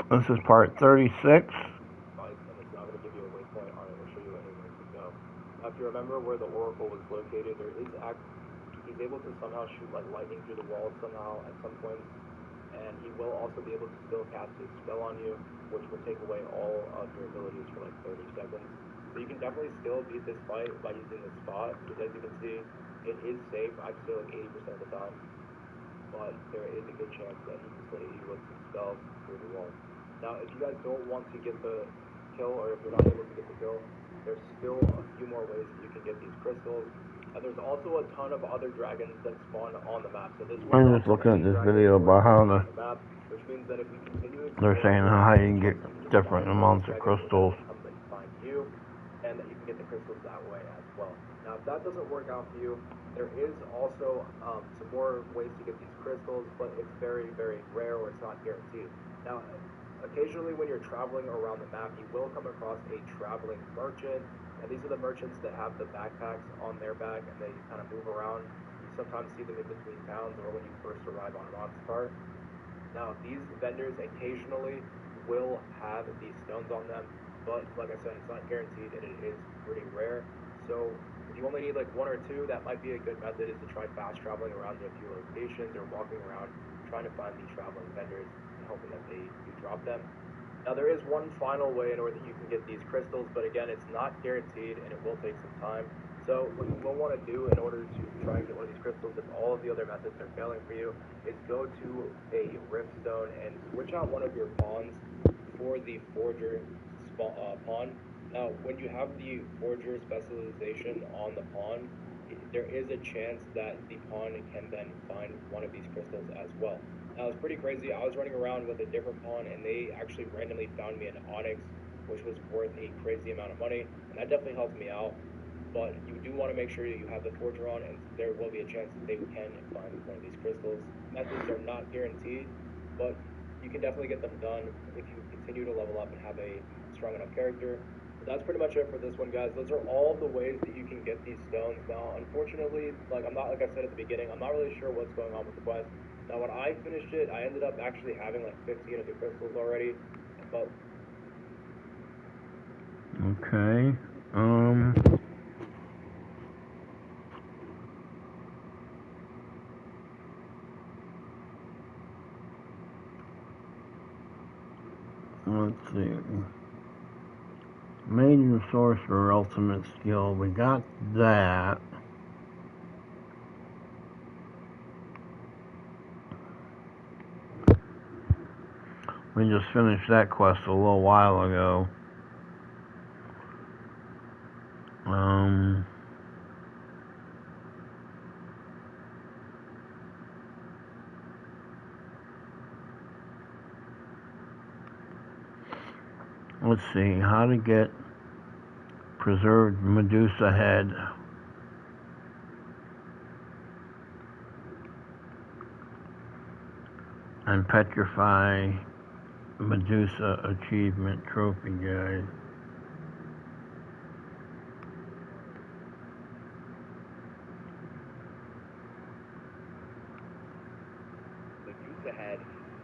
This is part 36. And it's not going to give you a waypoint on it or show you anywhere to go. Now, if you remember where the oracle was located, he's able to somehow shoot like lightning through the walls somehow at some point, and he will also be able to still cast his spell on you, which will take away all of your abilities for like 30 seconds. So you can definitely still beat this fight by using this spot, because as you can see, it is safe. I'd say like 80% of the time, but there is a good chance that he can still hit you with some spells through the wall. Now, if you guys don't want to get the kill, or if you're not able to get the kill, there's still a few more ways that you can get these crystals. And there's also a ton of other dragons that spawn on the map. So this I'm just looking at this video about how map, which means that if you continue they're saying how you can get different amounts of crystals. Find you, and that you can get the crystals that way as well. Now, if that doesn't work out for you, there is also some more ways to get these crystals, but it's very, very rare, or it's not guaranteed. Now, occasionally when you're traveling around the map, you will come across a traveling merchant, and these are the merchants that have the backpacks on their back, and they kind of move around. You sometimes see them in between towns or when you first arrive on Rockstar. Now, these vendors occasionally will have these stones on them, but like I said, it's not guaranteed, and it is pretty rare. So if you only need like one or two, that might be a good method, is to try fast traveling around to a few locations or walking around trying to find these traveling vendors and hoping that you drop them. Now, there is one final way in order that you can get these crystals, but again, it's not guaranteed and it will take some time. So what you will want to do in order to try and get one of these crystals, if all of the other methods are failing for you, is go to a rift stone and switch out one of your pawns for the forger pawn. Now, when you have the forger specialization on the pawn, there is a chance that the pawn can then find one of these crystals as well. Now, it's pretty crazy. I was running around with a different pawn, and they actually randomly found me an onyx, which was worth a crazy amount of money, and that definitely helped me out. But you do want to make sure that you have the forger on, and there will be a chance that they can find one of these crystals. Methods are not guaranteed, but you can definitely get them done if you continue to level up and have a strong enough character. But that's pretty much it for this one, guys. Those are all the ways that you can get these stones. Now, unfortunately, like I said at the beginning, I'm not really sure what's going on with the quest. Now, when I finished it, I ended up actually having like 15 of the crystals already. But okay. Let's see. Maiden Sorcerer Ultimate Skill. We got that. We just finished that quest a little while ago. Let's see, how to get preserved Medusa head. And petrify Medusa achievement trophy, guys. Medusa head,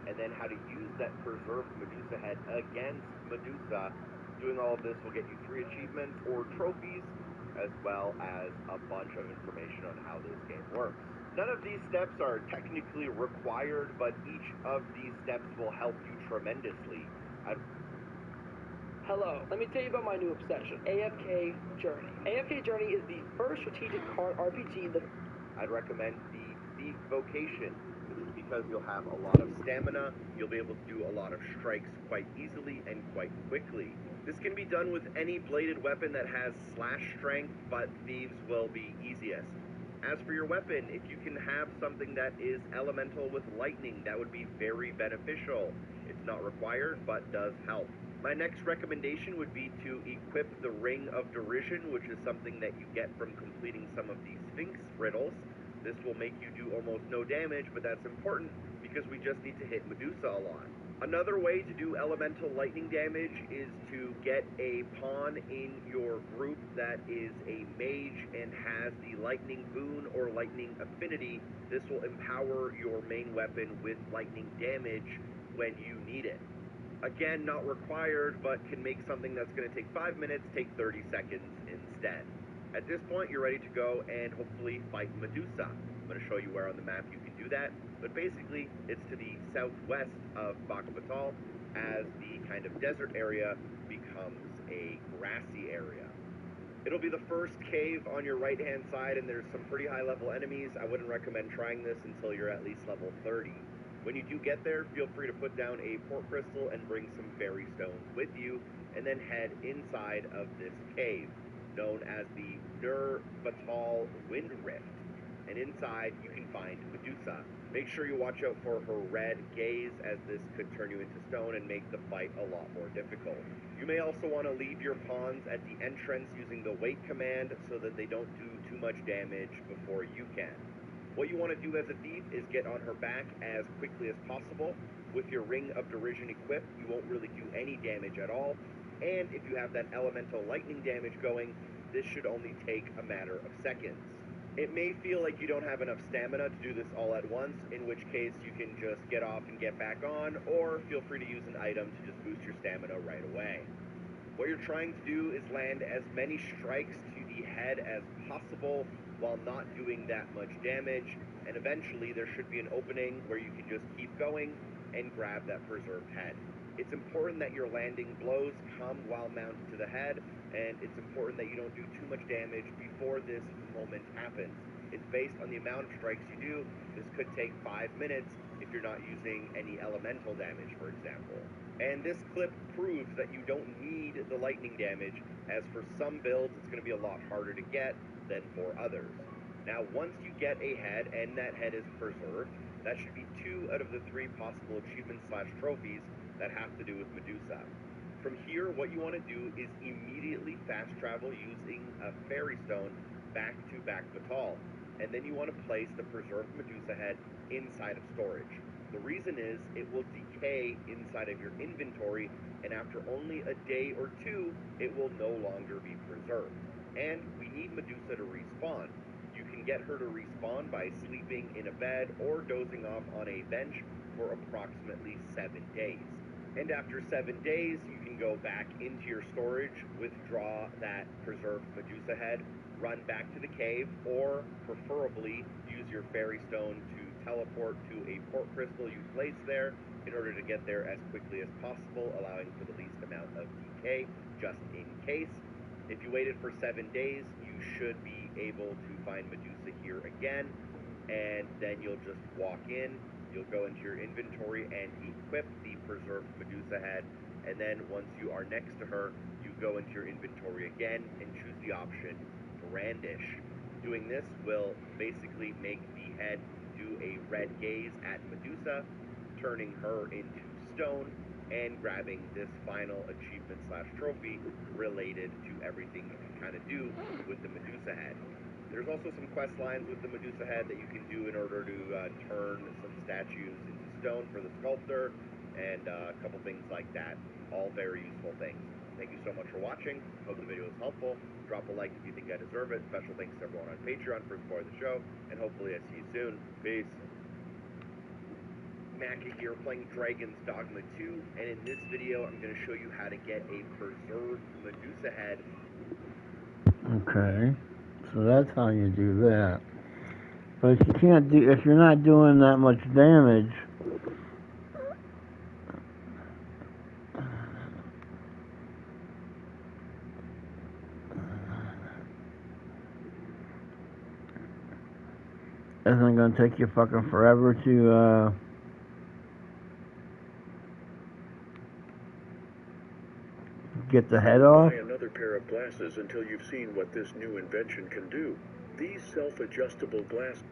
and then how to use that preserved Medusa head against Medusa. Doing all of this will get you 3 achievements or trophies, as well as a bunch of information on how this game works. None of these steps are technically required, but each of these steps will help you tremendously. Hello, let me tell you about my new obsession, AFK Journey. AFK Journey is the first strategic card RPG that I'd recommend the Thief Vocation. This is because you'll have a lot of stamina, you'll be able to do a lot of strikes quite easily and quite quickly. This can be done with any bladed weapon that has slash strength, but thieves will be easiest. As for your weapon, if you can have something that is elemental with lightning, that would be very beneficial. It's not required, but does help. My next recommendation would be to equip the Ring of Derision, which is something that you get from completing some of the Sphinx riddles. This will make you do almost no damage, but that's important because we just need to hit Medusa a lot. Another way to do elemental lightning damage is to get a pawn in your group that is a mage and has the lightning boon or lightning affinity. This will empower your main weapon with lightning damage when you need it. Again, not required, but can make something that's going to take 5 minutes take 30 seconds instead. At this point, you're ready to go and hopefully fight Medusa. I'm going to show you where on the map you can do that, but basically, it's to the southwest of Dogma as the kind of desert area becomes a grassy area. It'll be the first cave on your right-hand side, and there's some pretty high-level enemies. I wouldn't recommend trying this until you're at least level 30. When you do get there, feel free to put down a port crystal and bring some fairy stones with you, and then head inside of this cave, known as the Batal Wind Rift. And inside, you can find Medusa. Make sure you watch out for her red gaze, as this could turn you into stone and make the fight a lot more difficult. You may also want to leave your pawns at the entrance using the wait command so that they don't do too much damage before you can. What you want to do as a thief is get on her back as quickly as possible. With your Ring of Derision equipped, you won't really do any damage at all. And if you have that elemental lightning damage going, this should only take a matter of seconds. It may feel like you don't have enough stamina to do this all at once, in which case you can just get off and get back on, or feel free to use an item to just boost your stamina right away. What you're trying to do is land as many strikes to the head as possible while not doing that much damage, and eventually there should be an opening where you can just keep going and grab that preserved head. It's important that your landing blows come while mounted to the head, and it's important that you don't do too much damage before this moment happens. It's based on the amount of strikes you do. This could take 5 minutes if you're not using any elemental damage, for example. And this clip proves that you don't need the lightning damage, as for some builds it's going to be a lot harder to get than for others. Now, once you get a head and that head is preserved, that should be 2 out of the 3 possible achievements/trophies that have to do with Medusa. From here, what you want to do is immediately fast travel using a fairy stone back to Batal, and then you want to place the preserved Medusa head inside of storage. The reason is it will decay inside of your inventory, and after only a day or 2, it will no longer be preserved. And we need Medusa to respawn. You can get her to respawn by sleeping in a bed or dozing off on a bench for approximately 7 days. And after 7 days, you can go back into your storage, withdraw that preserved Medusa head, run back to the cave, or preferably use your fairy stone to teleport to a port crystal you place there in order to get there as quickly as possible, allowing for the least amount of decay, just in case. If you waited for 7 days, you should be able to find Medusa here again, and then you'll just walk in. You'll go into your inventory and equip the preserved Medusa head, and then once you are next to her, you go into your inventory again and choose the option Brandish. Doing this will basically make the head do a red gaze at Medusa, turning her into stone, and grabbing this final achievement/trophy related to everything you can kind of do with the Medusa head. There's also some quest lines with the Medusa head that you can do in order to turn some statues into stone for the sculptor, and a couple things like that. All very useful things. Thank you so much for watching. Hope the video was helpful. Drop a like if you think I deserve it. Special thanks to everyone on Patreon for supporting the show, and hopefully I see you soon. Peace. Mackie here playing Dragon's Dogma 2, and in this video I'm going to show you how to get a preserved Medusa head. Okay. So that's how you do that. But if you can't do, if you're not doing that much damage, isn't it gonna take you fucking forever to get the head off? Buy another pair of glasses until you've seen what this new invention can do. These self-adjustable glasses.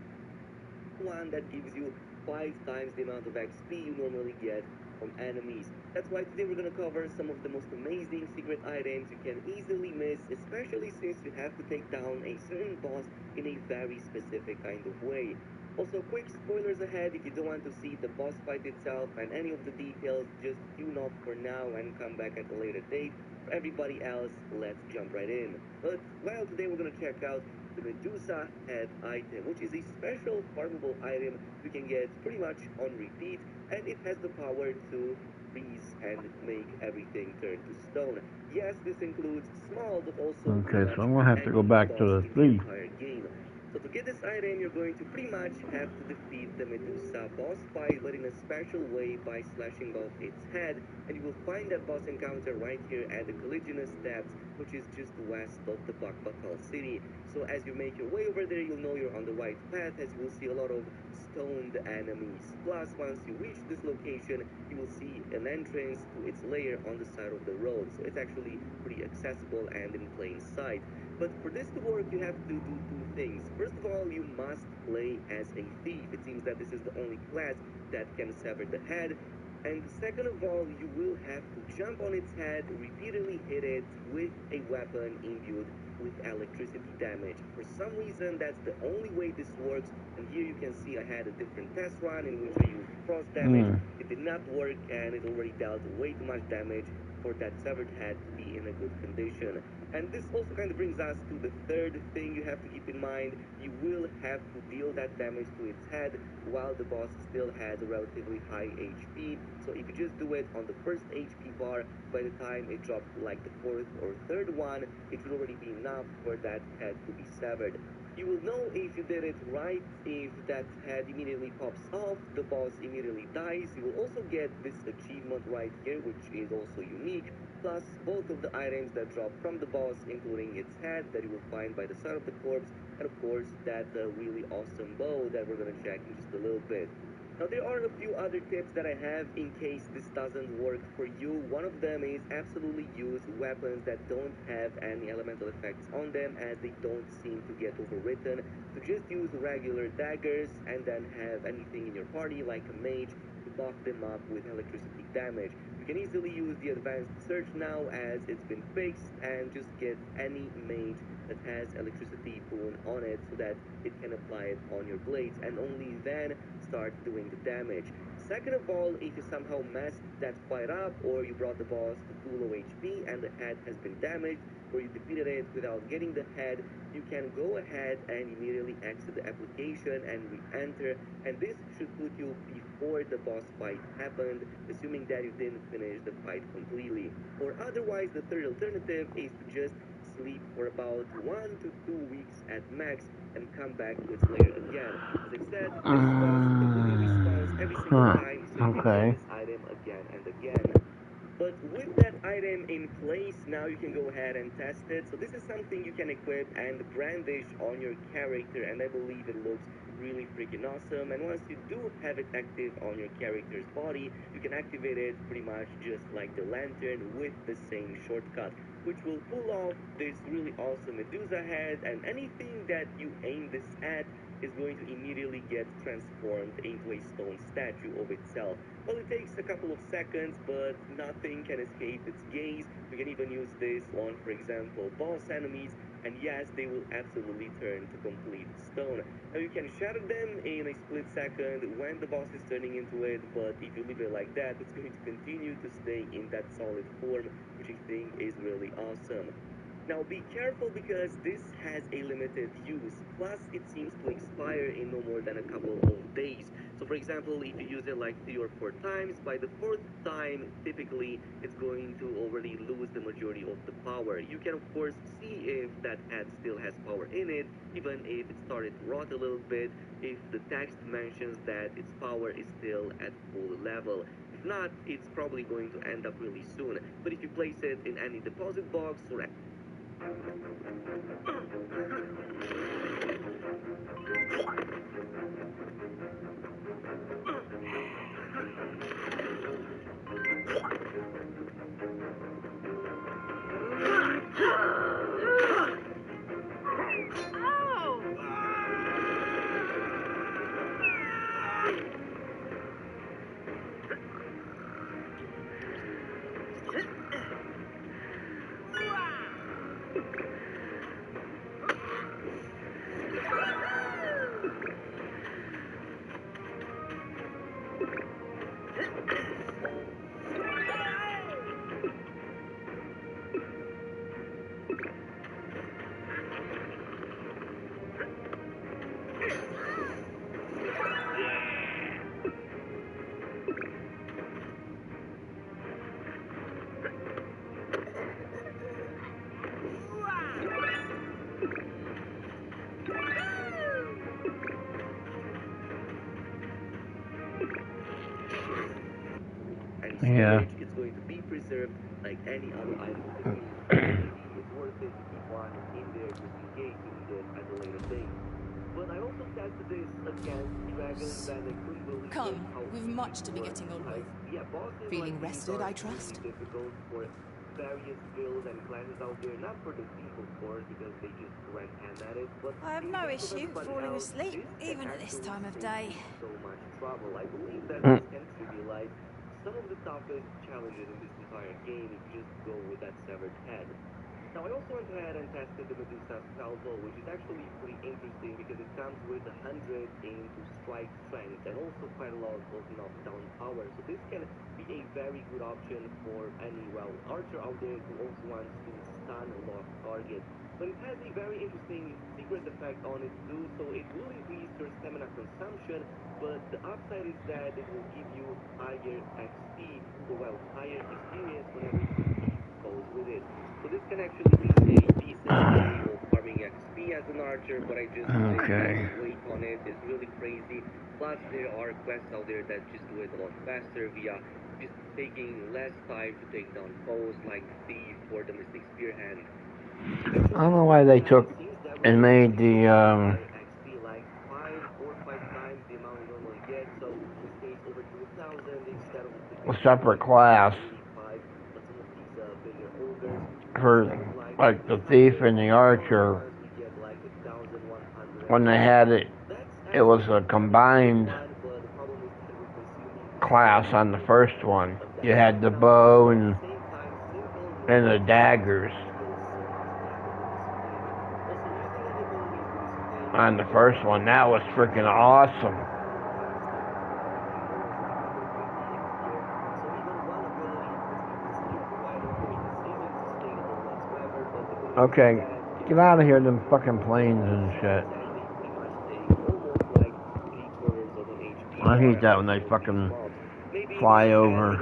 One that gives you 5 times the amount of XP you normally get from enemies. That's why today we're gonna cover some of the most amazing secret items you can easily miss, especially since you have to take down a certain boss in a very specific kind of way. Also, quick spoilers ahead: if you don't want to see the boss fight itself and any of the details, just tune off for now and come back at a later date. For everybody else, let's jump right in. But, well, today we're gonna check out the Medusa Head item, which is a special farmable item you can get pretty much on repeat, and it has the power to freeze and make everything turn to stone. Yes, this includes small but also Okay, pretty so much I'm gonna have to go any back to boss the in the thief. entire game. So to get this item, you're going to pretty much have to defeat the Medusa boss fight, but in a special way by slashing off its head, and you will find that boss encounter right here at the Colliginous Steps, which is just west of the Bakbatal city. So as you make your way over there, you'll know you're on the right path, as you will see a lot of stoned enemies. Plus, once you reach this location, you will see an entrance to its lair on the side of the road. So it's actually pretty accessible and in plain sight. But for this to work, you have to do two things. First of all, you must play as a thief. It seems that this is the only class that can sever the head. And second of all, you will have to jump on its head, repeatedly hit it with a weapon imbued with electricity damage. For some reason, that's the only way this works. And here you can see I had a different test run in which I used frost damage. It did not work, and it already dealt way too much damage for that severed head to be in a good condition. And this also kind of brings us to the third thing you have to keep in mind. You will have to deal that damage to its head while the boss still has a relatively high HP. So if you just do it on the first HP bar, by the time it drops to like the fourth or third one, it should already be enough for that head to be severed. You will know if you did it right if that head immediately pops off, the boss immediately dies. You will also get this achievement right here, which is also unique, plus both of the items that drop from the boss, including its head that you will find by the side of the corpse, and of course that really awesome bow that we're going to check in just a little bit. Now there are a few other tips that I have in case this doesn't work for you. One of them is absolutely use weapons that don't have any elemental effects on them, as they don't seem to get overwritten. So just use regular daggers and then have anything in your party like a mage to buff them up with electricity damage. You can easily use the advanced search now as it's been fixed, and just get any mage that has electricity boon on it so that it can apply it on your blades, and only then start doing the damage. Second of all, if you somehow messed that fight up, or you brought the boss to too low HP and the head has been damaged, or you defeated it without getting the head, you can go ahead and immediately exit the application and re-enter, and this should put you before the boss fight happened, assuming that you didn't finish the fight completely. Or otherwise, the third alternative is to just sleep for about 1 to 2 weeks at max and come back to its lair again. As I said, this boss completely respawns every single time, so you can get this item again and again. But with that item in place, now you can go ahead and test it. So this is something you can equip and brandish on your character, and I believe it looks really freaking awesome. And once you do have it active on your character's body, you can activate it pretty much just like the lantern with the same shortcut, which will pull off this really awesome Medusa head, and anything that you aim this at is going to immediately get transformed into a stone statue of itself. Well, it takes a couple of seconds, but nothing can escape its gaze. You can even use this on, for example, boss enemies, and yes, they will absolutely turn to complete stone. Now, you can shatter them in a split second when the boss is turning into it, but if you leave it like that, it's going to continue to stay in that solid form, which I think is really awesome. Now be careful because this has a limited use, plus it seems to expire in no more than a couple of days. So for example, if you use it like 3 or 4 times, by the 4th time, typically it's going to already lose the majority of the power. You can of course see if that head still has power in it, even if it started to rot a little bit, if the text mentions that its power is still at full level. If not, it's probably going to end up really soon. But if you place it in any deposit box or Yeah. storage. It's going to be preserved like any other item in the game. Maybe it's worth it to keep one in there just in case you need it at a later date. But I also tested this against dragons and I couldn't believe Come, how we've easy much to it be was. getting on Like, with. yeah, bosses Feeling like these rested, are I trust? really difficult for various builds and classes out there. Not for the thief, of course, because they just run hand at it. But I have in no case of issue everybody falling else, asleep, this can even at this actually time of save day. you so much trouble. I believe that Mm. this can trivialize some of the toughest challenges in this entire game if you just go with that severed head. Now, I also went ahead and tested the Medusa Salvo, which is actually pretty interesting because it comes with 100 into strike strength and also quite a lot of knockdown power. So this can be a very good option for any, well, archer out there who also wants to stun a lost target. But it has a very interesting secret effect on it too, so it will increase your stamina consumption, but the upside is that it will give you higher XP, or well, higher experience whenever you defeat foes with it. So this can actually be a decent way of farming XP as an archer, but I just think that the weight on it is really crazy. Plus, there are quests out there that just do it a lot faster via just taking less time to take down foes like Thief or the Mystic Spearhand. I don't know why they took and made the XP like 4 or 5 times the amount you normally get. So in this case, over 2,000 instead of a separate class 85. But some of these bigger ogres for like the thief and the archer. When they had it, it was a combined class on the first one. You had the bow and the daggers on the first one. That was freaking awesome. Okay, get out of here, them fucking planes and shit. I hate that when they fucking fly over.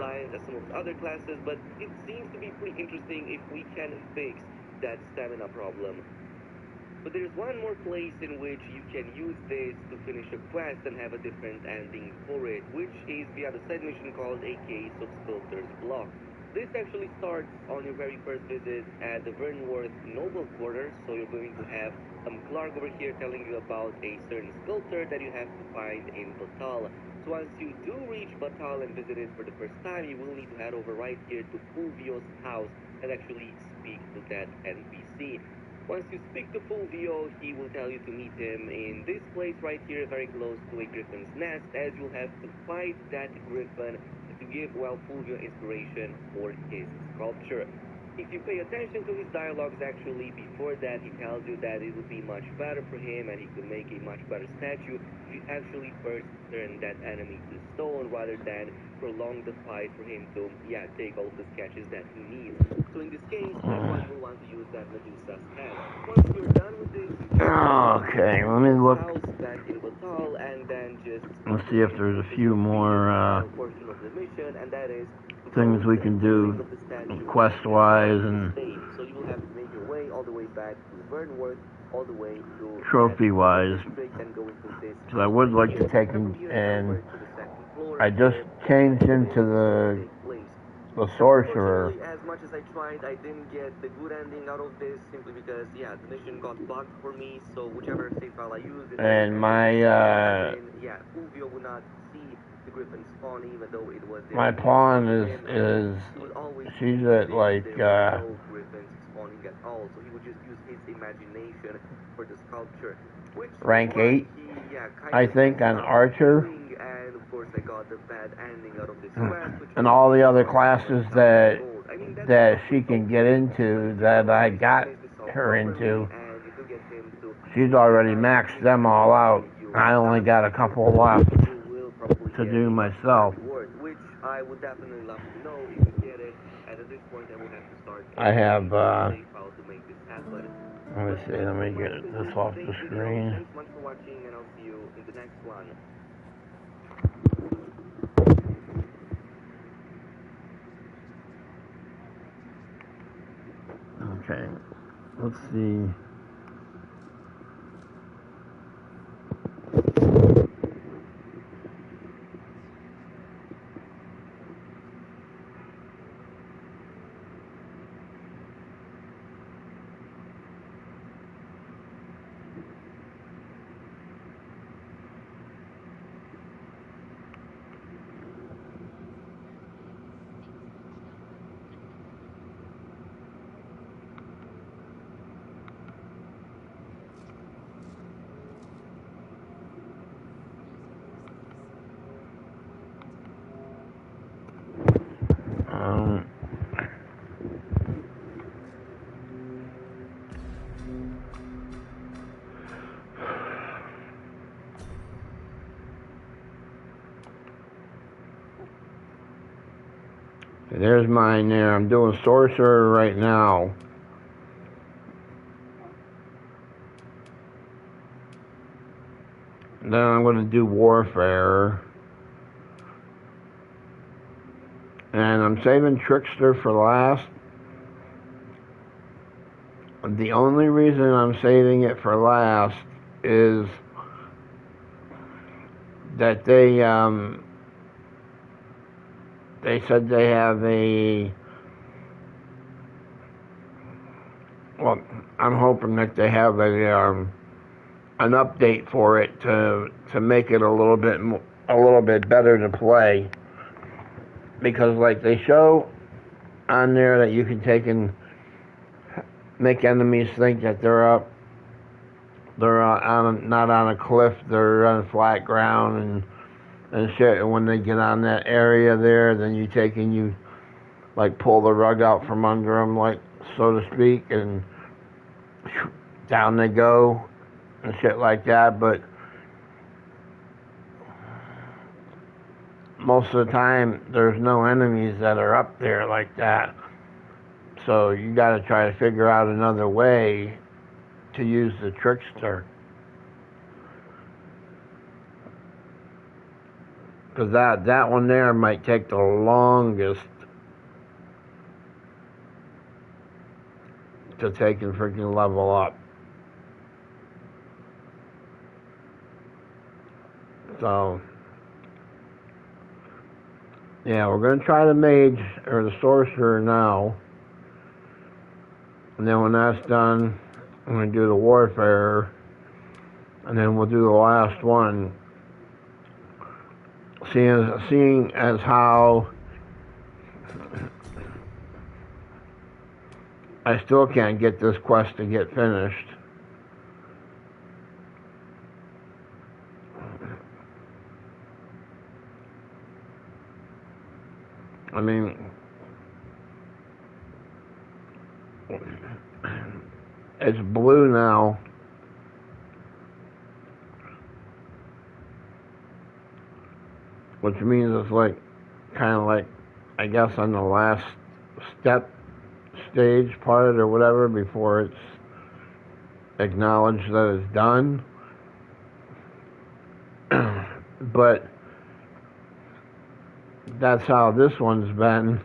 Some of the other classes, but it seems to be pretty interesting if we can fix that stamina problem. But there's one more place in which you can use this to finish a quest and have a different ending for it, which is via the side mission called A Case of Sculptor's Block. This actually starts on your very first visit at the Vernworth Noble Quarters, so you're going to have Clark over here telling you about a certain sculptor that you have to find in Batal. So once you do reach Batal and visit it for the first time, you will need to head over right here to Fulvio's house and actually speak to that NPC. Once you speak to Fulvio, he will tell you to meet him in this place right here, very close to a griffin's nest, as you'll have to fight that griffin to give, well, Fulvio inspiration for his sculpture. If you pay attention to his dialogues, actually, before that, he tells you that it would be much better for him and he could make a much better statue if you actually first turn that enemy to stone rather than prolong the fight for him to, take all the sketches that he needs. So in this case, everyone will want to use that Medusa's head. Once you're done with this, Okay, let me look. Back in Batal, and then just Let's see if there's a few more portion of the mission, and that is things we can do quest-wise and so you will have to make your way all the way back to Vernworth, all the way to trophy-wise. Because I would like to take and I just changed into the sorcerer. As much as I tried, I didn't get the good ending out of this simply because, the mission got bugged for me. So whichever save file I used, And my Fulvio would not see the griffin spawn, even though it was there. my pawn is she's at like no griffins spawning at all, so he would just use his imagination for the sculpture. Which rank 8, kind I of think, on archer. And of course, I got the bad ending out of this quest, which and all the other classes that she can get into that I got her into. She's already maxed them all out. I only got a couple left to do myself. Which I would definitely love to know if you get it. And at this point, I will have to start. I have. To make this happen. Let me see. Let me get this off the screen. Thanks so much for watching, and I'll see you in the next one. Okay. Let's see. There's mine there. I'm doing Sorcerer right now. Then I'm going to do Warfare. And I'm saving Trickster for last. The only reason I'm saving it for last is that they said they have a, well, I'm hoping that they have an update for it to make it a little bit better to play, because like they show on there that you can take and make enemies think that they're not on a cliff, they're on flat ground and shit, and when they get on that area there, then you take and you like pull the rug out from under them, like, so to speak, and down they go and shit like that. But most of the time there's no enemies that are up there like that, so you got to try to figure out another way to use the Trickster, because that one there might take the longest to take and freaking level up. So yeah, we're going to try the Mage or the Sorcerer now, and then when that's done, I'm going to do the Warfare, and then we'll do the last one, seeing as how I still can't get this quest to get finished. I mean, it's blue now. Which means it's like, kind of like, I guess on the last stage part or whatever before it's acknowledged that it's done. But that's how this one's been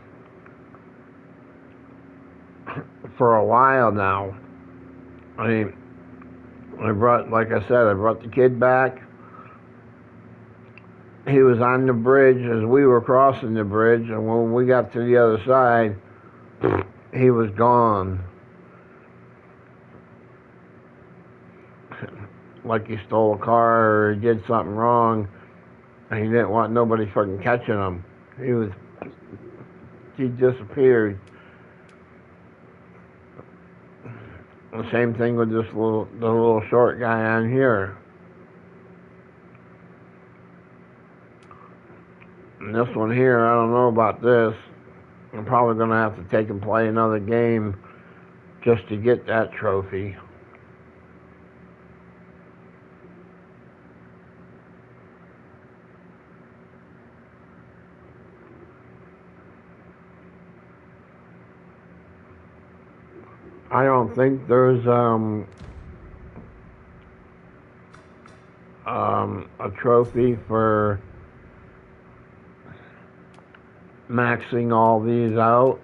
for a while now. I mean, like I said, I brought the kid back. He was on the bridge as we were crossing the bridge, and when we got to the other side, he was gone. Like he stole a car or he did something wrong, and he didn't want nobody fucking catching him. He disappeared. The same thing with the little short guy on here. And this one here, I don't know about this. I'm probably going to have to take and play another game just to get that trophy. I don't think there's a trophy for maxing all these out.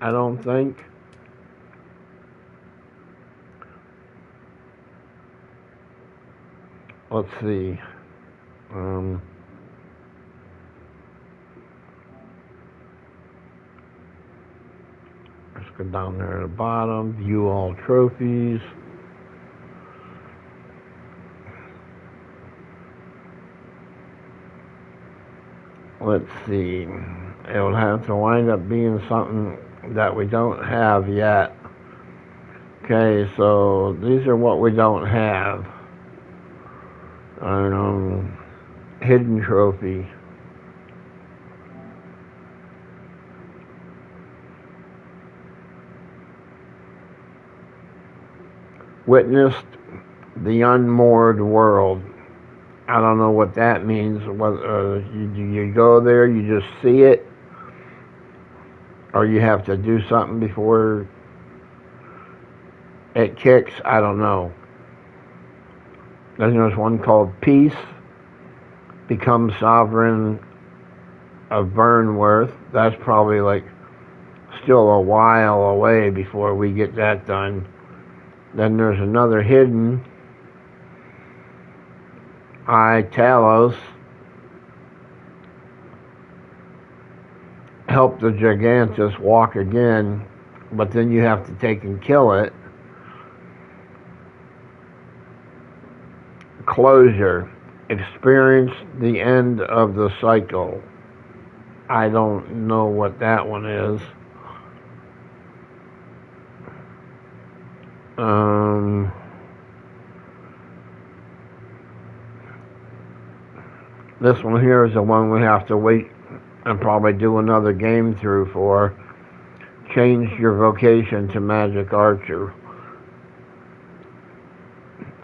I don't think. Let's see. Let's go down there at the bottom, view all trophies. Let's see. It would have to wind up being something that we don't have yet. Okay, so these are what we don't have. Hidden trophy. witnessed the unmoored world. I don't know what that means. You go there, you just see it, or you have to do something before it kicks. I don't know. Then there's one called Peace, Become Sovereign of Burnworth. That's probably like still a while away before we get that done. Then there's another hidden, I, Talos, help the Gigantus walk again, but then you have to take and kill it. Closure, experience the end of the cycle. I don't know what that one is. This one here is the one we have to wait and probably do another game through for. Change your vocation to Magic Archer.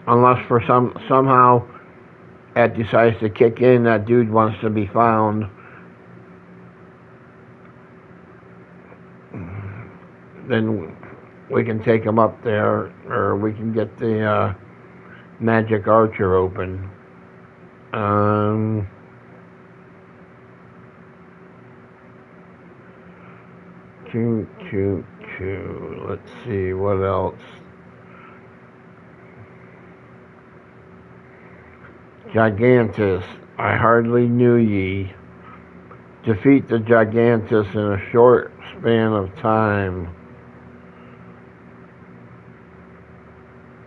Unless for somehow it decides to kick in, that dude wants to be found. Then we can take him up there, or we can get the Magic Archer open. Let's see, what else? Gigantus, I hardly knew ye. Defeat the Gigantus in a short span of time.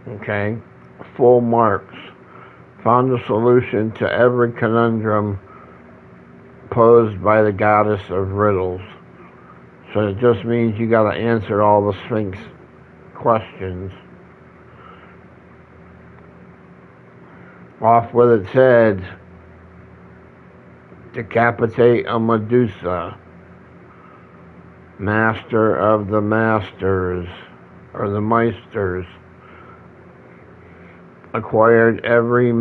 Okay. Full marks. Found a solution to every conundrum posed by the goddess of riddles. So it just means you gotta answer all the Sphinx questions. Off with its head. Decapitate a Medusa. Master of the Masters, or the Meisters. Acquired every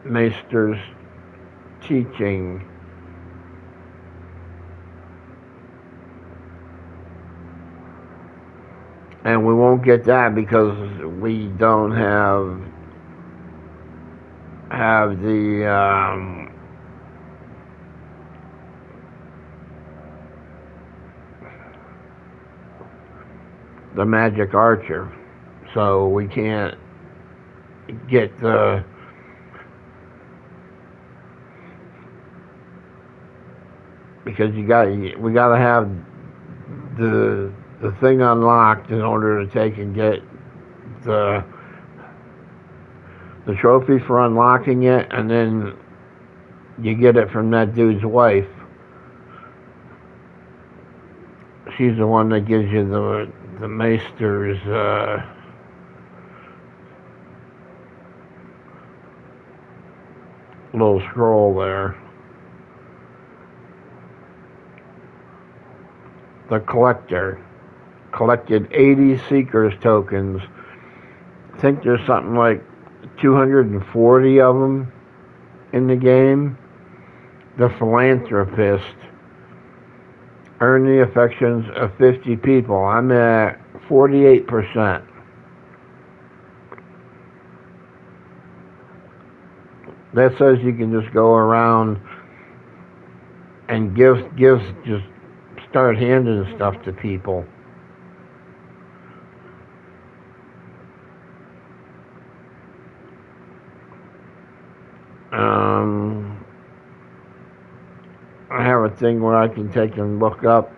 Meister's teaching. And we won't get that because we don't have the Magic Archer, so we can't get the because we gotta have the thing unlocked in order to take and get the trophy for unlocking it, and then you get it from that dude's wife. She's the one that gives you the Meister's little scroll there. The Collector collected 80 Seekers tokens. I think there's something like 240 of them in the game. The Philanthropist, earn the affections of 50 people. I'm at 48%. That says you can just go around and just start handing stuff to people. I have a thing where I can take and look up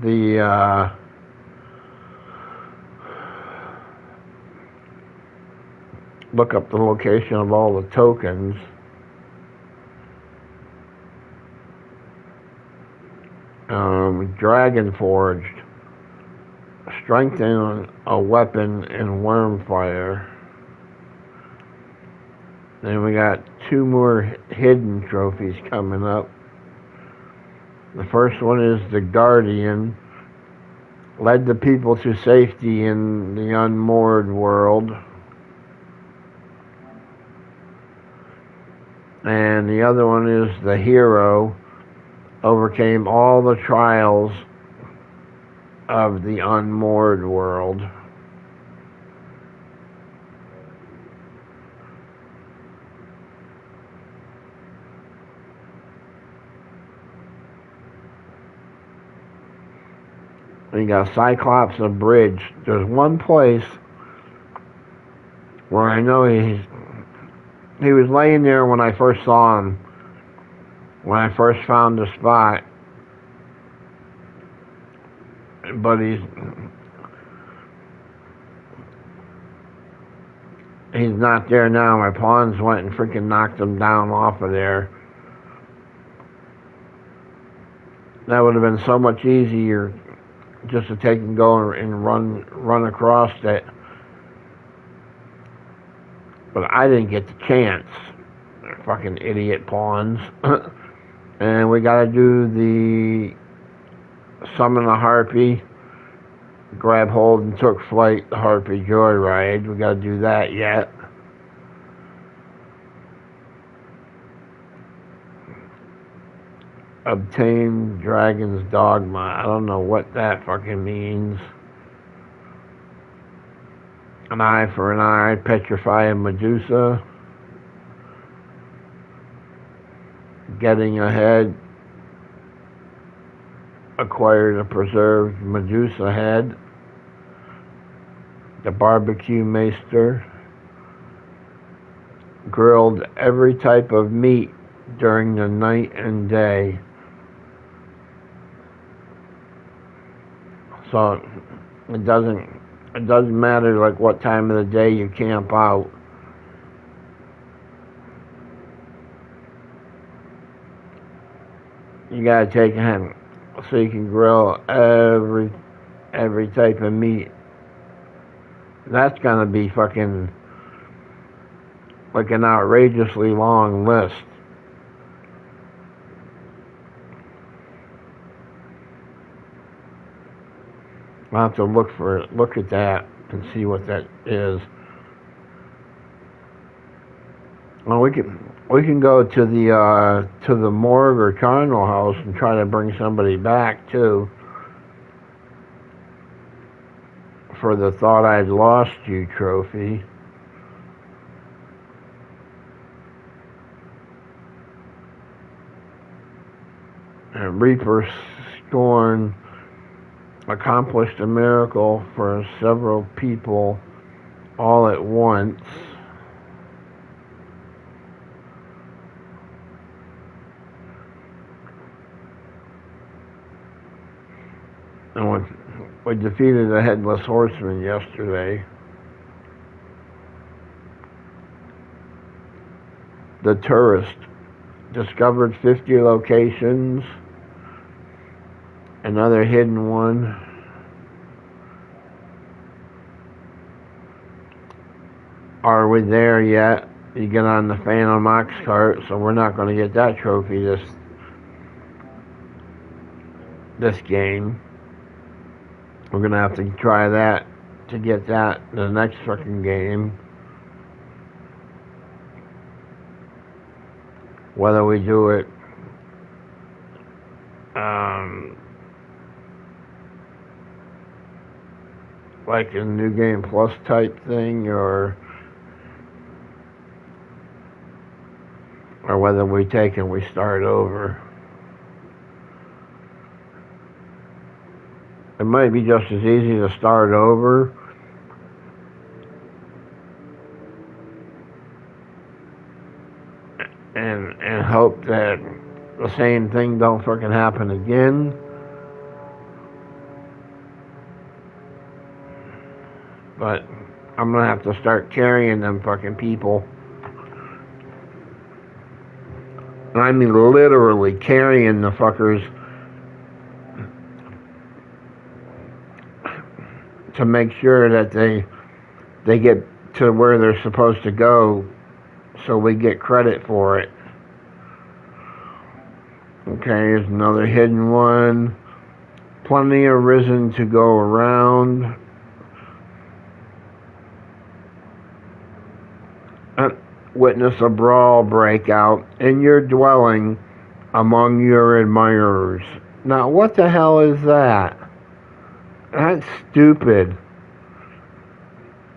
the location of all the tokens. Dragon Forged, strengthen a weapon in Wormfire. Then we got 2 more hidden trophies coming up. The first one is the Guardian. led the people to safety in the unmoored world. And the other one is the hero, overcame all the trials of the unmoored world. You got Cyclops Abridged. There's one place where I know he was laying there when I first saw him, when I first found the spot. But he's not there now. My pawns went and freaking knocked him down off of there. That would have been so much easier just to take and go and run across it. But I didn't get the chance. They're fucking idiot pawns. And we gotta do the summon a harpy, grab hold and took flight, the harpy joyride. We gotta do that yet. Obtain Dragon's Dogma. I don't know what that fucking means. An eye for an eye, petrify a Medusa. Getting ahead. Acquired a preserved Medusa head. The barbecue maester. Grilled every type of meat during the night and day. So it doesn't matter like what time of the day you camp out. You gotta take him so you can grill every type of meat. That's gonna be fucking like an outrageously long list. I'll have to look at that and see what that is. Well, we can go to the morgue or charnel house and try to bring somebody back too for the Thought I'd Lost You trophy. And Reaper Scorn accomplished a miracle for several people all at once. And we defeated the Headless Horseman yesterday. The Tourist discovered 50 locations. Another hidden one. Are we there yet? You get on the Phantom Ox cart, so we're not going to get that trophy this game. We're going to have to try that to get that the next fucking game. Whether we do it like a New Game Plus type thing, or whether we take and we start over. It might be just as easy to start over and hope that the same thing don't fucking happen again. But I'm gonna have to start carrying them fucking people. And I mean literally carrying the fuckers to make sure that they get to where they're supposed to go so we get credit for it. Okay, here's another hidden one. plenty of reason to go around and witness a brawl break out in your dwelling among your admirers. Now, what the hell is that? That's stupid.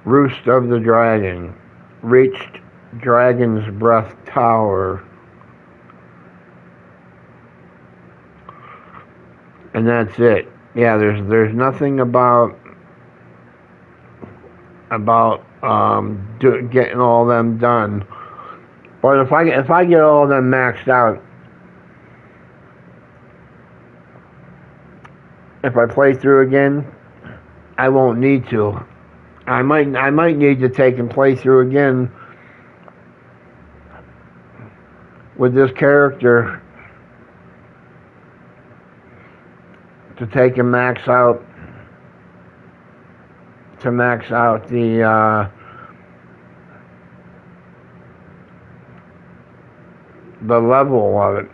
Roost of the dragon. Reached Dragon's Breath Tower. And that's it. Yeah, there's nothing about getting all them done. But if I get all of them maxed out, if I play through again, I won't need to. I might need to take and play through again with this character to take and max out the level of it.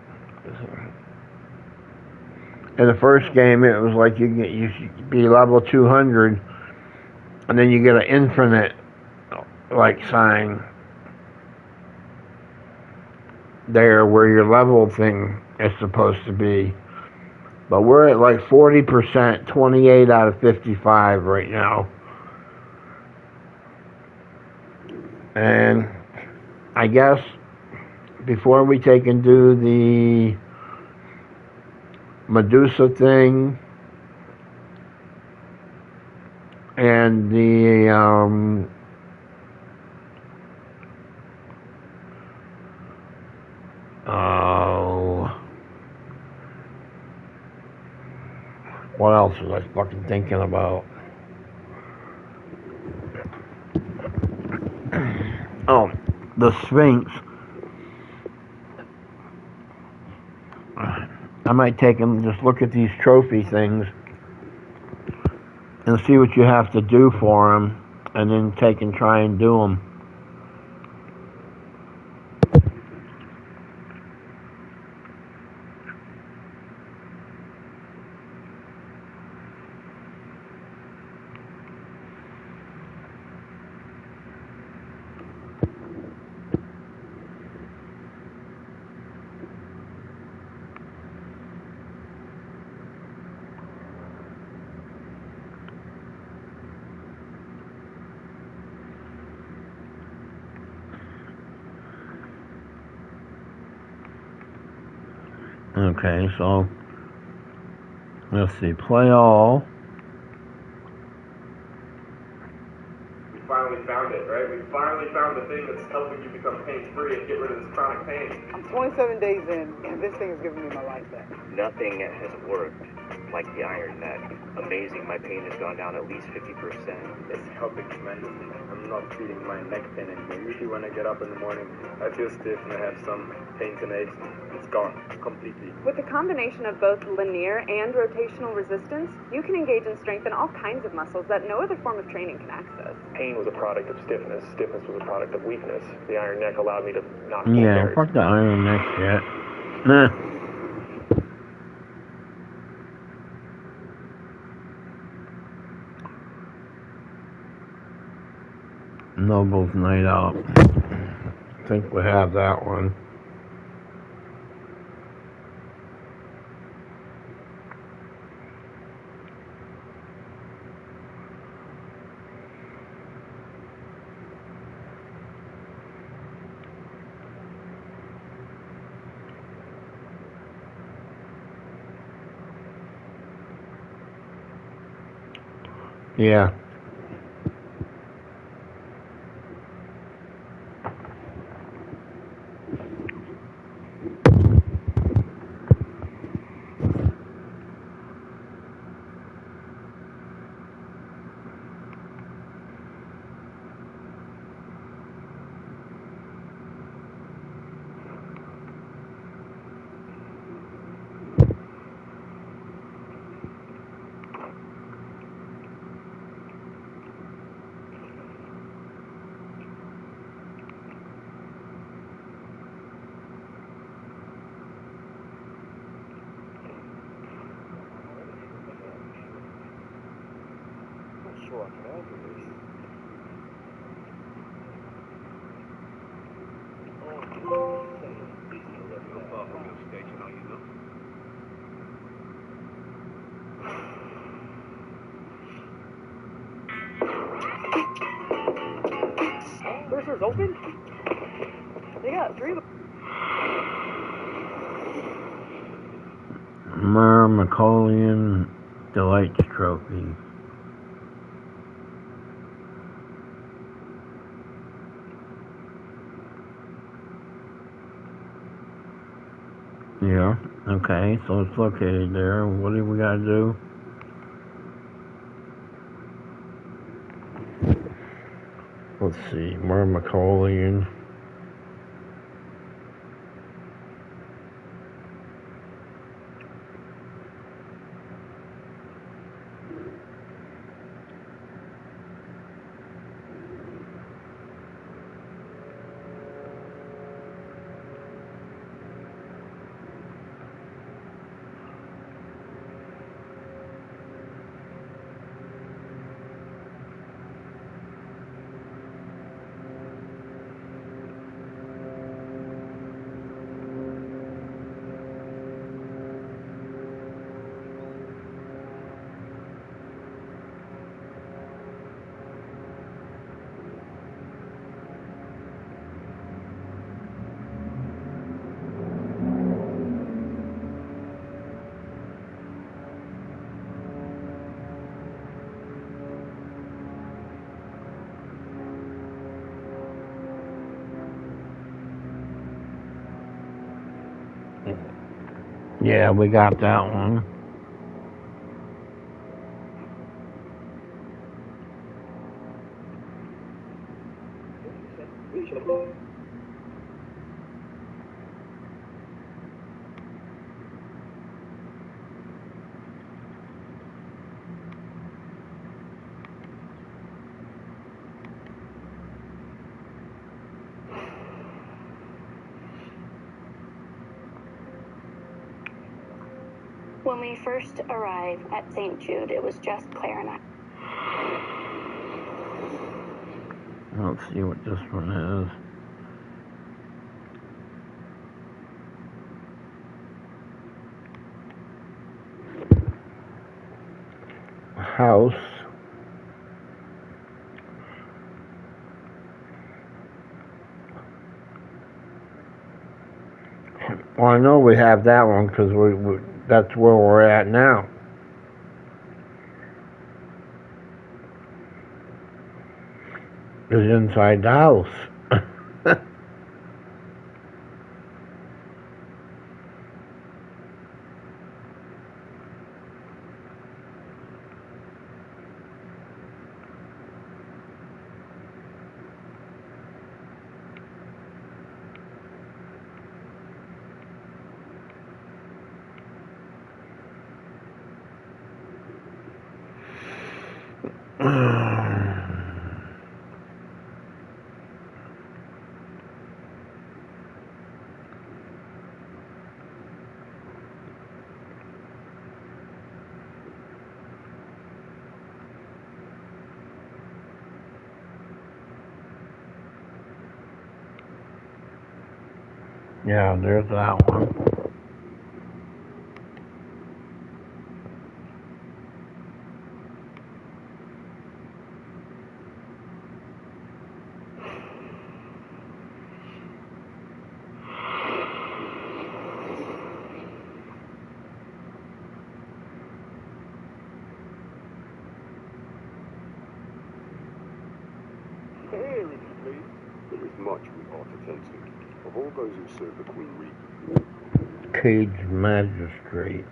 In the first game, it was like you should be level 200, and then you get an infinite sign there where your level thing is supposed to be. But we're at like 40%, 28 out of 55 right now. And I guess before we take and do the Medusa thing and the what else was I fucking thinking about? Oh, the Sphinx. I might take and just look at these trophy things and see what you have to do for them, and then take and try and do them. Okay, so let's see, play all. We finally found it, right? We finally found the thing that's helping you become pain-free and get rid of this chronic pain. I'm 27 days in, and this thing is giving me my life back. Nothing has worked like the iron neck. Amazing, my pain has gone down at least 50%. It's helping tremendously. I'm not feeling my neck pain anymore. Usually when I get up in the morning, I feel stiff and I have some pains and aches. It's gone completely. With the combination of both linear and rotational resistance, you can engage and strengthen all kinds of muscles that no other form of training can access. Pain was a product of stiffness. Stiffness was a product of weakness. The iron neck allowed me to not Yeah, fuck the iron neck shit. Nah. Noble's Night Out. I think we have that one. Yeah. Mercer's open? They got 3 of them. Myrmecolian Delights Trophy. Yeah, okay, so it's located there. What do we gotta do? Let's see, Myrmecolian. Yeah, we got that one. When we first arrived at St. Jude, it was just Claire and I. Let's see what this one is. House. Well, I know we have that one because that's where we're at now. Is inside the house. Yeah, there's that one. There is much we ought to tend to. Of all those who serve the Queen Regent. Cage Magistrate.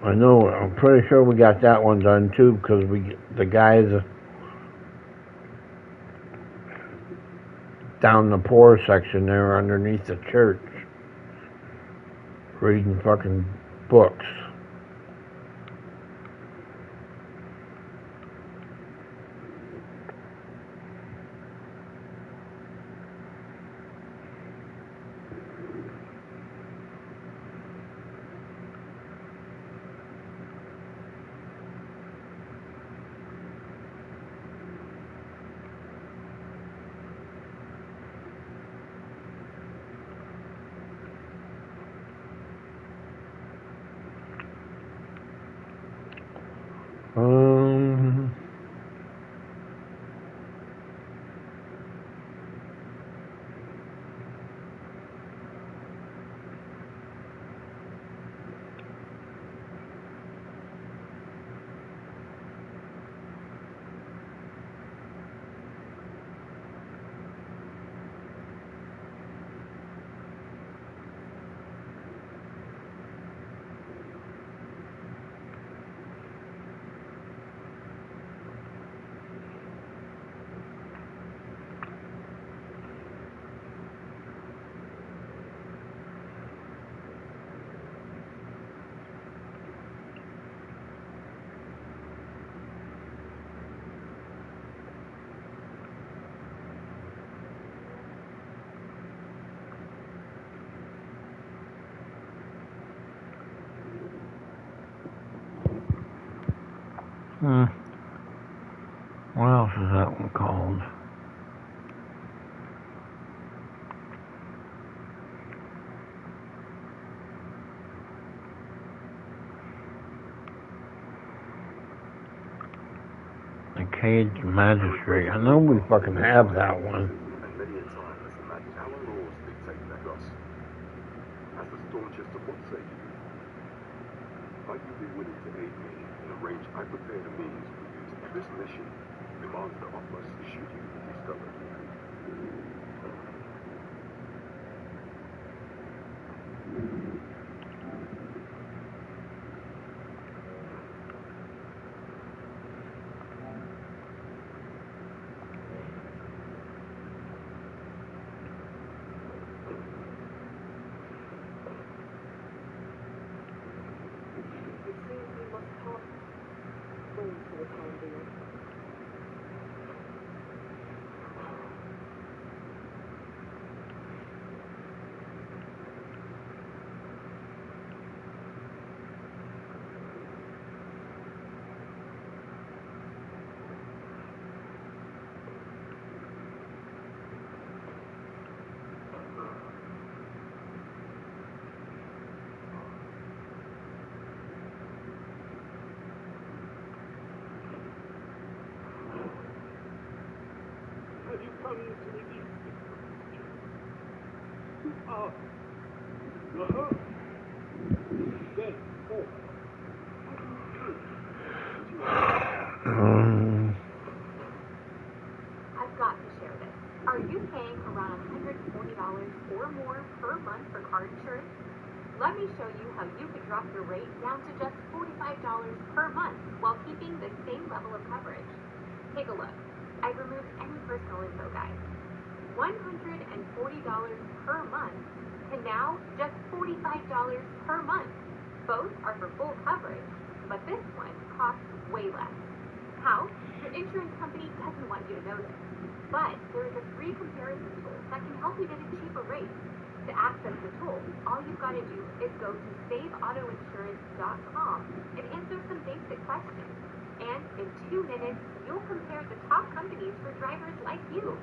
I know, I'm pretty sure we got that one done too, because the guys down the poor section there underneath the church reading fucking books. What else is that one called? The Caged Magistrate. I know we fucking have that one. And many a time has imagined our laws dictate their us. As the staunchest of what say you? Might you be willing to aid me in a range I prepared a means for you to do this mission? Demands the utmost should you be discovered. Have you come to release me? Ah. Uh-huh. Then, I've got to share this. Are you paying around $140 or more per month for car insurance? Let me show you how you could drop your rate down to just $45 per month while keeping the same level of coverage. Take a look. I've removed any personal info, guys. $140 per month to now just $45 per month. Both are for full coverage, but this one costs way less. How? Your insurance company doesn't want you to know this, but there is a free comparison tool that can help you get a cheaper rate. To access the tool, all you've got to do is go to saveautoinsurance.com and answer some basic questions. And in 2 minutes, you'll compare the top companies for drivers like you.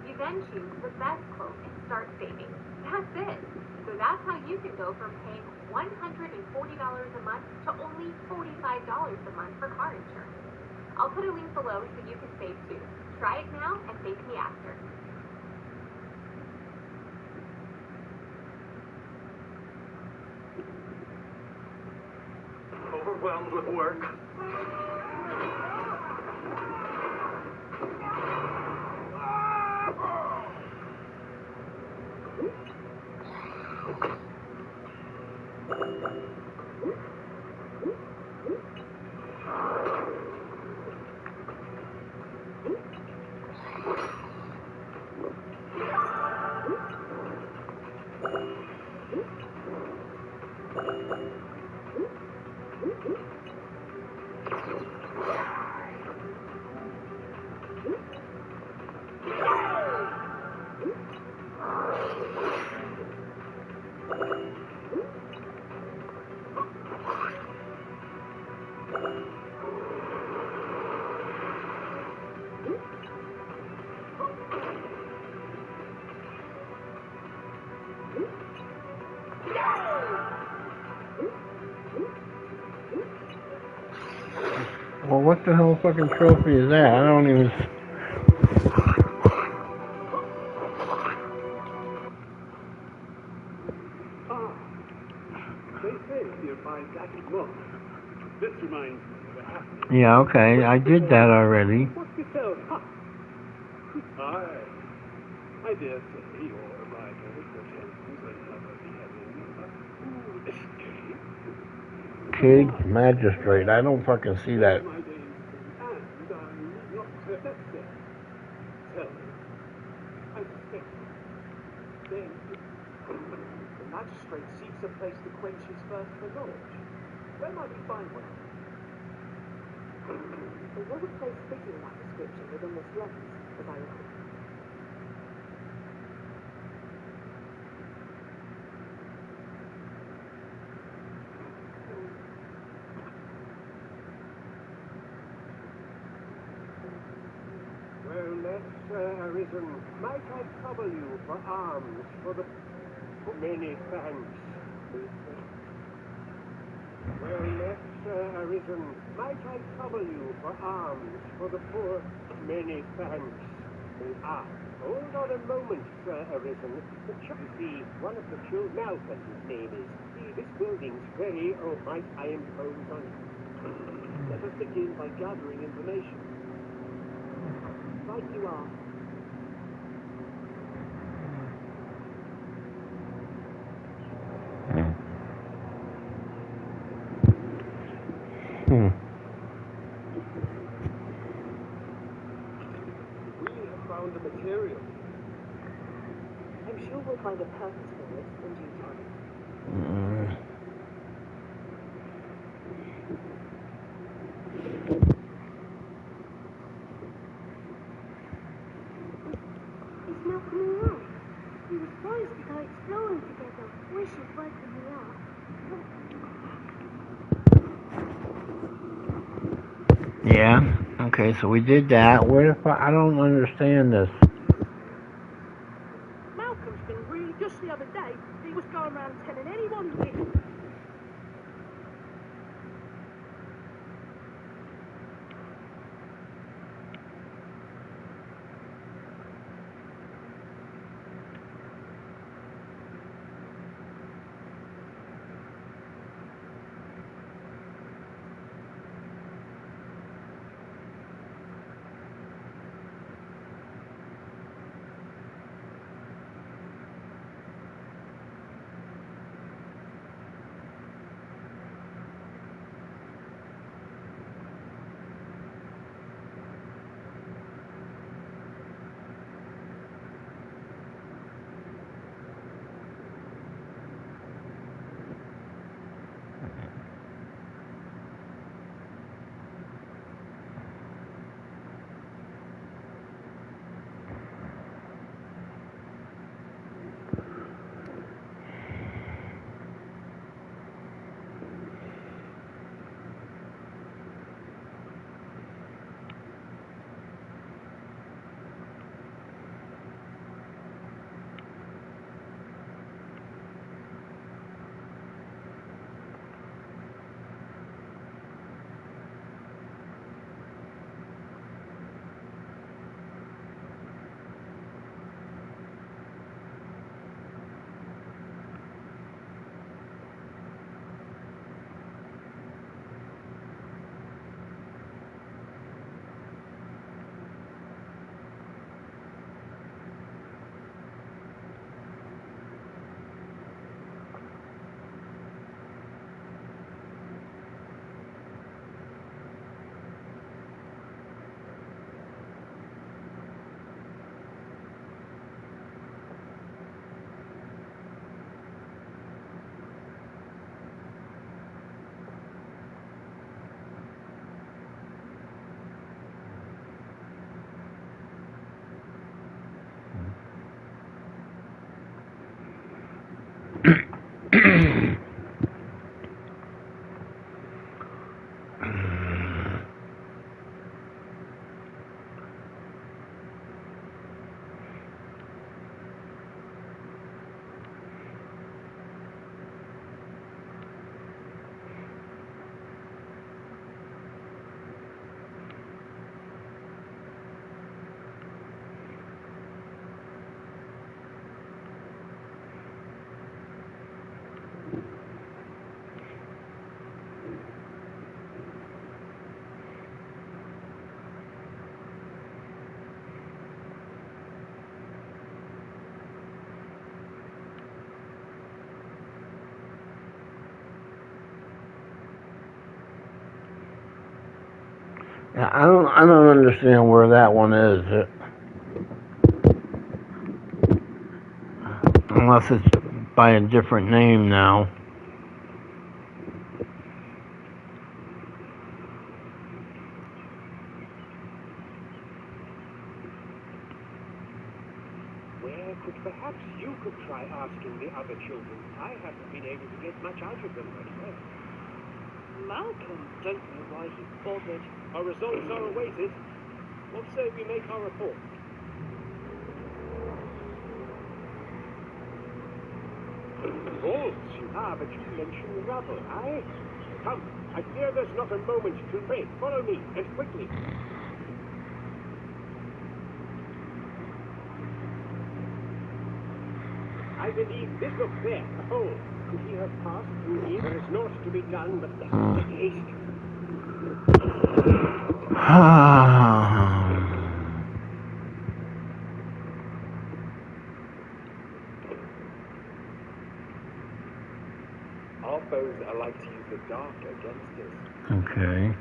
You then choose the best quote and start saving. That's it. So that's how you can go from paying $140 a month to only $45 a month for car insurance. I'll put a link below so you can save too. Try it now and thank me after. overwhelmed with work. Well, what the hell fucking trophy is that? I don't even... They say nearby Daggett Moat. This reminds me of a happening. Yeah, okay, I did that already. What's yourself? Aye. I dare say your arrival portends another beheading. Who escaped? Caged Magistrate. I don't fucking see that. My days and I need not let that stay. Tell me. I suspect you. Then the magistrate seeks a place to quench his thirst for knowledge. Where might we find one? There was a place fitting that description within the slums, as I recall. arisen. Might I trouble you for alms for the... Many thanks. Well met, arisen. Might I trouble you for alms for the poor? Many thanks. Ah, hold on a moment, arisen. The see, one of the children, Malcolm, his name is. See, this building's very... Oh, might I impose on you? Let us begin by gathering information. Right you are. We have found the material. I'm sure we'll find a purpose for it in due time. It's not coming out. We were supposed to go exploring together. We should wait for me out. Yeah. Okay, so we did that. Where the fuck? I don't understand this. Malcolm's been really just the other day. He was going around telling anyone who did. I don't understand where that one is. Unless it's by a different name now. Well, perhaps you could try asking the other children. I haven't been able to get much out of them myself. Malcolm, don't know why he bothered. Our results are awaited. What say we make our report? False you are, but you mention rubble, aye? Come, I fear there's not a moment to wait. Follow me, and quickly. I believe this looks there, a hole. Could he have passed through here? There is naught to be done but make haste. Our foes are like to use the dark against us. Okay.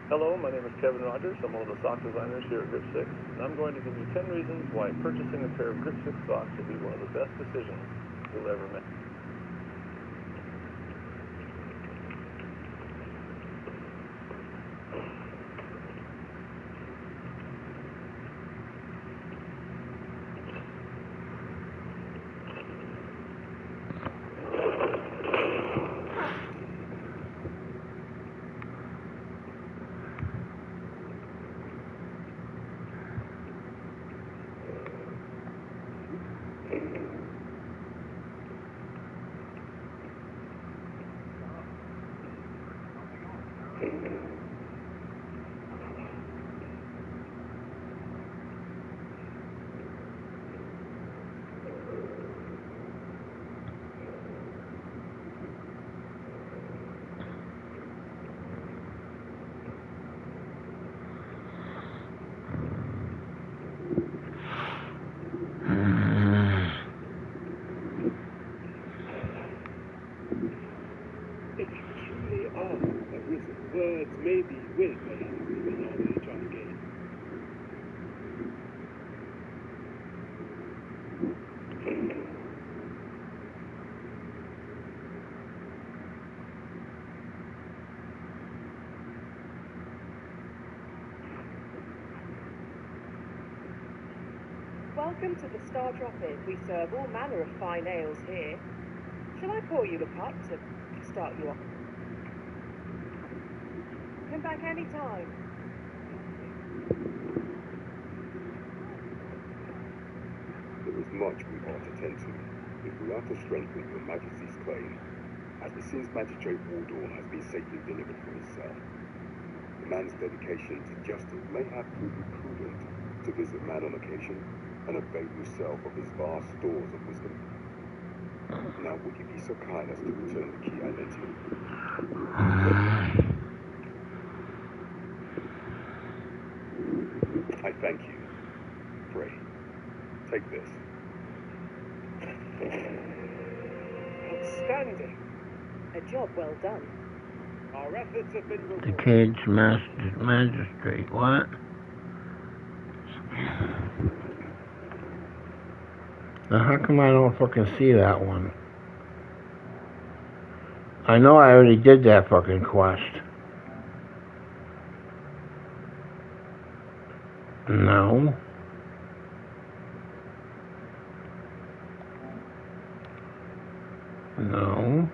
Hello, my name is Kevin Rogers. I'm one of the sock designers here at Grip 6, and I'm going to give you 10 reasons why purchasing a pair of Grip 6 socks will be one of the best decisions you'll ever make. Words maybe will pay off the knowledge on gain. Welcome to the Star Drop-In. We serve all manner of fine ales here. Shall I pour you a cup to start you off? Come back any time. There is much we ought to tend to if we are to strengthen Your Majesty's claim, as the Sin's Magistrate Wardorn has been safely delivered from his cell. The man's dedication to justice may have proved it prudent to visit man on occasion and avail himself of his vast stores of wisdom. Now, would you be so kind as to return the key I lent you? I thank you. Pray, take this. Outstanding. A job well done. Our efforts have been The rewarded. cage magistrate. What? Now, how come I don't fucking see that one? I know I already did that fucking quest. No. No.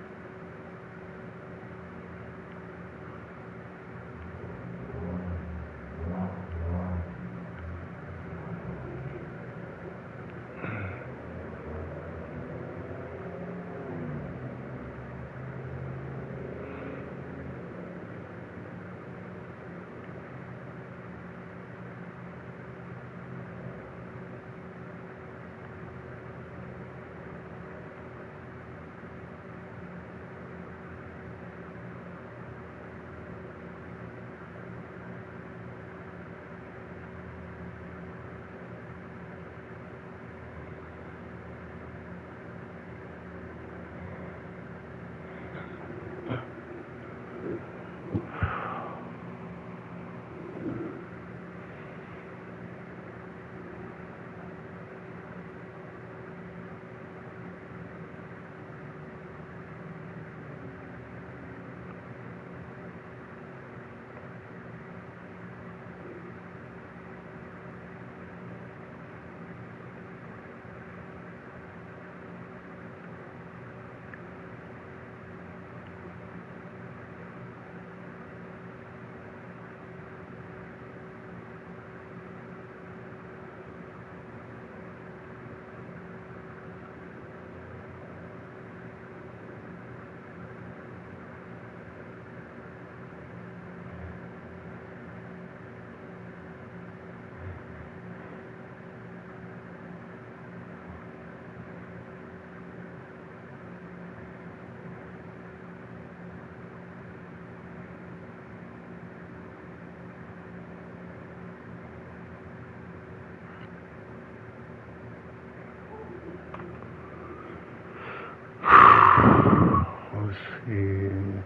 Yeah.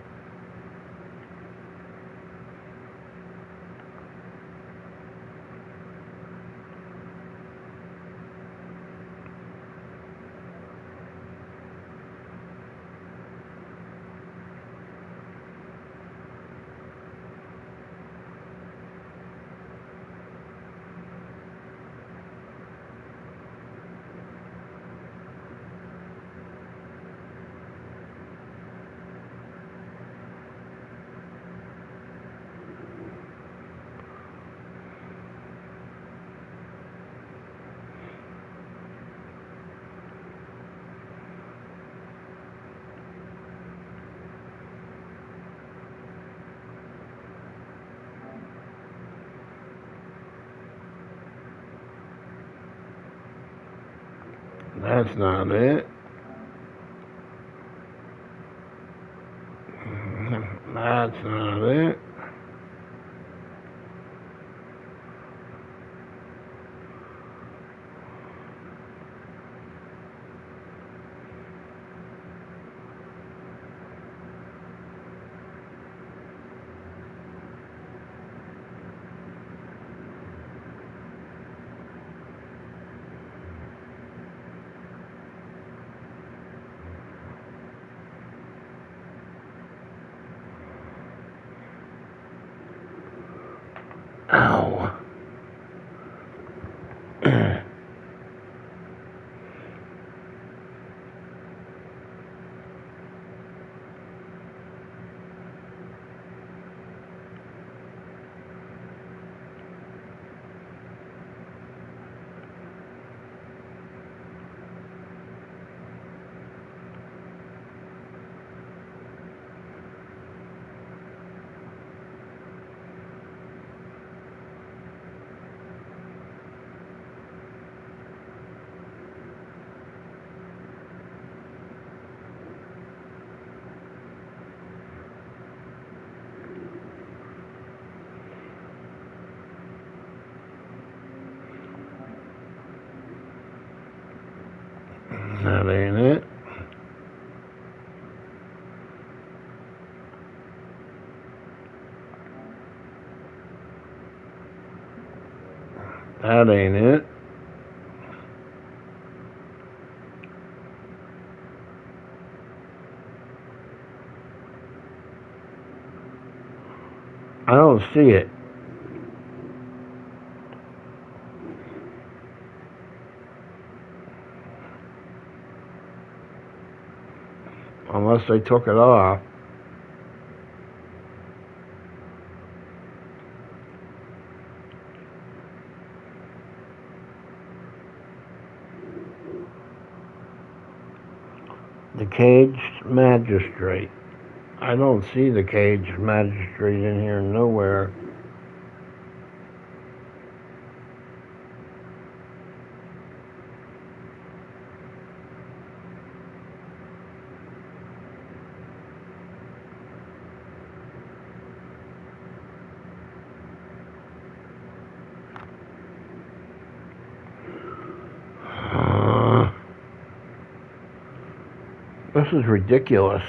That's not it. That's not it. Ow. That ain't it. That ain't it. I don't see it. Unless they took it off. The caged magistrate. I don't see the caged magistrate in here nowhere. This is ridiculous.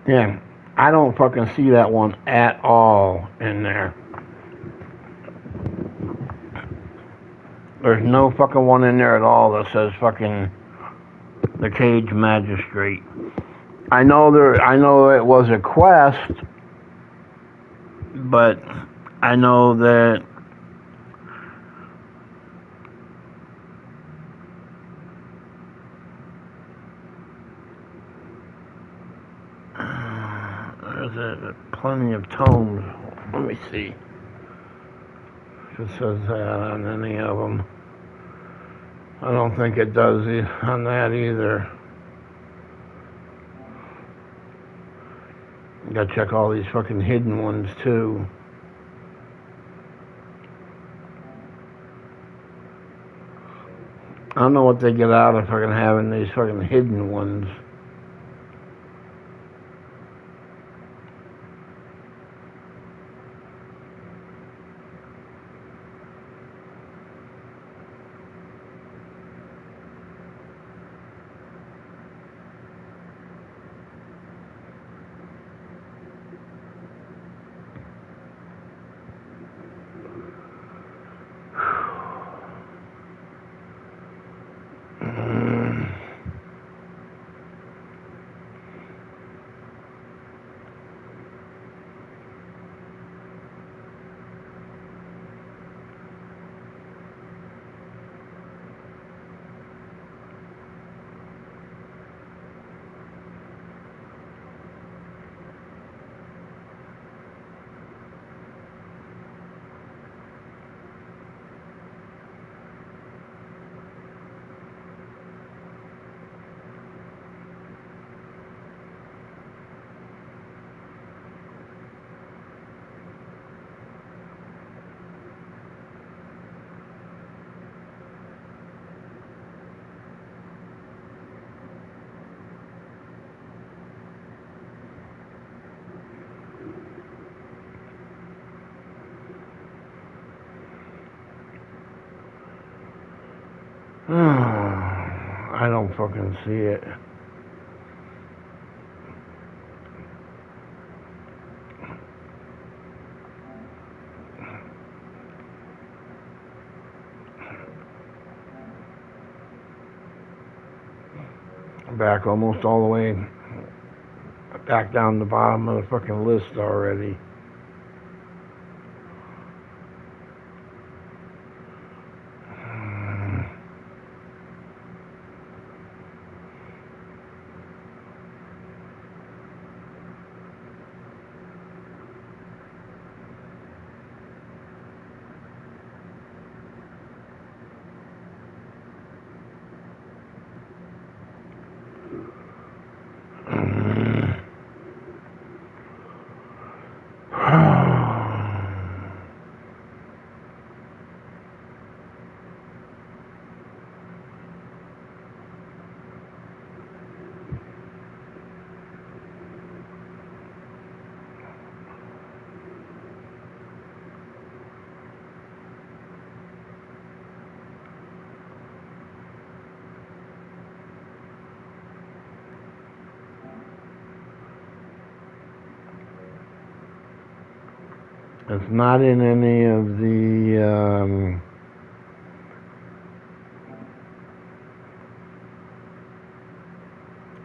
Yeah, I don't fucking see that one at all in there. There's no fucking one in there at all that says fucking the Cage Magistrate. I know it was a quest, but I know that there's plenty of tomes. Let me see if it says that on any of them. I don't think it does on that either. You gotta check all these fucking hidden ones too. I don't know what they get out of fucking having these fucking hidden ones. I don't fucking see it. Back almost all the way back down the bottom of the fucking list already. It's not in any of the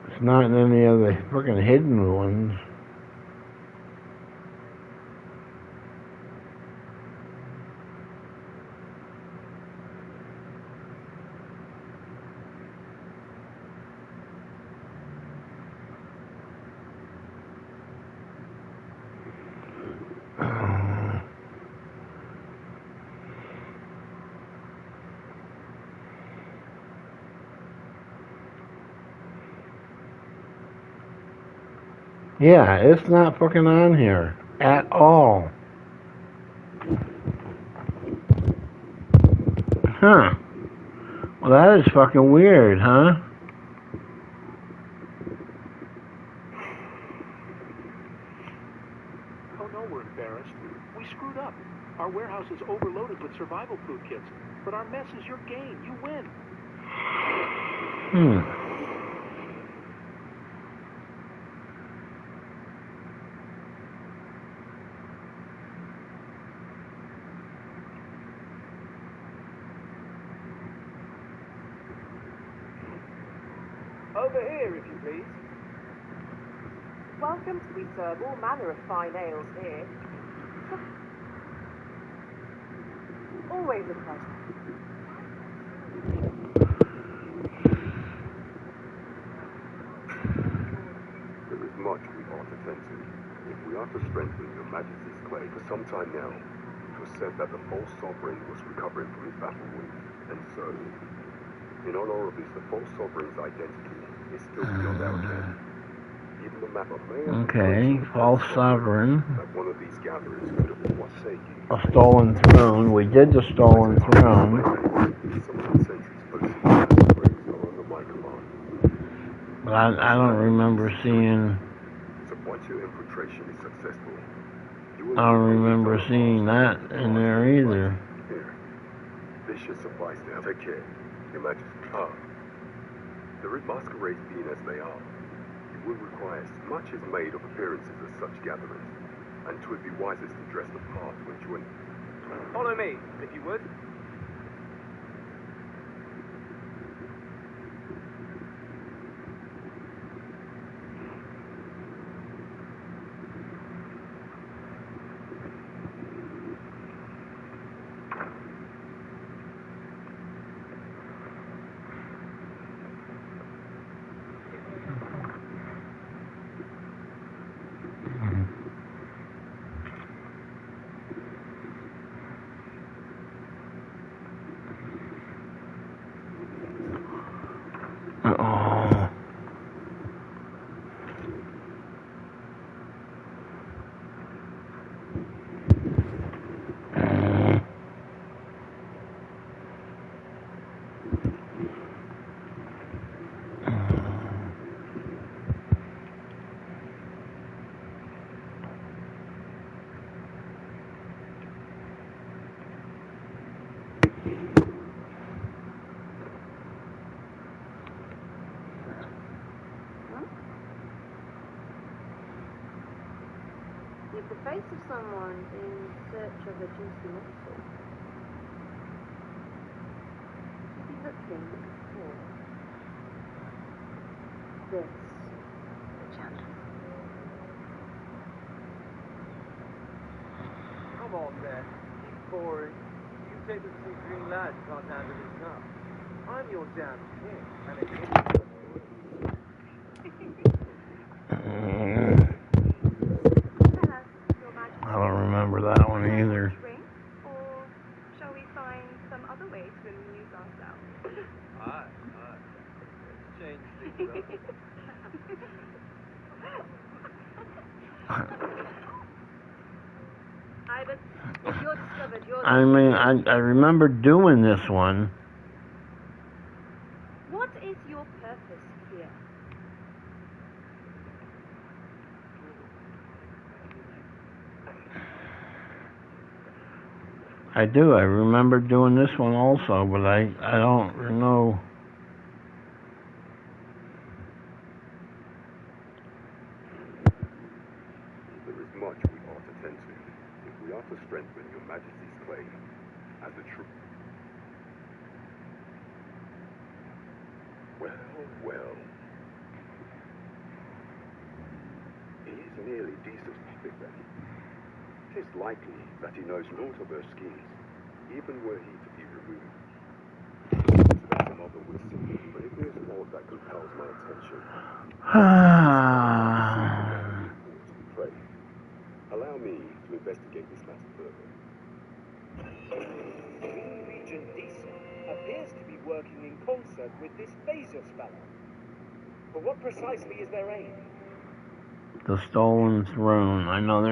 it's not in any of the fucking hidden ones. Yeah, it's not fucking on here at all. Huh. Well, that is fucking weird, huh? Oh no, we're embarrassed. We screwed up. Our warehouse is overloaded with survival food kits, but our mess is your game. You win. Over here, if you please. Welcome. We serve all manner of fine ales here. Always a pleasure. There is much we ought to tend to. If we are to strengthen Your Majesty's claim for some time now, it was said that the false sovereign was recovering from his battle wounds, and certainly, in honor of this, the false sovereign's identity is still beyond our ken. Even the mapper may have false sovereign. that one of these gatherers could have forsaken A stolen throne. We did the stolen throne. But I don't remember seeing. So once your infiltration is successful, I don't remember seeing that in there either. Here, this should suffice now. Take care, Your Majesty. The masquerades being as they are, it will require as much as made of appearances as such gatherers, and 'twould be wisest to dress the part when joining. Follow me, if you would. with the face of someone in search of a juicy morsel. Be looking for this chance. Come on, man. Keep boring. You take them to see green lights, you can't handle this car. I'm your damn king, and it is. I don't remember that one either. Or shall we find some other way to amuse ourselves? Aye. Let's change things Ivan, if you're discovered, you're... I mean, I remember doing this one. What is your purpose here? I do. I remember doing this one also, but I don't know. There is much we ought to tend to if we are to strengthen your Majesty's claim as a true. Well. He is nearly decent public then. 'Tis likely that he knows naught of her schemes, even were he to be removed. That some other would see, but if there's aught that compels my attention, pray, allow me to investigate this matter further. Green Regent Diesel appears to be working in concert with this Bezos fellow. But what precisely is their aim? The stolen throne. I know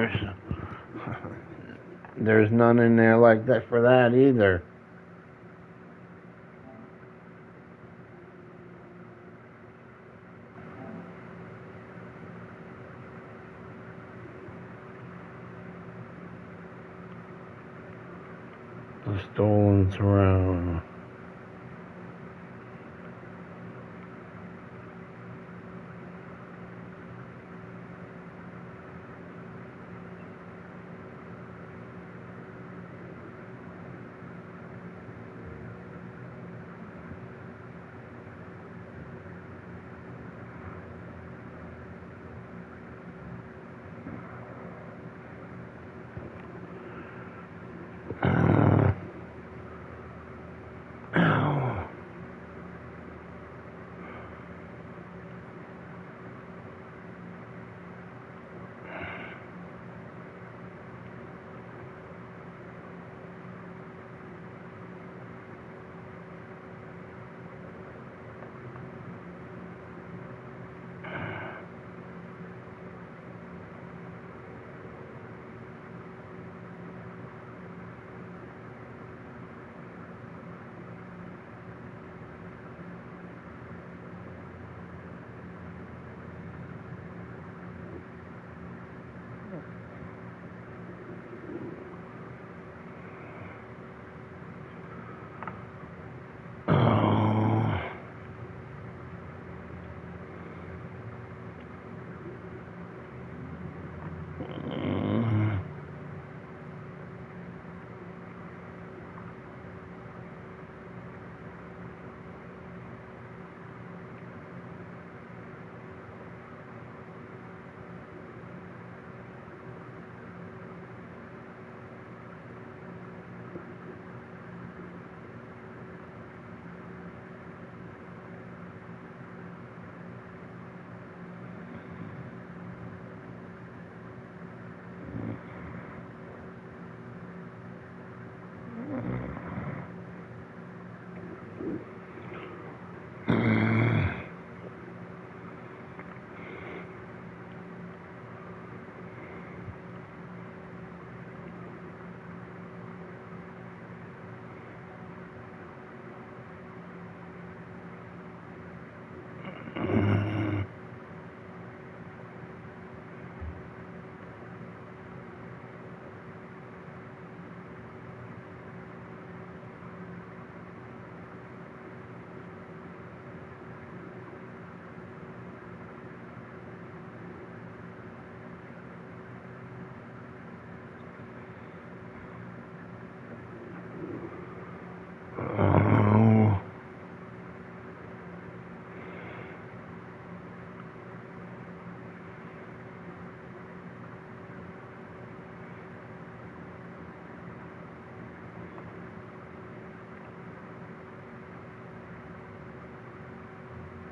there's none in there like that for that either. The stolen throne.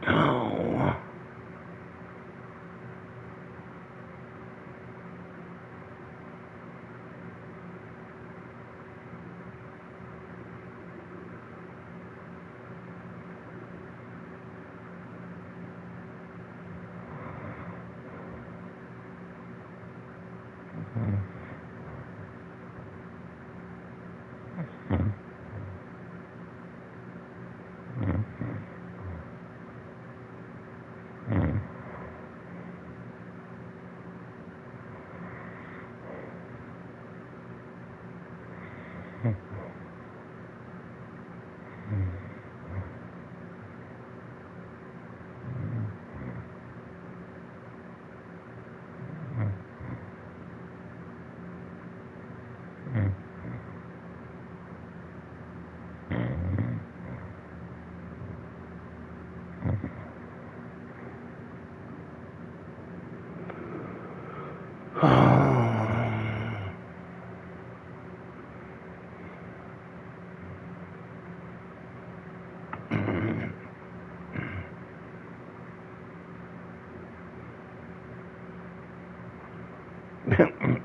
Oh.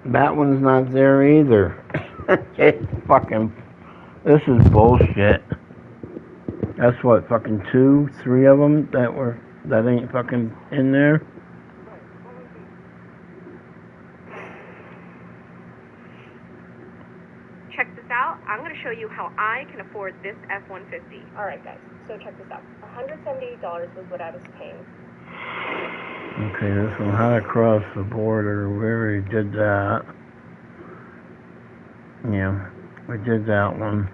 That one's not there either. It's fucking. This is bullshit. That's what, fucking 2, 3 of them that ain't fucking in there. Check this out. I'm going to show you how I can afford this F-150. All right, guys. So check this out. $178 was what I was paying. Okay, this one had to cross the border. We already did that. Yeah, we did that one.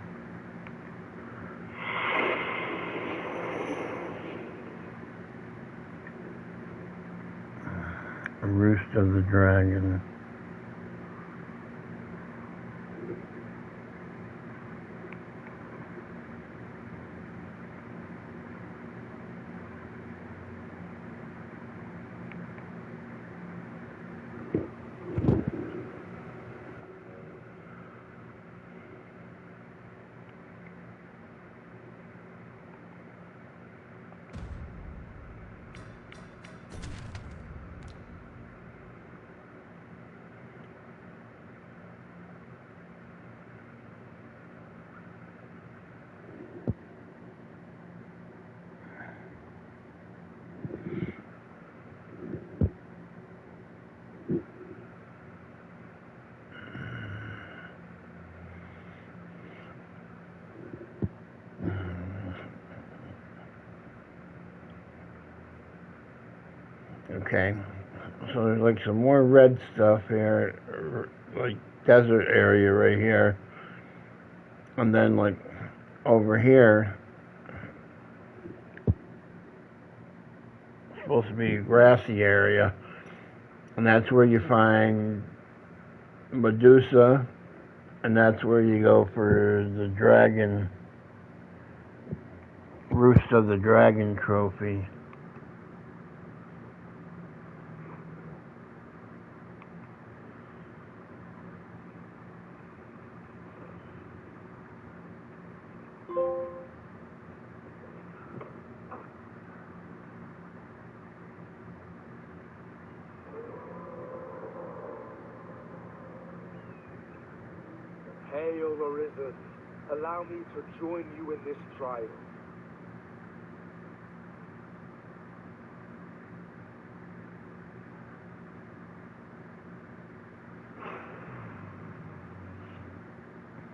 Roost of the Dragon. Okay, so there's like some more red stuff here, like desert area right here, and then like over here, it's supposed to be a grassy area, and that's where you find Medusa, and that's where you go for the dragon, Roost of the Dragon trophy. Hail Arisen. Allow me to join you in this trial.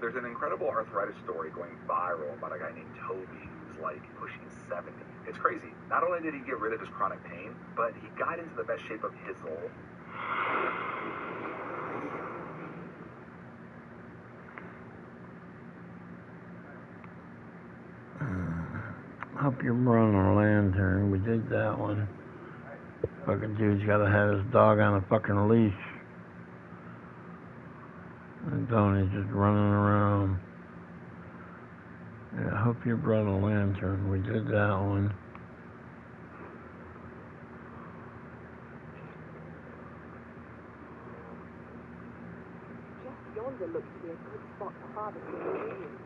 There's an incredible arthritis story going viral about a guy named Toby who's like pushing 70. It's crazy. Not only did he get rid of his chronic pain, but he got into the best shape of his whole. Help your brother lantern. We did that one. Fucking dude's gotta have his dog on a fucking leash. And Tony's just running around. Yeah, help your brother lantern. We did that one. Just yonder looks to be a good spot to harvest the ingredients.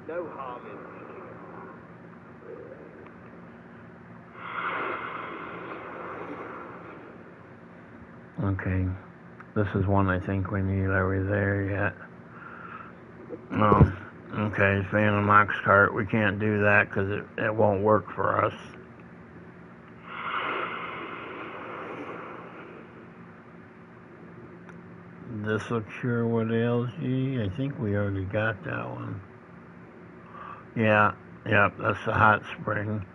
No harm in picking them. Okay. This is one I think we need. Are we there yet? No. Okay, Phantom Ox cart. We can't do that because it won't work for us. This will cure what ails ye. I think we already got that one. Yeah. Yep, that's the hot spring.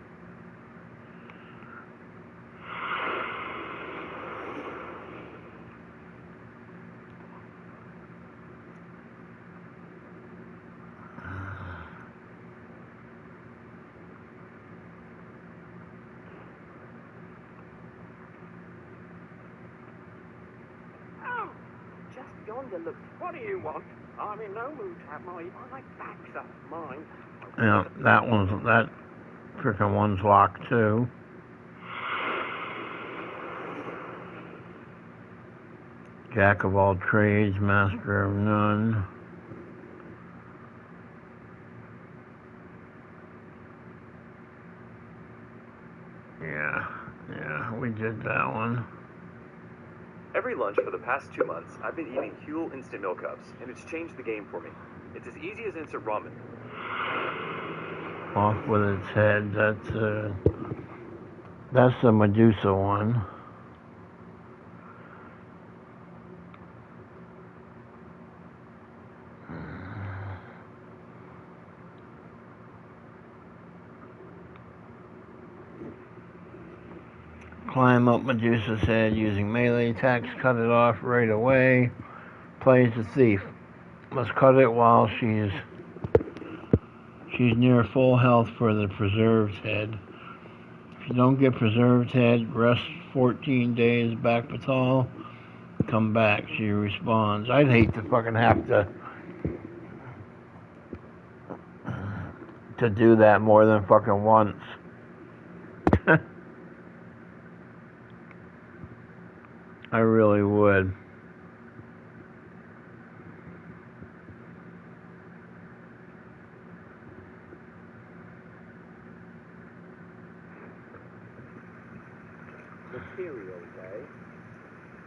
What do you want? I'm in no mood to have my backs up mine. Yeah, that frickin' one's locked too. Jack of all trades, master of none. Yeah, we did that one. Every lunch for the past 2 months, I've been eating Huel instant milk cups, and it's changed the game for me. It's as easy as instant ramen. Off with its head. That's the Medusa one. Climb up Medusa's head using melee attacks. Cut it off right away. Plays the thief. Must cut it while she's near full health for the preserved head. If you don't get preserved head, rest 14 days back patrol. Come back. She respawns. I'd hate to fucking have to do that more than fucking once. I really would. Materials, eh?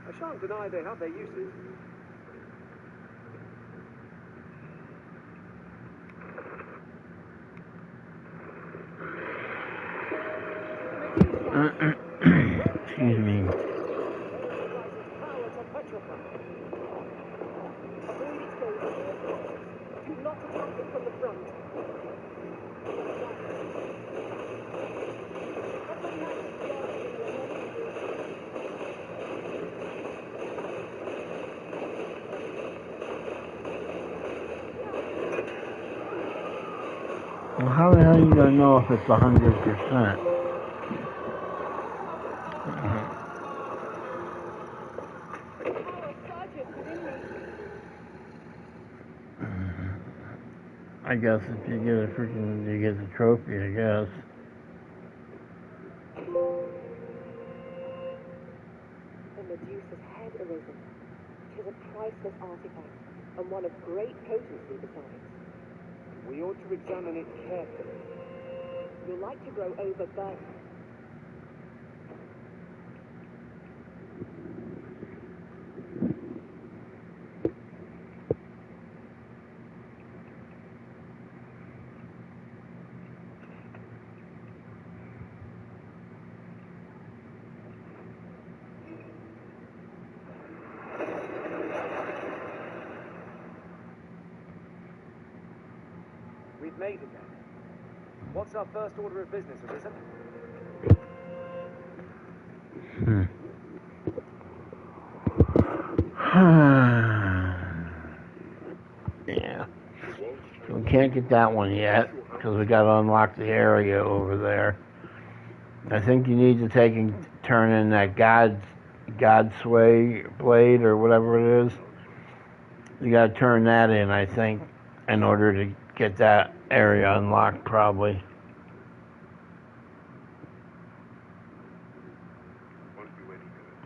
I shan't deny they have their uses. Excuse me. Do not attack it from the front. Well, how the hell are you gonna know if it's 100%? I guess if you get the trophy, I guess. The Medusa's head arisen. 'Tis a priceless artifact, and one of great potency besides. We ought to examine it carefully. You'll like to grow overburdened. We've made it then. What's our first order of business, Arisen? Yeah. So we can't get that one yet, because we gotta unlock the area over there. I think you need to take and turn in that God Sway blade, or whatever it is. You gotta turn that in, I think, in order to get that area unlocked, probably. Won't do any good.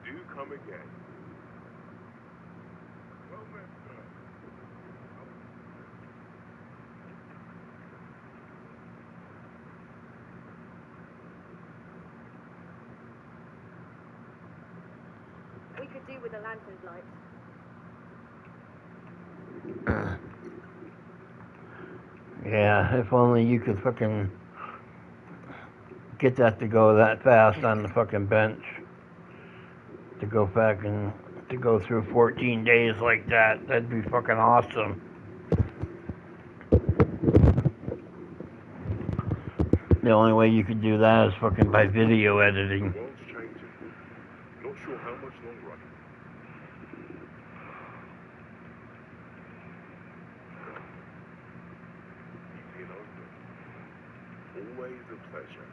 Do come again. Well met, sir. could do with a lantern's light. Yeah, if only you could fucking get that to go that fast on the fucking bench. To go back and to go through 14 days like that, that'd be fucking awesome. The only way you could do that is fucking by video editing. The world's changing. Not sure how much longer I can. You've been open. Always a pleasure.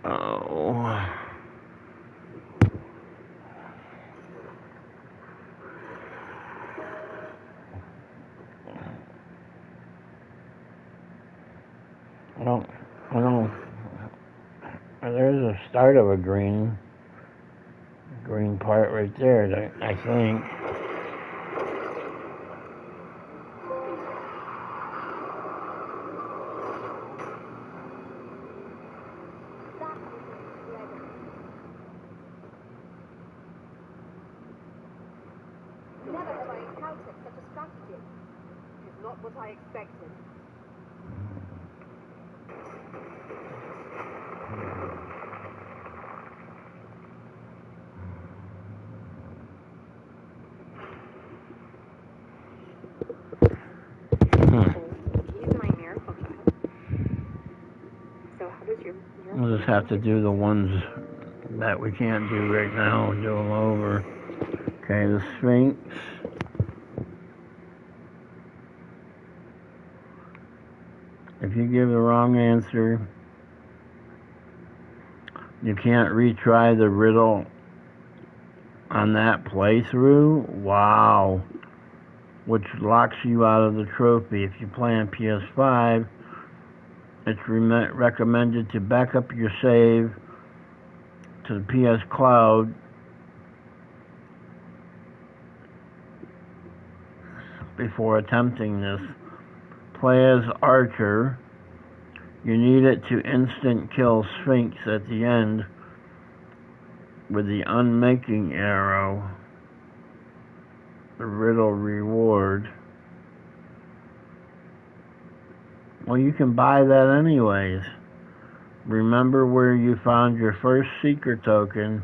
Oh. I don't, there's a start of a green part right there, I think. Never have I encountered such a strategy. It is not what I expected. He's my miracle child. So how does your We'll just have to do the ones that we can't do right now and do them over. Okay, the Sphinx. If you give the wrong answer, you can't retry the riddle on that playthrough. Wow. Which locks you out of the trophy. If you play on PS5, it's recommended to back up your save to the PS Cloud before attempting this. Play as Archer. You need it to instant kill Sphinx at the end with the unmaking arrow. The riddle reward. Well, you can buy that anyways. Remember where you found your first secret token.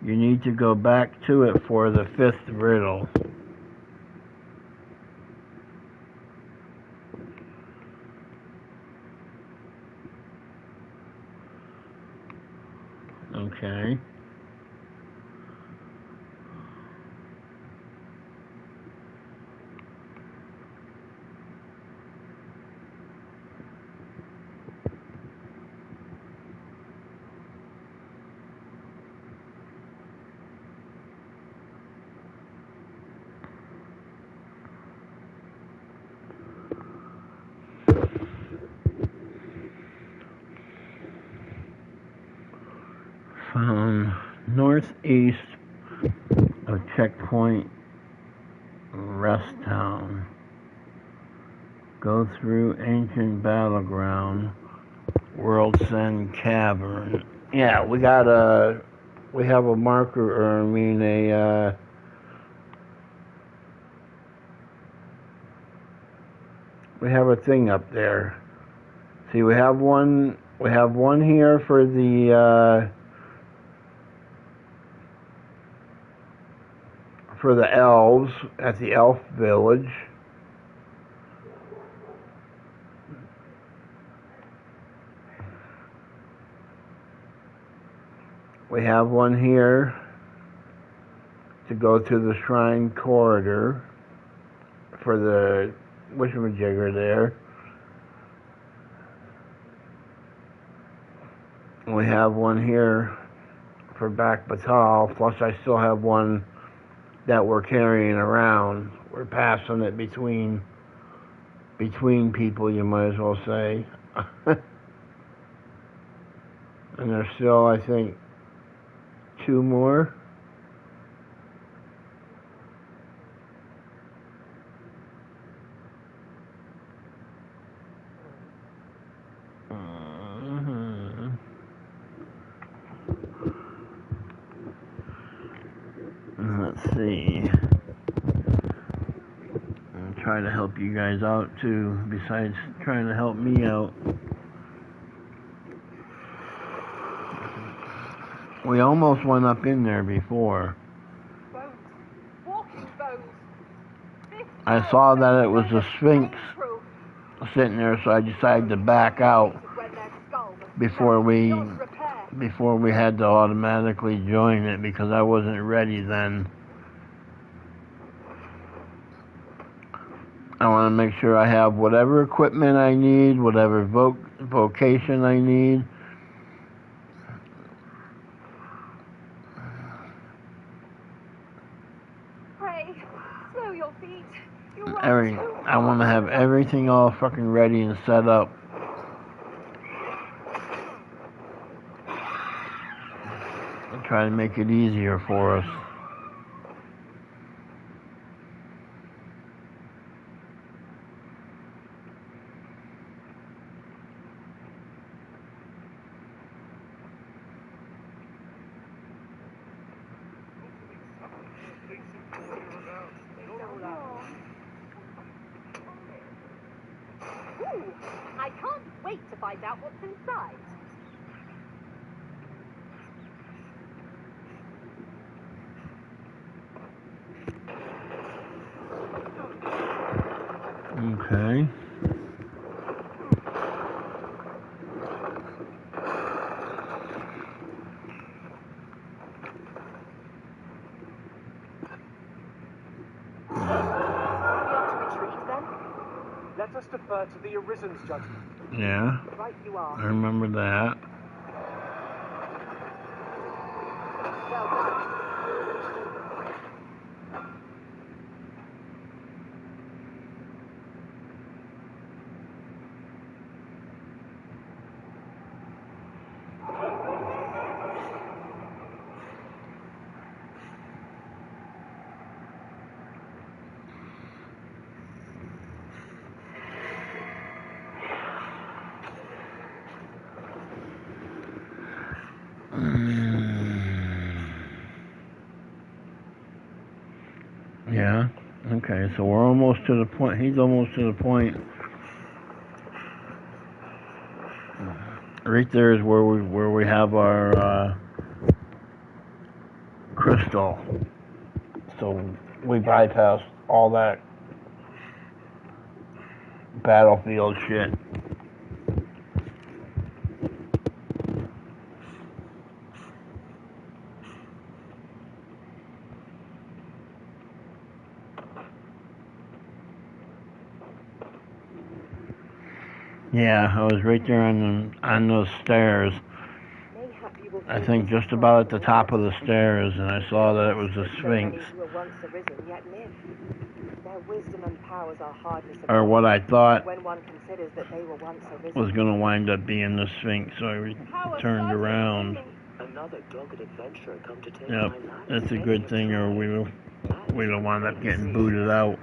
You need to go back to it for the 5th riddle. Okay. Northeast of Checkpoint Rest Town. Go through Ancient Battleground, World's End Cavern. Yeah, we have a marker, or I mean we have a thing up there. See, we have one here for the elves at the elf village. We have one here to go to the shrine corridor for the whishamajigger there. We have one here for Back Batal, plus I still have one that we're carrying around. We're passing it between people, you might as well say. And there's still, I think, 2 more. Let's see. I'm trying to help you guys out too, besides trying to help me out. We almost went up in there before. I saw that it was a Sphinx sitting there, so I decided to back out before we had to automatically join it, because I wasn't ready then. I want to make sure I have whatever equipment I need, whatever vocation I need. Pray, slow your feet. I want to have everything all fucking ready and set up. And try to make it easier for us. I can't wait to find out what's inside. Okay. Let us defer to the Arisen's judgment. Yeah. Right you are. I remember that. Well done. Yeah. Okay, so we're almost to the point. He's almost to the point. Right there is where we have our crystal. So we bypassed all that battlefield shit. Yeah, I was right there on those stairs. I think just about at the top of the stairs, and I saw that it was a Sphinx. Or what I thought was going to wind up being the Sphinx, so I turned around. Another dogged adventurer come to take Yep, my life. that's a good thing, or we don't wind up getting booted out.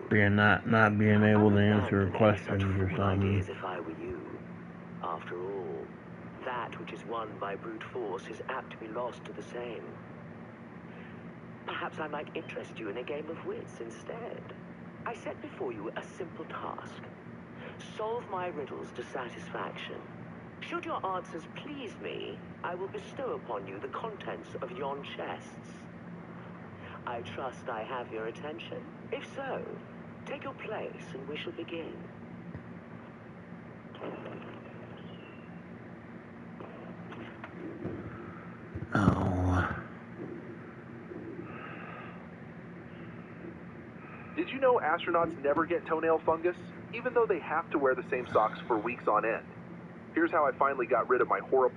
Being not being able to answer questions or something. As if I were you. After all, that which is won by brute force is apt to be lost to the same. Perhaps I might interest you in a game of wits instead. I set before you a simple task. Solve my riddles to satisfaction. Should your answers please me, I will bestow upon you the contents of yon chests. I trust I have your attention. If so, take your place and we shall begin. Oh. Did you know astronauts never get toenail fungus, even though they have to wear the same socks for weeks on end? Here's how I finally got rid of my horrible...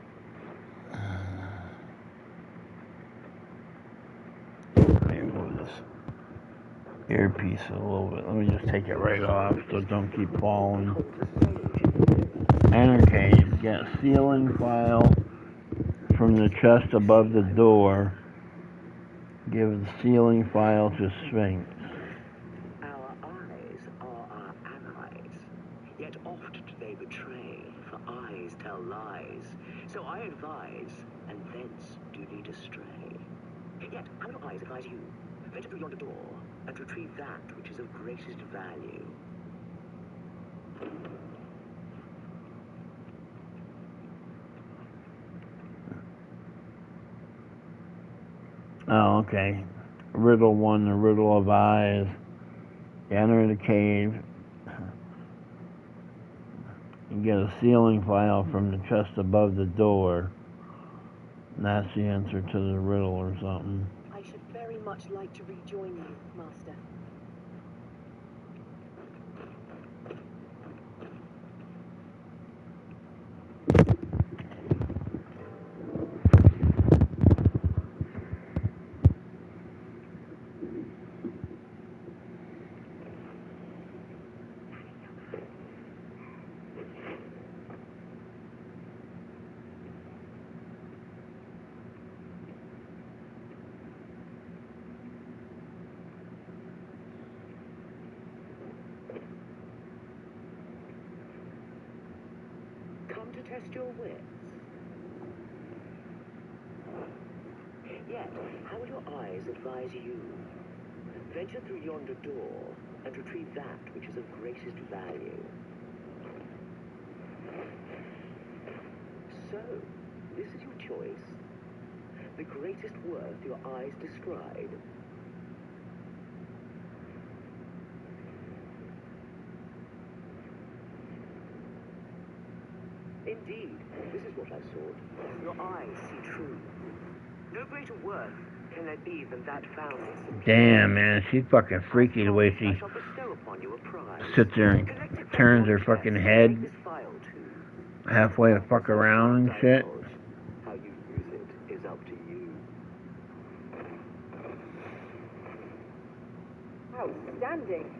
Earpiece a little bit. Let me just take it right off so don't keep falling. Enter case. Get ceiling file from the chest above the door. Give the sealing file to Sphinx. Our eyes are our allies, yet oft do they betray, for eyes tell lies. So I advise, and thence do lead astray. Yet our eyes advise you, venture through yonder door, and retrieve that which is of greatest value. Oh, okay. Riddle 1, the riddle of eyes. You enter the cave. You get a sealing file from the chest above the door. And that's the answer to the riddle or something. I should very much like to rejoin you, Master. Come to test your wits. Yet, how will your eyes advise you? Venture through yonder door, and retrieve that which is of greatest value. So, this is your choice. The greatest worth your eyes descried. Indeed, this is what I sought. Your eyes see true. No greater worth can there be than that found in simplicity. Damn, man, she's fucking freaky the way she I shall bestow upon you a prize. sits there and turns her fucking head halfway the fuck around and shit. How you use it is up to you. Outstanding.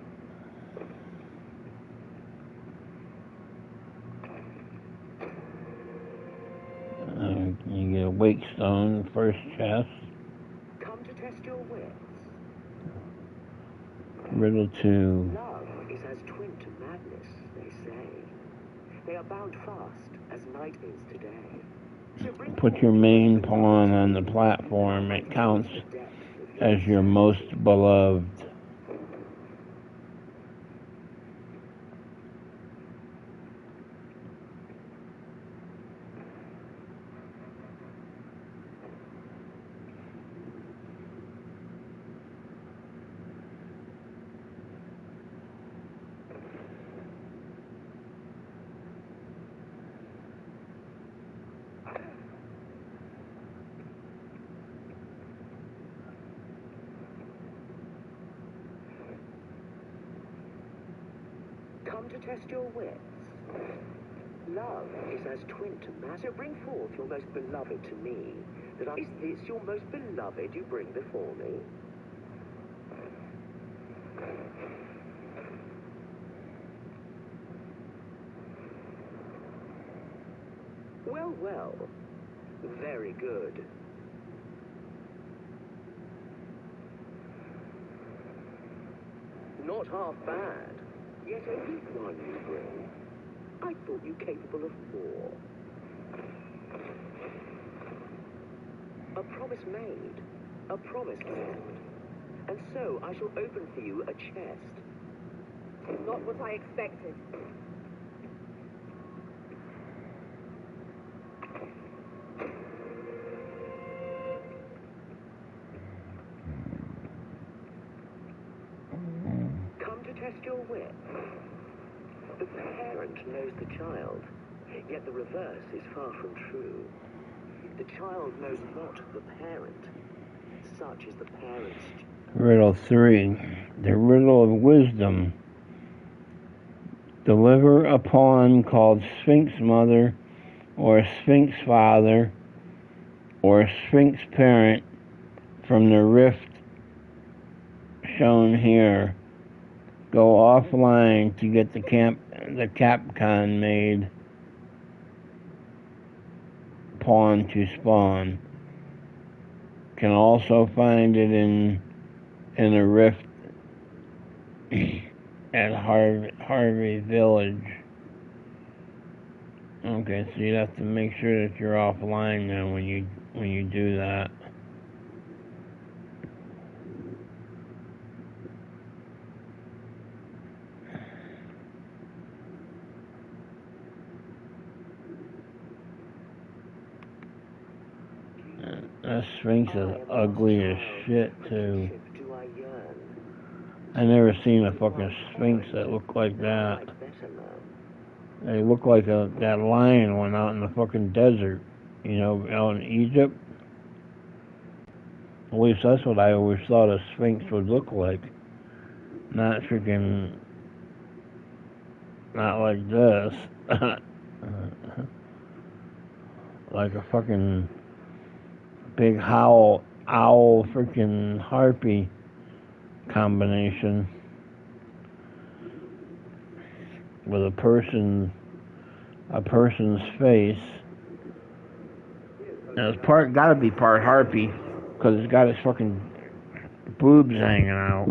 You get a wake stone, first chest. Come to test your wits. Riddle 2. Love is as twin to madness, they say. They are bound fast as night is today. Put your main pawn on the platform. It counts as your most beloved. Come to test your wits. Love is as twin to madness. So bring forth your most beloved to me. Is this your most beloved you bring before me? Well, well. Very good. Not half bad. Yet only one you bring. I thought you capable of more. A promise made. A promise kept. And so I shall open for you a chest. Not what I expected. Come to test your wit. The parent knows the child, yet the reverse is far from true. The child knows not the parent. Such is the parent's... Riddle 3. The riddle of wisdom. Deliver a pawn called Sphinx Mother, or Sphinx Father, or Sphinx Parent from the rift shown here. Go offline to get the Capcom made pawn to spawn. Can also find it in a rift at Harvey Village. Okay, so you have to make sure that you're offline now when you do that. That Sphinx is ugly as shit too. I never seen a fucking Sphinx that looked like that. They look like that lion one out in the fucking desert, you know, out in Egypt. At least that's what I always thought a Sphinx would look like. Not freaking, not like this. Like a fucking big owl freaking harpy combination with a person's face. And it's gotta be part harpy, because it's got its fucking boobs hanging out.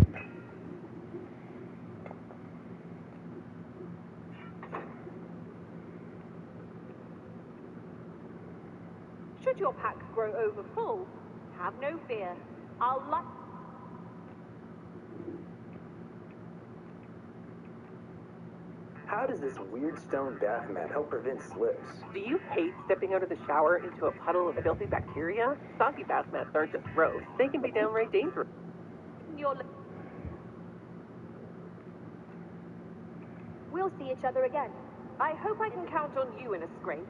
Should your pack grow over full, have no fear. I'll let... How does this weird stone bath mat help prevent slips? Do you hate stepping out of the shower into a puddle of filthy bacteria? Soggy bath mats aren't just gross. They can be downright dangerous. We'll see each other again. I hope I can count on you in a scrape.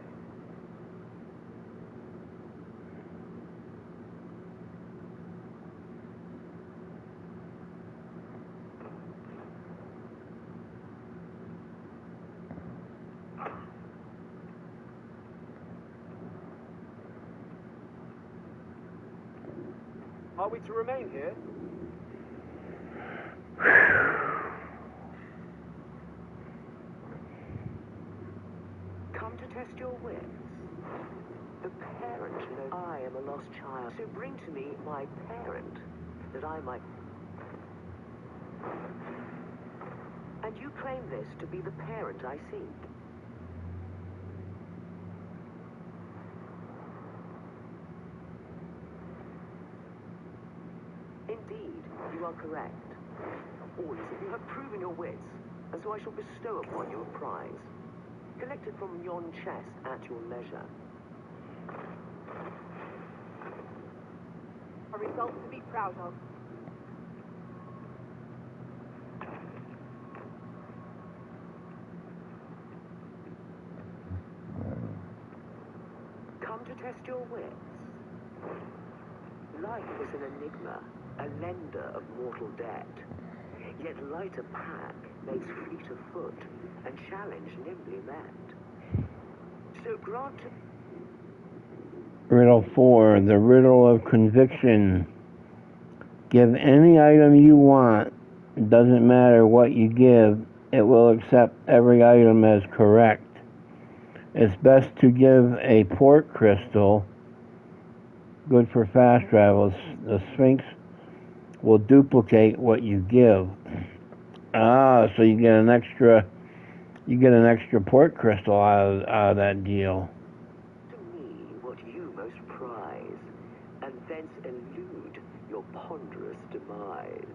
Are we to remain here? Come to test your wits. The parent knows I am a lost child, so bring to me my parent, that I might... And you claim this to be the parent I seek. Indeed, you are correct. All you have proven your wits, and so I shall bestow upon you a prize. Collected from yon chest at your leisure. A result to be proud of. Come to test your wits. Life is an enigma, a lender of mortal debt. Yet lighter pack makes fleet of foot, and challenge nimbly met. So grant to... Riddle 4, the riddle of conviction. Give any item you want. It doesn't matter what you give, it will accept every item as correct. It's best to give a port crystal, good for fast travels. The Sphinx will duplicate what you give. So you get an extra port crystal out of that deal. To me what you most prize, and thence elude your ponderous demise.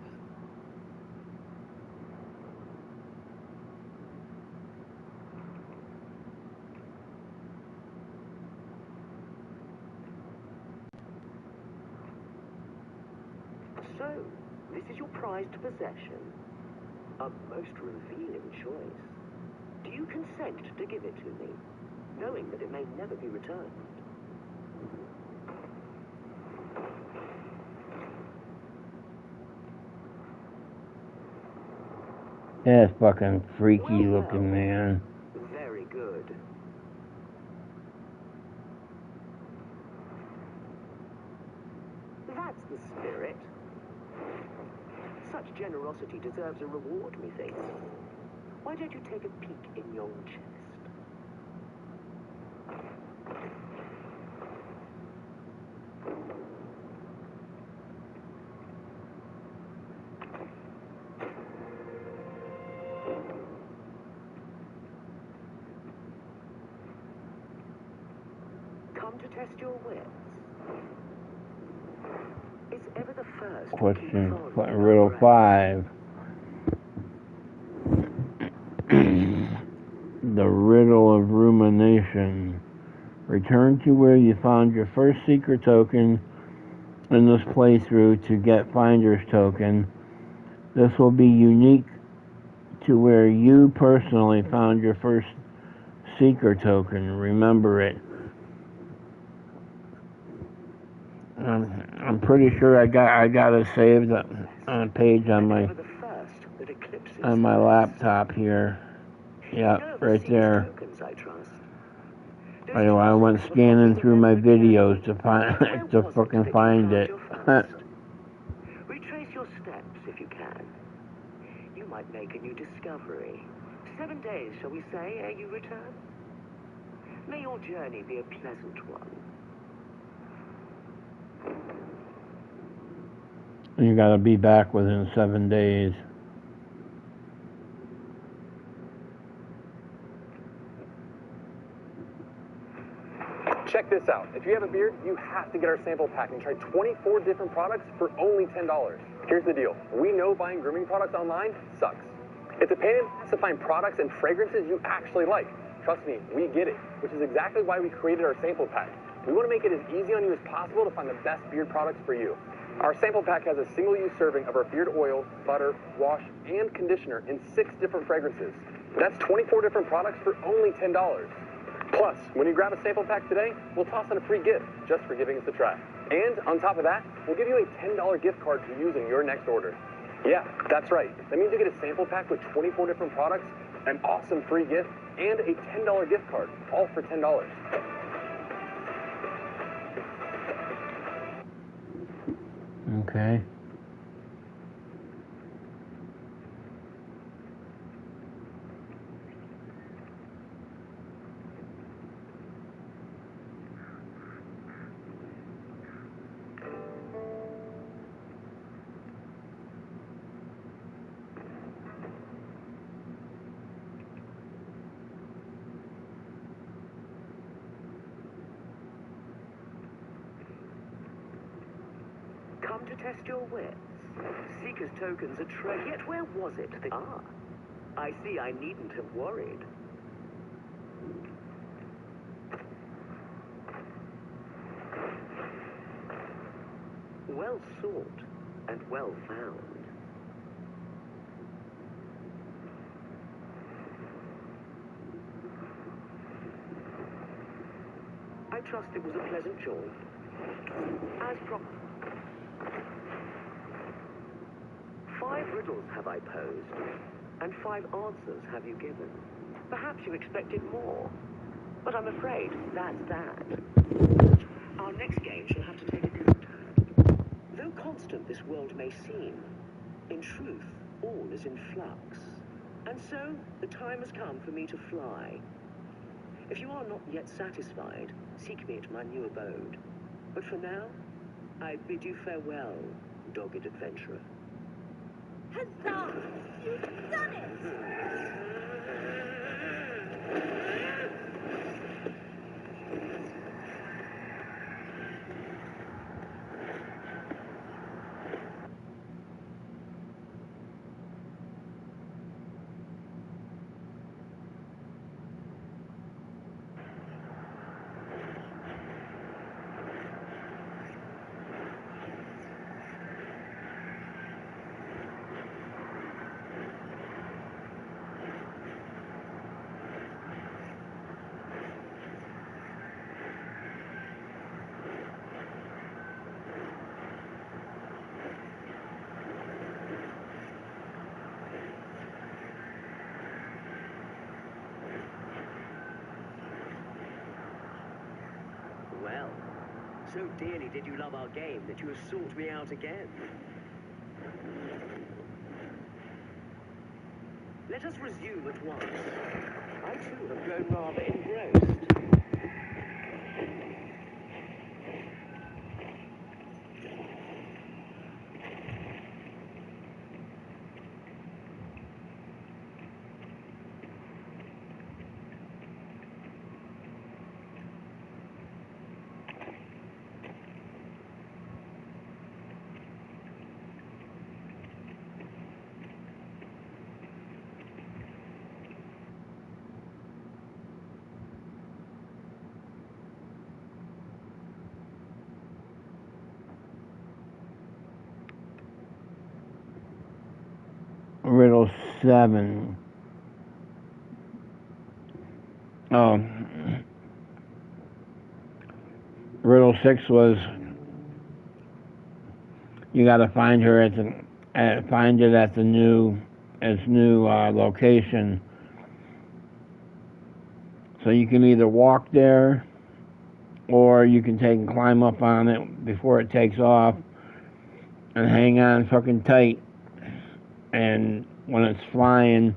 So, this is your prized possession. A most revealing choice. Do you consent to give it to me, knowing that it may never be returned? That's fucking freaky looking, man. Very good. That's the spirit. Such generosity deserves a reward, methinks. Why don't you take a peek in yon chest? Come to test your wits. Is ever the first Question, riddle 5. The riddle of rumination. Return to where you found your first secret token in this playthrough to get Finder's token. This will be unique to where you personally found your first secret token. Remember it. I'm pretty sure I got it saved on a page on my laptop here. Yeah, right there. I went scanning through my videos to fucking find it. Retrace your steps if you can. You might make a new discovery. 7 days, shall we say, ere you return? May your journey be a pleasant one. You gotta be back within 7 days. Check this out. If you have a beard, you have to get our sample pack and try 24 different products for only $10. Here's the deal. We know buying grooming products online sucks. It's a pain in the ass to find products and fragrances you actually like. Trust me, we get it, which is exactly why we created our sample pack. We want to make it as easy on you as possible to find the best beard products for you. Our sample pack has a single-use serving of our beard oil, butter, wash, and conditioner in 6 different fragrances. That's 24 different products for only $10. Plus, when you grab a sample pack today, we'll toss in a free gift just for giving us a try. And on top of that, we'll give you a $10 gift card to use in your next order. Yeah, that's right. That means you get a sample pack with 24 different products, an awesome free gift, and a $10 gift card, all for $10. Okay. Come to test your wits. Seeker's tokens are yet where was it? I see I needn't have worried. Well sought and well found. I trust it was a pleasant jaunt. As promised. 5 riddles have I posed, and 5 answers have you given. Perhaps you expected more, but I'm afraid that's that. Our next game shall have to take a different turn. Though constant this world may seem, in truth, all is in flux. And so, the time has come for me to fly. If you are not yet satisfied, seek me at my new abode. But for now, I bid you farewell, dogged adventurer. Huzzah! You've done it! Well, so dearly did you love our game that you have sought me out again. Let us resume at once. I too have grown rather engrossed. Riddle 7. Oh. Riddle 6 was you got to find her find it at the new location. So you can either walk there, or you can take and climb up on it before it takes off, and hang on fucking tight. And when it's flying,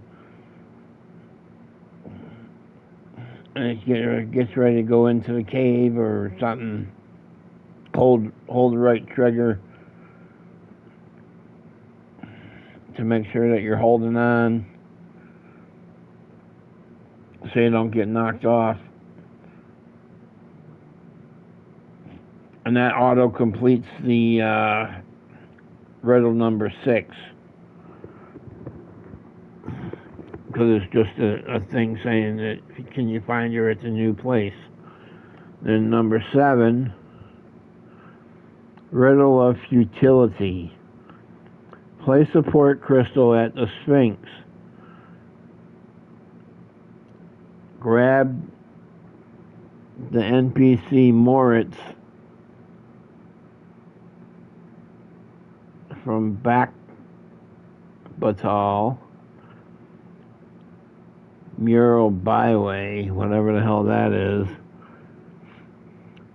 and it gets ready to go into the cave or something, hold the right trigger to make sure that you're holding on so you don't get knocked off. And that auto completes the riddle number 6. Because it's just a thing saying that, can you find her at the new place? Then number 7, riddle of futility. Place a port crystal at the Sphinx. Grab the NPC Moritz from back Batal Mural Byway, whatever the hell that is.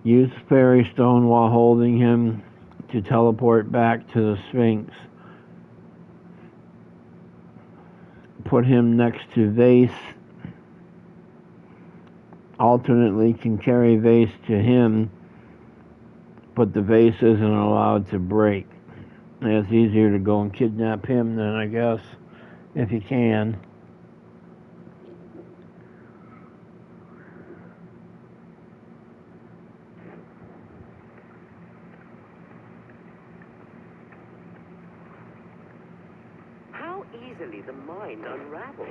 Use fairy stone while holding him to teleport back to the Sphinx. Put him next to Vase. Alternately can carry Vase to him, but the vase isn't allowed to break. And it's easier to go and kidnap him then, I guess, if you can. How easily the mind unravels.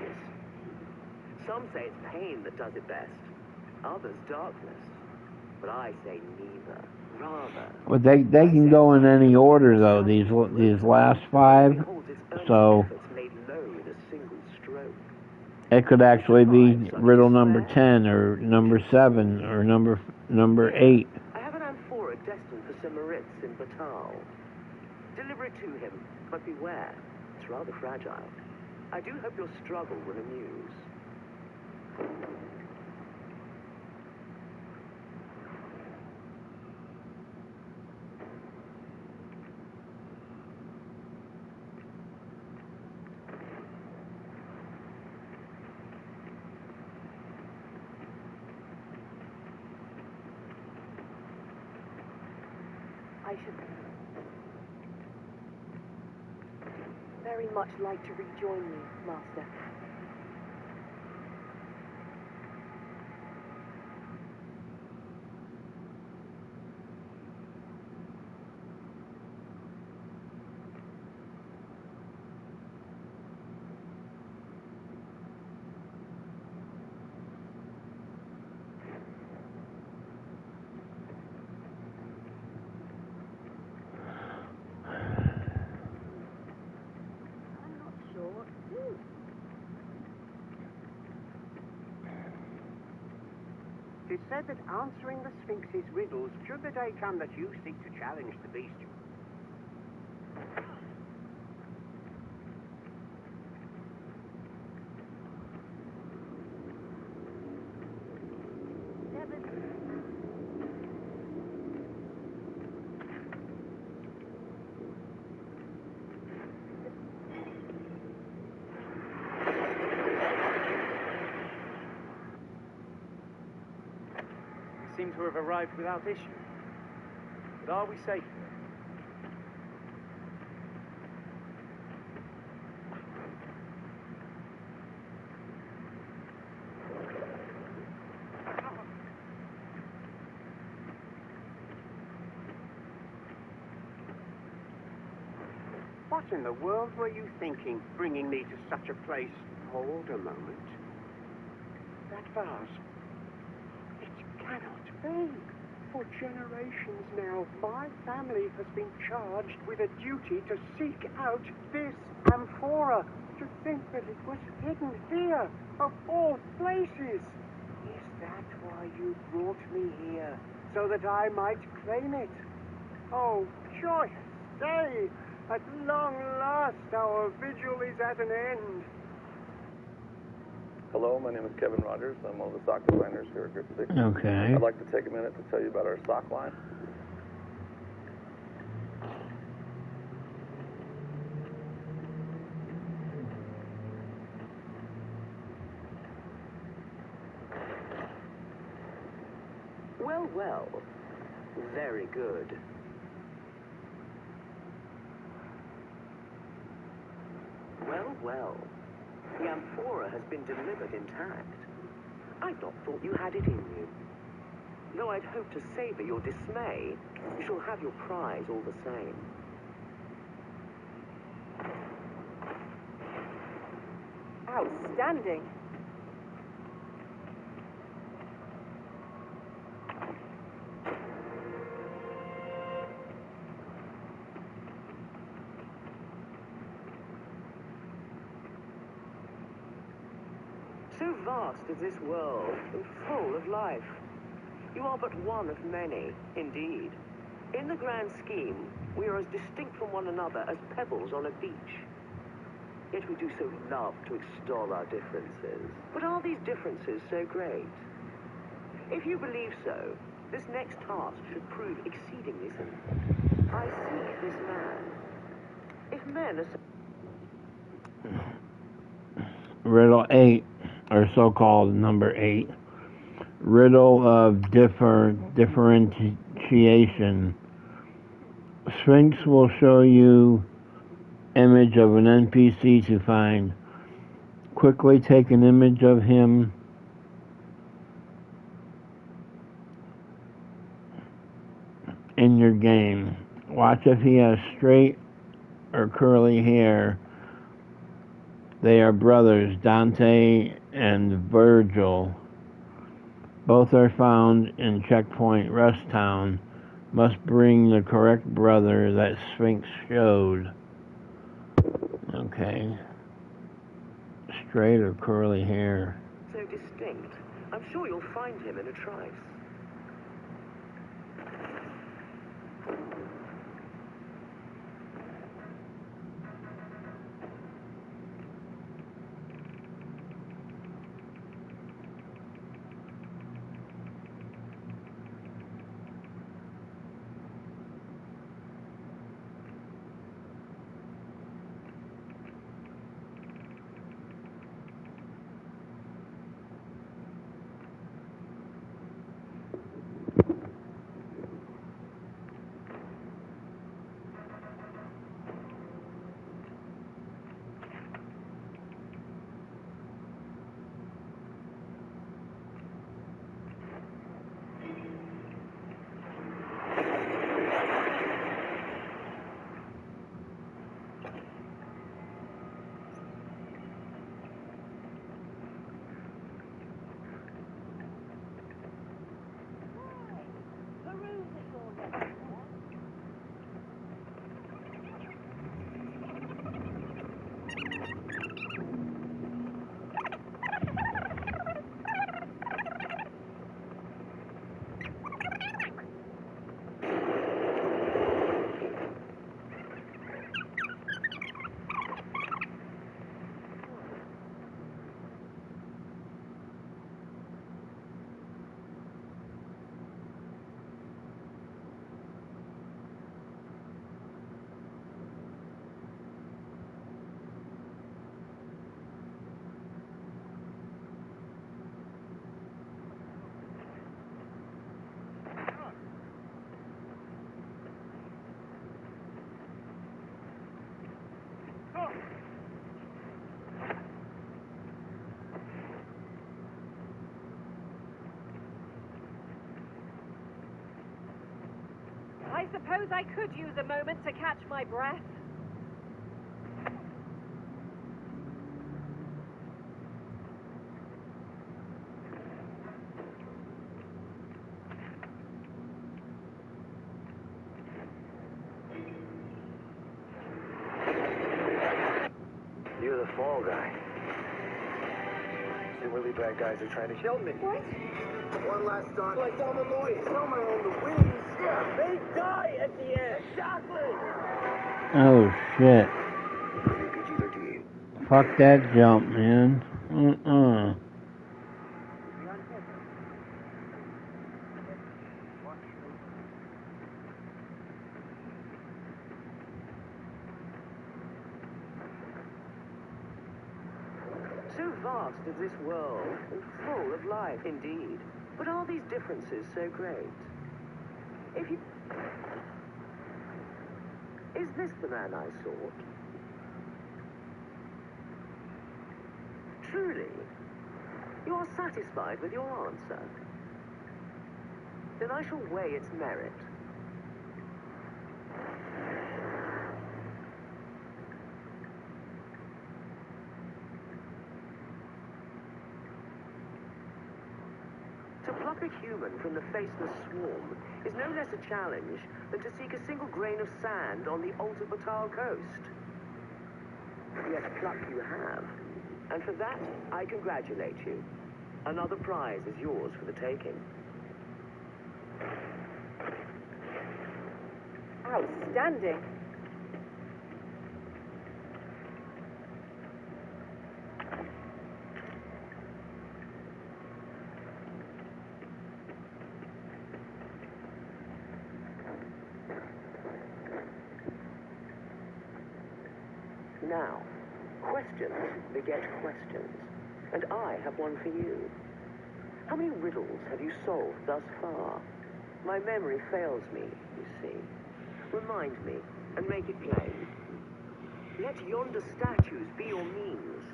Some say it's pain that does it best, others darkness. But I say neither. Rather. Well, they can go in any order though. These last 5, so it could actually be riddle number 10 or number 7 or number 8. I have an amphora destined for Sir Moritz in Batal. Deliver it to him, but beware, it's rather fragile. I do hope your struggle will amuse. I should very much like to rejoin you, Master. It's said that answering the Sphinx's riddles should the day come that you seek to challenge the beast. Seem to have arrived without issue. But are we safe here? What in the world were you thinking, bringing me to such a place? Hold a moment. That vase. It cannot be. For generations now, my family has been charged with a duty to seek out this amphora. To think that it was hidden here, of all places. Is that why you brought me here? So that I might claim it? Oh, joyous day! At long last, our vigil is at an end. Hello, my name is Kevin Rogers. I'm one of the sock designers here at Grip 6. Okay. I'd like to take a minute to tell you about our sock line. Well, well. Very good. Well, well. The amphora has been delivered intact. I'd not thought you had it in you. Though I'd hoped to savor your dismay, you shall have your prize all the same. Outstanding. So vast is this world, and full of life. You are but one of many, indeed. In the grand scheme, we are as distinct from one another as pebbles on a beach. Yet we do so love to extol our differences. But are these differences so great? If you believe so, this next task should prove exceedingly simple. I seek this man. If men are so... Riddle 8, or so-called number 8. Riddle of differentiation. Sphinx will show you image of an NPC to find. Quickly take an image of him in your game. Watch if he has straight or curly hair. They are brothers, Dante and Virgil. Both are found in Checkpoint Rest Town. Must bring the correct brother that Sphinx showed. Okay. Straight or curly hair. so distinct, I'm sure you'll find him in a trice. I suppose I could use a moment to catch my breath. fall guy. Two really bad guys are trying to kill me. What? One last stunt. Like Dogma and Selma on the wings. Yeah, they die at the end. Exactly. Oh shit. PG-13. Fuck that jump, man. So vast is this world, and full of life indeed. But are these differences so great? If you... Is this the man I sought? Truly? You are satisfied with your answer? Then I shall weigh its merit. To pluck a human from the faceless swarm is no less a challenge than to seek a single grain of sand on the Alta Batal coast. Yet pluck you have, and for that I congratulate you. Another prize is yours for the taking. Outstanding. Now, questions beget questions, and I have one for you. How many riddles have you solved thus far? My memory fails me, you see. Remind me, and make it plain. Let yonder statues be your means.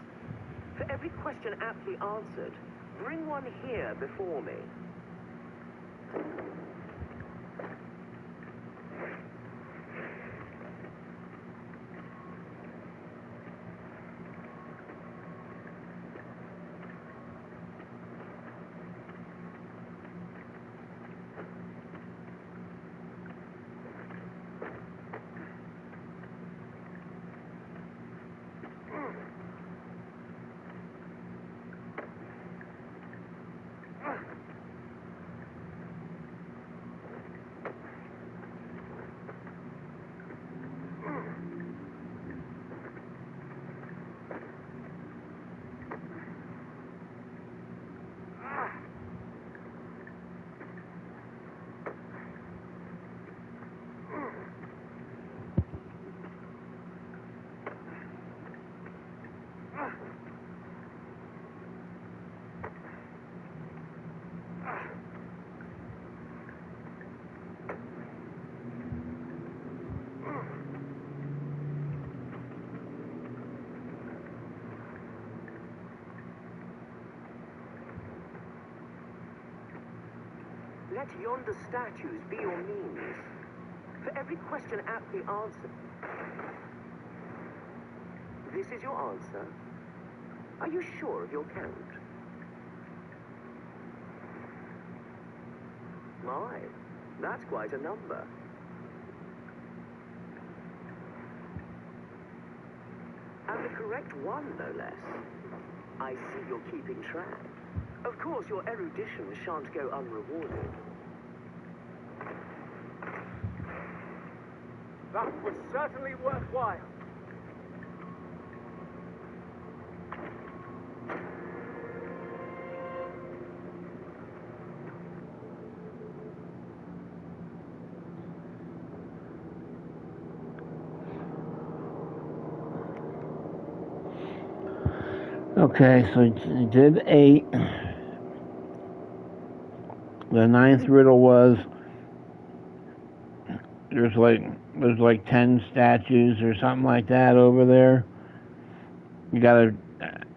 For every question aptly answered, bring one here before me. Let yonder statues be your means. For every question aptly answered. This is your answer? Are you sure of your count? My, that's quite a number. And the correct one, no less. I see you're keeping track. Of course, your erudition shan't go unrewarded. That was certainly worthwhile. Okay, so you did 8. The 9th riddle was there's like 10 statues or something like that over there. You gotta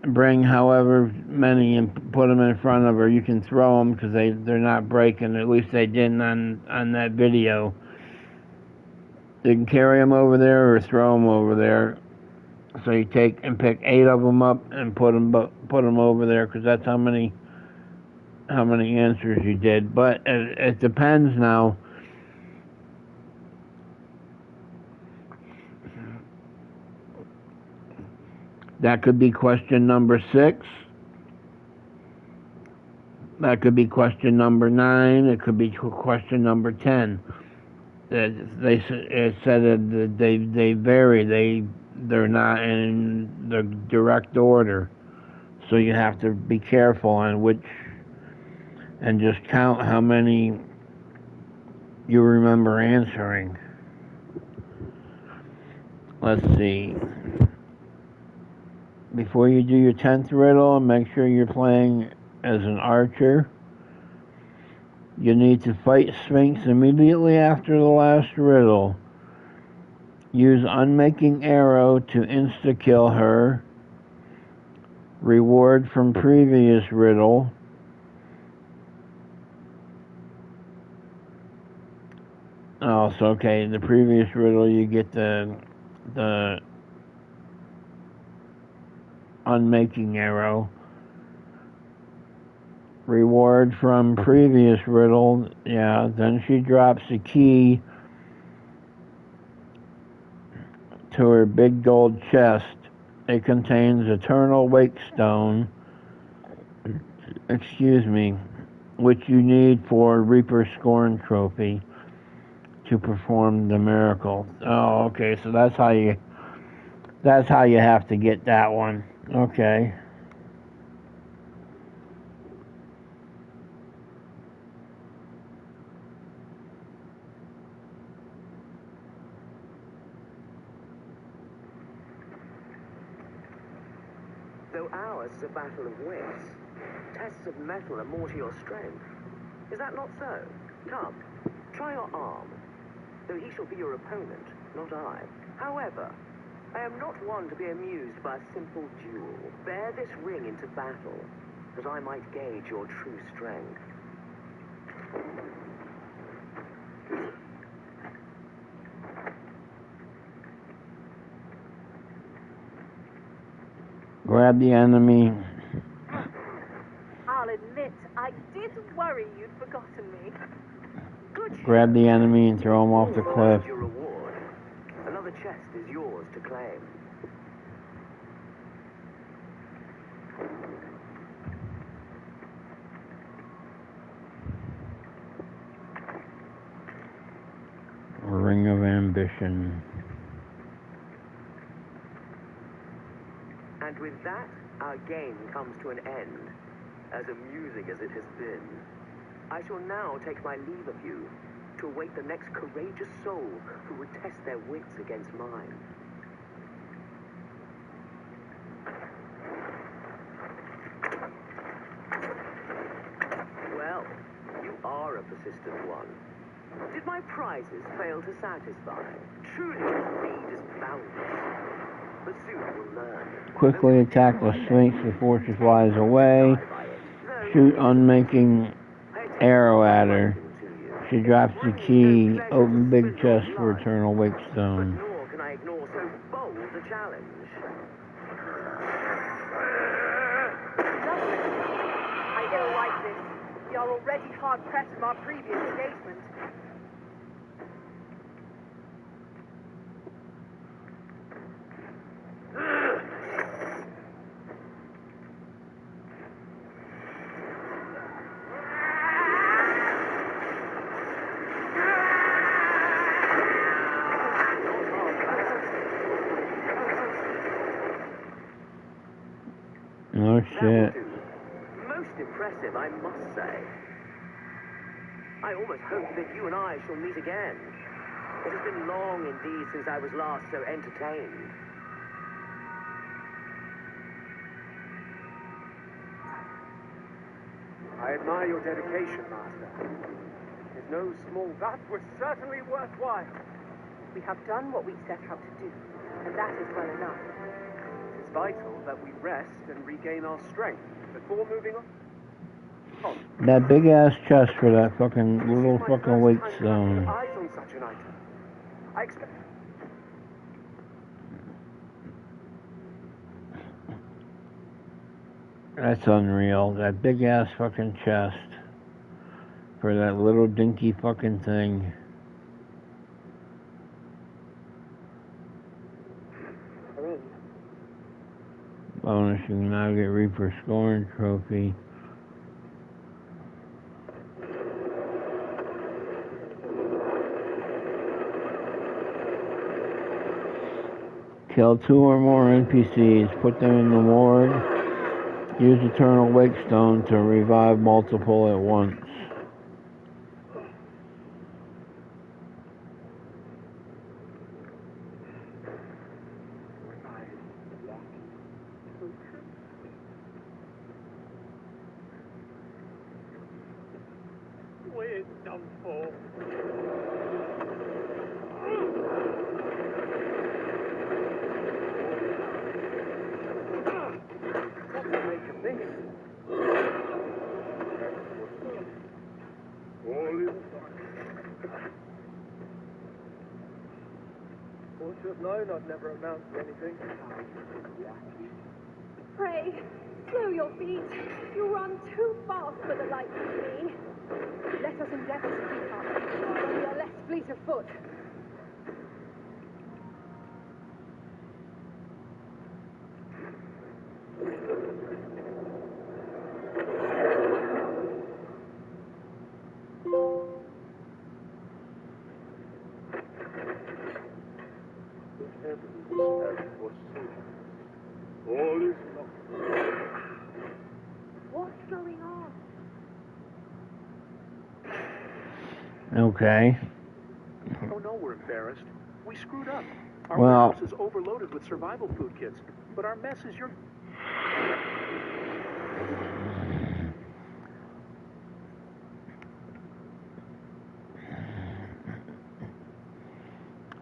bring however many and put them in front of her. You can throw them because they're not breaking. At least they didn't on that video. You can carry them over there or throw them over there. So you take and pick 8 of them up and put them over there because that's how many answers you did. But it depends now. That could be question number 6. That could be question number 9. It could be question number 10. It said that they vary. They're not in the direct order. So you have to be careful on which, and just count how many you remember answering. Let's see. Before you do your 10th riddle, make sure you're playing as an archer. You need to fight Sphinx immediately after the last riddle. Use unmaking arrow to insta-kill her. Reward from previous riddle. Oh, so okay, the previous riddle you get the unmaking arrow. Reward from previous riddle, yeah, then she drops a key to her big gold chest. It contains Eternal Wake Stone, which you need for Reaper Scorn Trophy to perform the miracle. Oh, okay, so that's how you have to get that one. Okay. Though ours is a battle of wits, tests of metal are more to your strength. Is that not so? Come, try your arm. Though he shall be your opponent, not I. However, I am not one to be amused by a simple duel. Bear this ring into battle, that I might gauge your true strength. Grab the enemy. I'll admit, I did worry you'd forgotten me. Grab the enemy and throw him off the cliff. Your reward. Another chest is yours to claim. Ring of Ambition. And with that, our game comes to an end, as amusing as it has been. I shall now take my leave of you, to await the next courageous soul who would test their wits against mine. Well, you are a persistent one. Did my prizes fail to satisfy? Truly, your greed is boundless. But soon we'll learn. Quickly attack the Sphinx before she flies away. Shoot unmaking arrow at her. She drops the key. Open big chest for Eternal Wake Stone. Nor can I ignore so bold a challenge. I don't like this. We are already hard pressed from our previous engagement. Oh shit. Most impressive, I must say. I almost hope that you and I shall meet again. It has been long indeed since I was last so entertained. I admire your dedication, Master. There's no small... That was certainly worthwhile. We have done what we set out to do, and that is well enough. It's vital that we rest and regain our strength before moving on. That big ass chest for that fucking little fucking wake stone. Eyes on such an item. I expect... That's unreal. That big ass fucking chest for that little dinky fucking thing. Bonus, you can now get Reaper Scorn Trophy. Kill 2 or more NPCs, put them in the morgue. Use Eternal Wake Stone to revive multiple at once. We're done for. What to make of this? Ought to have known I'd never amount to anything. Pray, slow your feet. You run too fast for the likes of me. Let us endeavour to keep up, when we are less fleet of foot. What's going on? Okay. Oh no, we're embarrassed. We screwed up. Our Well, warehouse is overloaded with survival food kits, but our mess is your...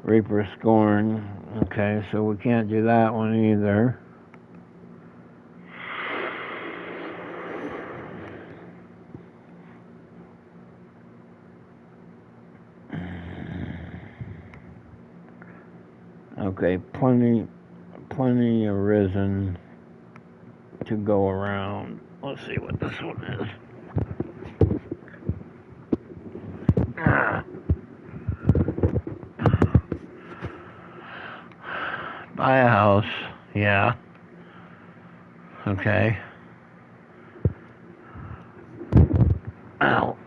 Reaper Scorn. Okay, so we can't do that one either. Okay, plenty arisen to go around. Let's see what this one is. Buy a house, yeah. Okay. Ow.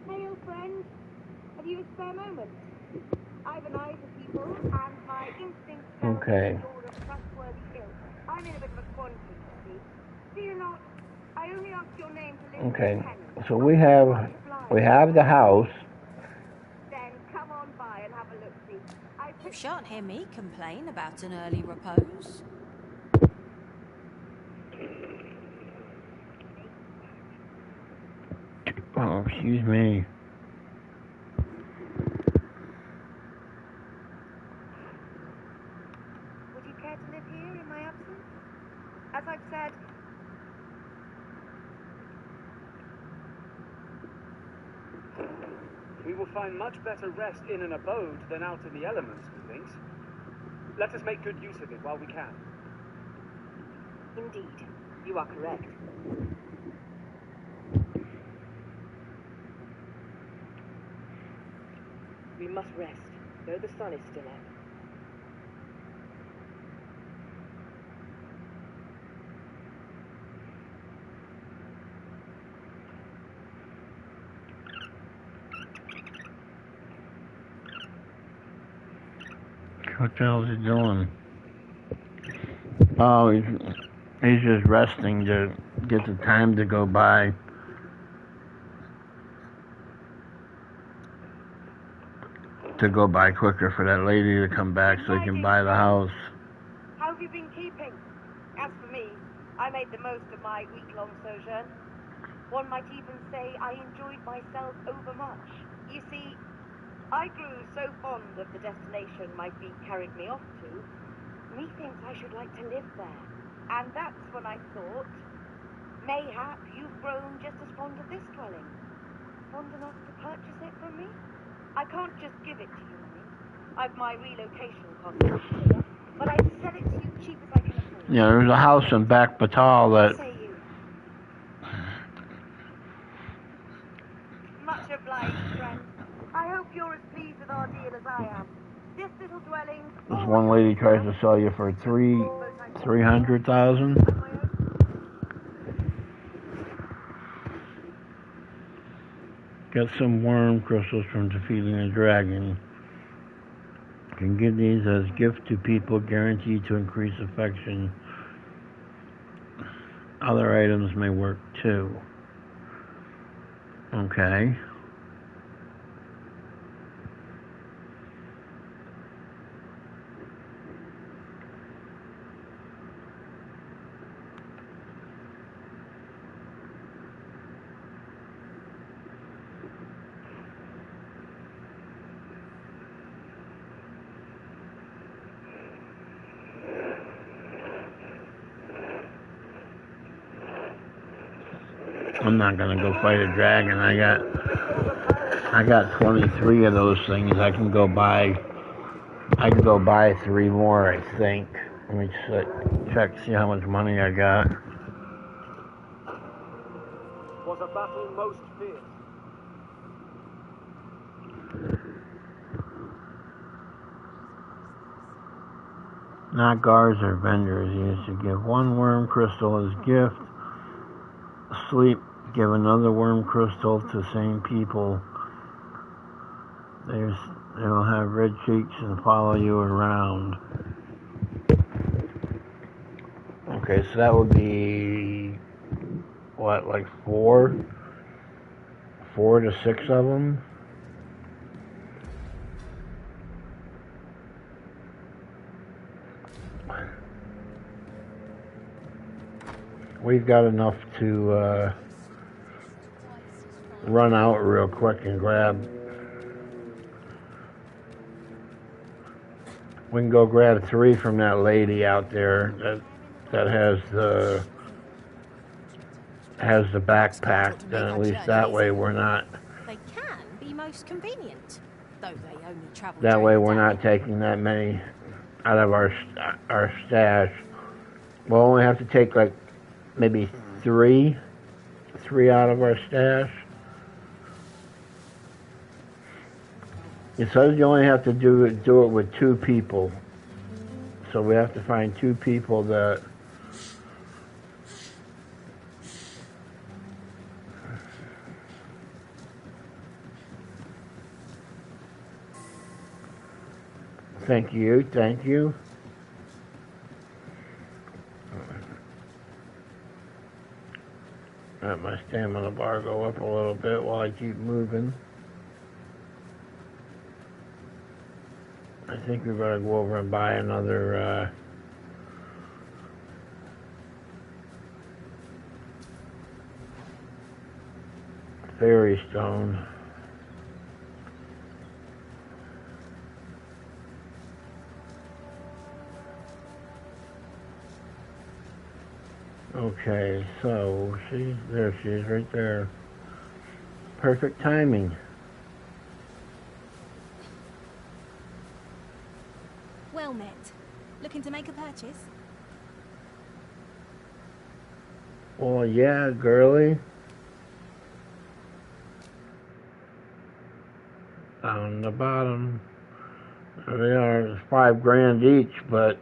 Hey, old friend. Have you a spare moment? I've an eye for people, and my instincts tell me Okay. you're a trustworthy ilk. I'm in a bit of a quandary, you see. Fear not, I only ask your name to listen Okay. to tenants. So we have the house. Then come on by and have a look-see. You shan't hear me complain about an early repose. Oh, excuse me. Would you care to live here in my absence? As I've said, We will find much better rest in an abode than out in the elements, methinks. Let us make good use of it while we can. Indeed, you are correct. We must rest, though the sun is still up. What the hell is he doing? Oh, he's just resting to get the time to go by. To go by quicker for that lady to come back so he can buy the house. how have you been keeping? As for me, I made the most of my week-long sojourn. One might even say I enjoyed myself overmuch. You see, I grew so fond of the destination my feet carried me off to, methinks I should like to live there. And that's when I thought, mayhap you've grown just as fond of this dwelling. fond enough to purchase it from me? I can't just give it to you, I've my relocation costs to consider, but I'd sell it to you cheap as I can afford. Yeah, there's a house in Back Batal that... Say you. Much obliged, friend. I hope you're as pleased with our deal as I am. This little dwelling... This one lady tries to sell you for $300,000. Get some worm crystals from defeating a dragon. You can give these as gift to people, guaranteed to increase affection. Other items may work too. Okay. I'm not gonna go fight a dragon. I got 23 of those things. I can go buy 3 more, I think. Let me check, see how much money I got. Was a battle most fierce. Nagars are vendors. Used to give 1 worm crystal as gift. Sleep, give another worm crystal to same people. They'll have red cheeks and follow you around. Okay, so that would be what, like 4 to 6 of them? We've got enough to run out real quick and grab. We can go grab 3 from that lady out there that has the backpack. Then at least that way we're not. They can be most convenient, though they only travel. That way we're not taking that many out of our stash. We'll only have to take like maybe 3 out of our stash. It says you only have to do it with 2 people. So we have to find 2 people that Thank you. Let my stamina bar go up a little bit while I keep moving. I think we better go over and buy another fairy stone. Okay, so she is right there. Perfect timing. Well met. Looking to make a purchase? Well, yeah, girly. Down the bottom. There they are. It's $5,000 each, but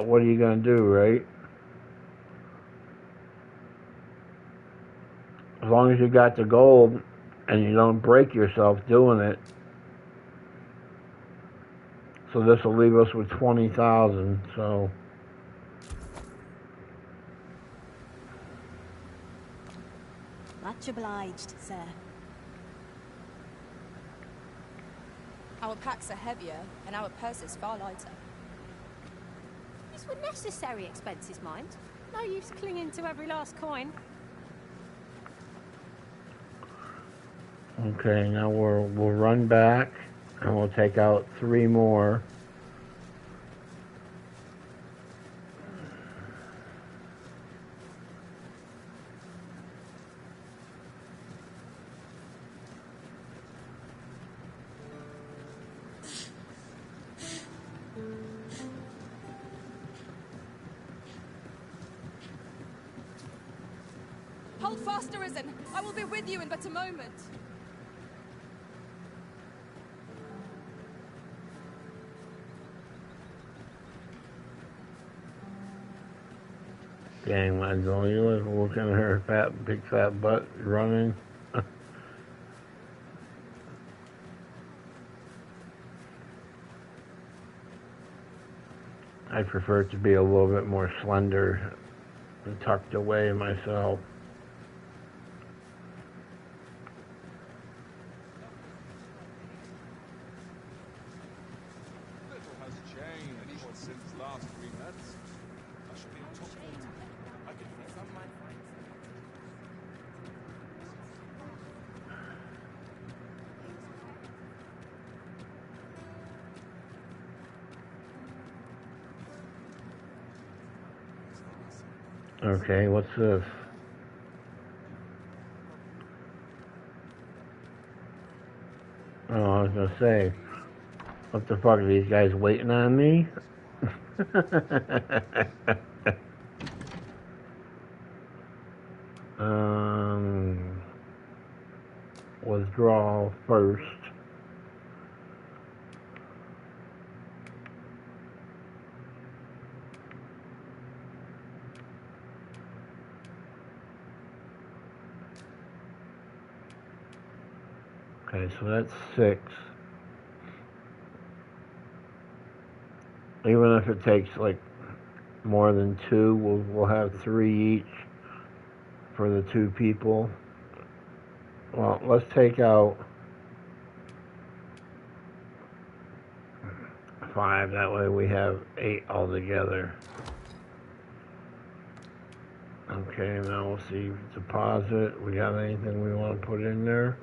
what are you gonna do, right? As long as you got the gold and you don't break yourself doing it. So this will leave us with 20,000. So Much obliged, sir. Our packs are heavier and our purses far lighter. These were necessary expenses, mind. No use clinging to every last coin. okay, now we'll run back and we'll take out 3 more. Hold fast, Arisen. I will be with you in but a moment. Dang, my girl, you look at her big fat butt running. I prefer it to be a little bit more slender and tucked away myself. Little has changed since last we met. I should be on top form. I can feel some of my friends. Okay, what's this? Oh, I was gonna say, what the fuck are these guys waiting on me? Withdrawal first. Okay, so that's 6. Even if it takes like more than 2, we'll have 3 each for the 2 people. Well, let's take out 5. That way we have 8 altogether. Okay, now we'll see deposit. We got anything we want to put in there?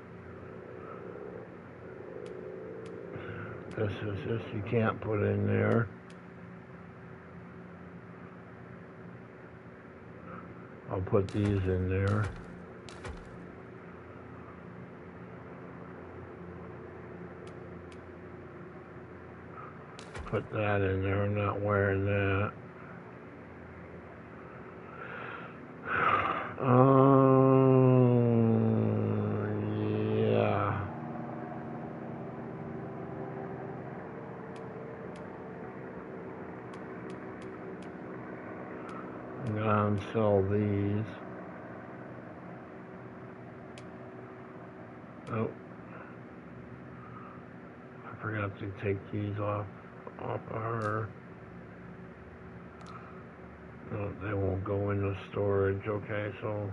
This you can't put in there. I'll put these in there. Put that in there. I'm not wearing that. Yeah. I'm gonna unsell these. Oh. I forgot to take these off our... No, they won't go into storage. Okay, so...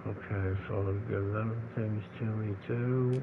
Okay, so give them things to me too.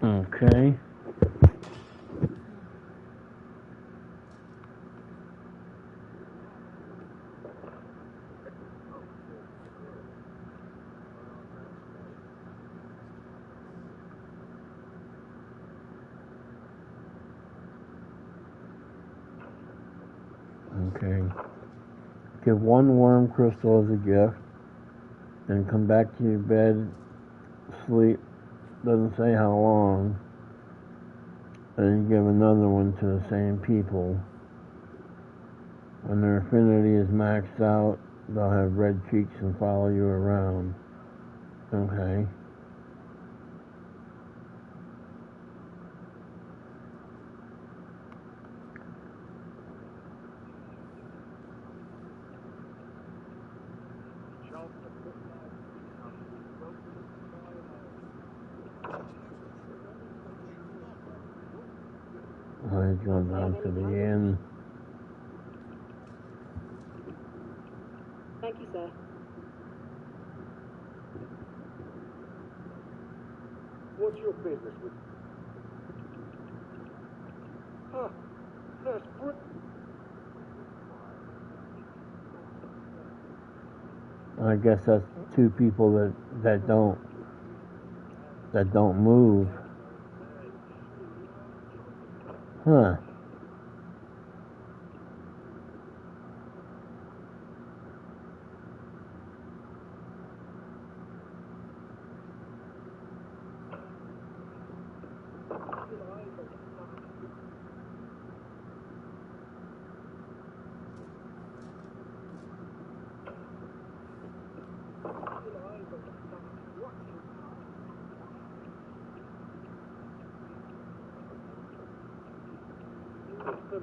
Okay. give 1 worm crystal as a gift, and come back to your bed, sleep, doesn't say how long, and you give another one to the same people. When their affinity is maxed out, they'll have red cheeks and follow you around. Okay. He's going down to the inn. Thank you, sir. What's your business with... Huh. That's I guess that's 2 people that don't move. Huh.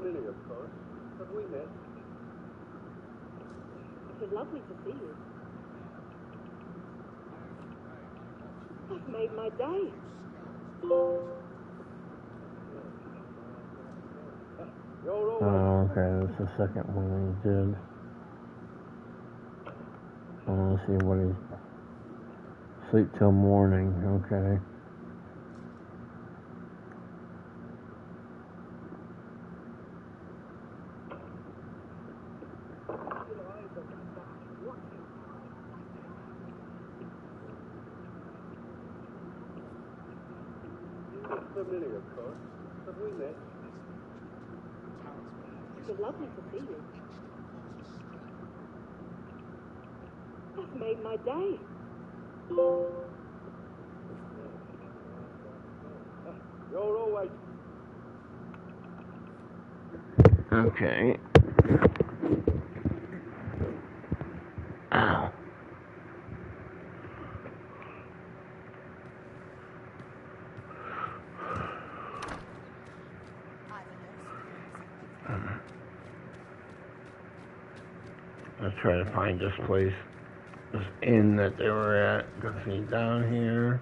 familiar, of course. Have we met? It was lovely to see you. That's made my day. Oh, okay, that's the second one he did. I want to see what he... Sleep till morning, okay. Familiar, of course. Have we met? It was lovely to see you. That's made my day. You're always... Okay. Ow. Let's try to find this place, this inn that they were at. Let's see, down here.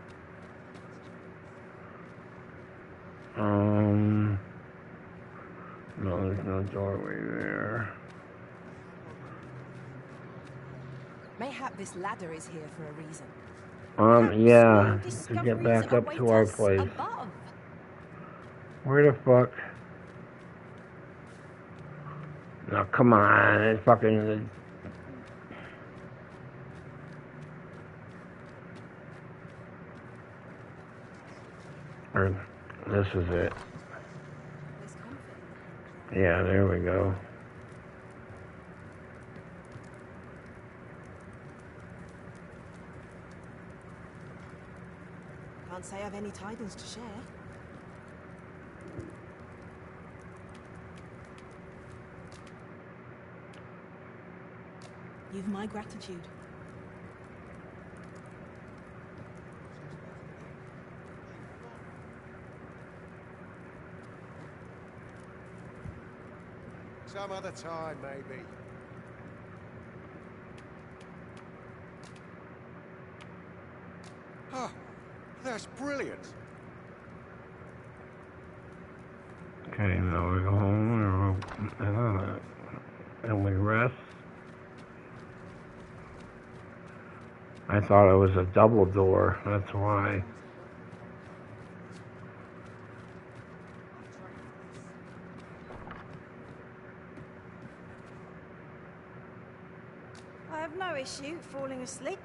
No, there's no doorway there. Mayhap this ladder is here for a reason. Yeah, to get back up to our place. Above. Where the fuck? No, come on, it's fucking... This is it. Yeah, there we go. Can't say I've any tidings to share. You've my gratitude. Some other time, maybe. Oh, that's brilliant. Okay, now we go home and we rest. I thought it was a double door, that's why. I have no issue falling asleep.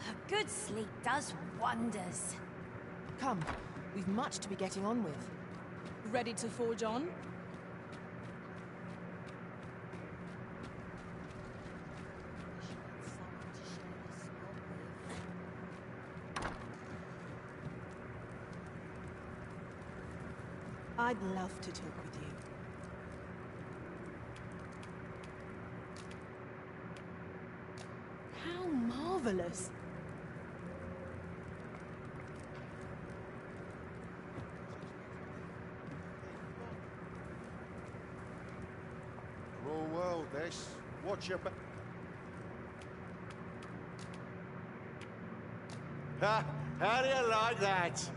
A good sleep does wonders. Come, we've much to be getting on with. Ready to forge on? I'd love to talk with you. How marvelous! Raw world, this. Watch your back. Ha! How do you like that?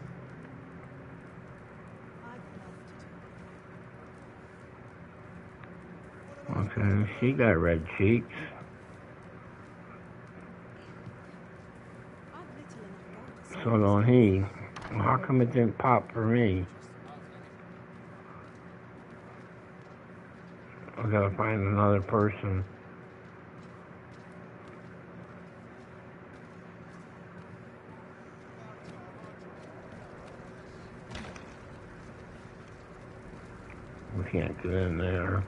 Okay, she got red cheeks. So don't he. Well, how come it didn't pop for me? I gotta find another person. We can't get in there.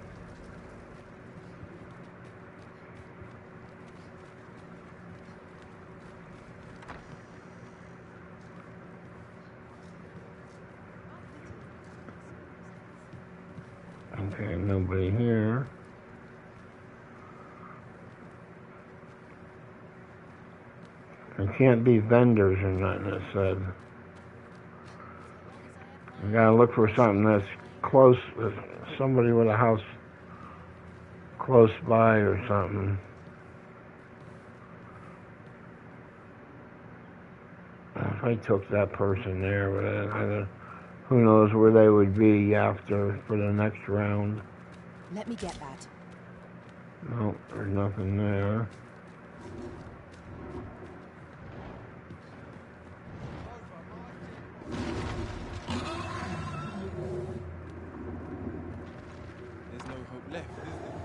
Okay, nobody here. There can't be vendors or nothing, it said. We gotta look for something that's close, somebody with a house close by or something. If I took that person there, but who knows where they would be after for the next round. Let me get that. Nope, there's nothing there. There's no hope left, is there?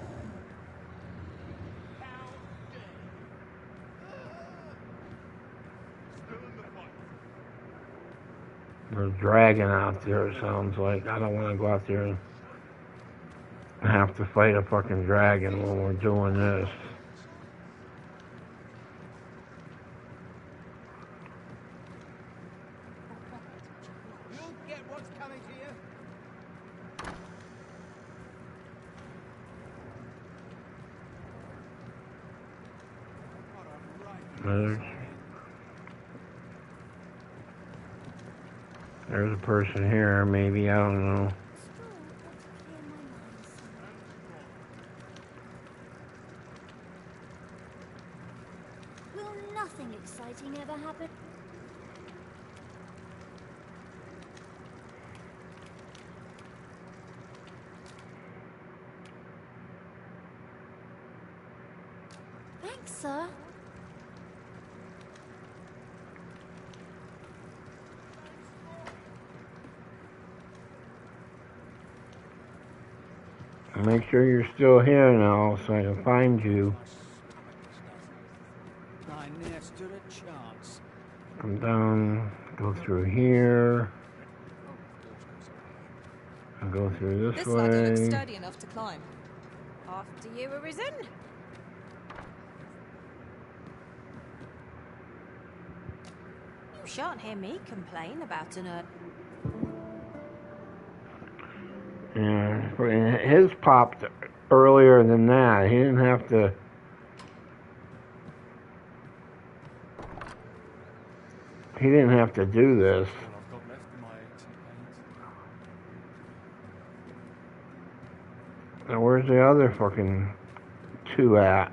There's a dragon out there, it sounds like. I don't want to go out there and have to fight a fucking dragon when we're doing this. You'll get what's coming to you. There's a person here, maybe, I don't know. Will nothing exciting ever happen? Thanks, sir. Make sure you're still here now so I can find you. I never stood a chance. Come down, go through here. And go through this way. ladder looks sturdy enough to climb. After you, Arisen. You shan't hear me complain about an Yeah, but his popped earlier than that. He didn't have to. He didn't have to do this. Now where's the other fucking two at?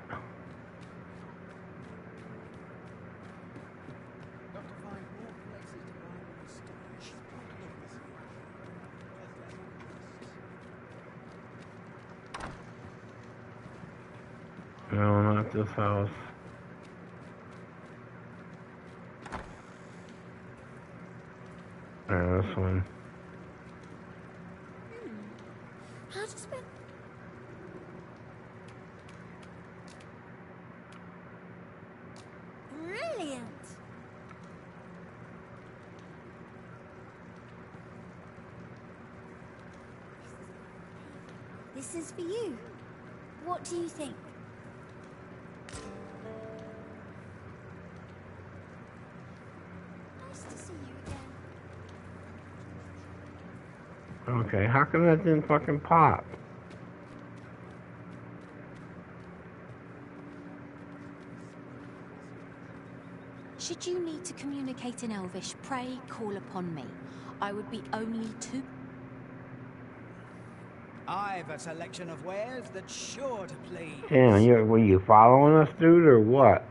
No, not this house. This one. How does it... Brilliant! This is for you. What do you think? Nice to see you again. Okay, how come that didn't fucking pop? Should you need to communicate in Elvish, pray call upon me. I would be only too... I've a selection of wares that's sure to please. Damn, were you following us, dude, or what?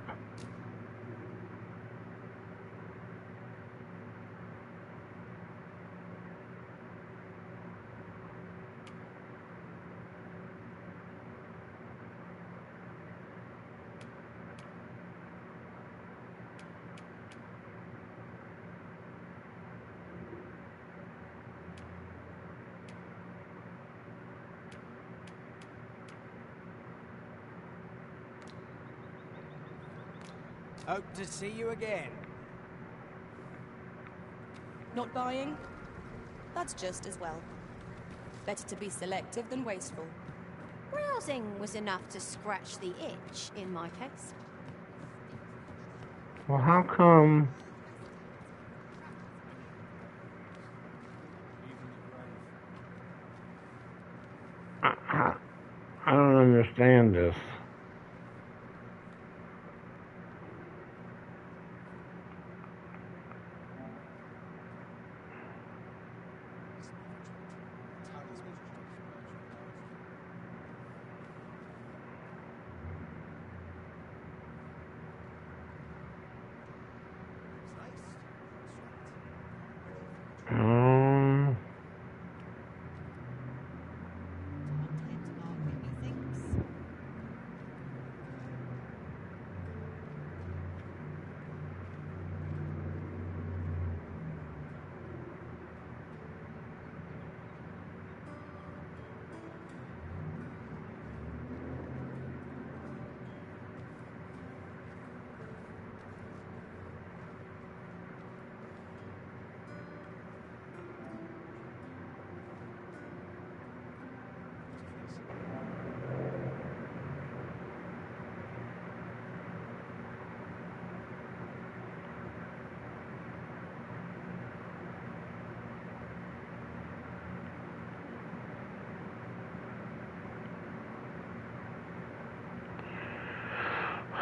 Hope to see you again. Not buying? That's just as well. Better to be selective than wasteful. Browsing was enough to scratch the itch, in my case. Well, how come... I don't understand this.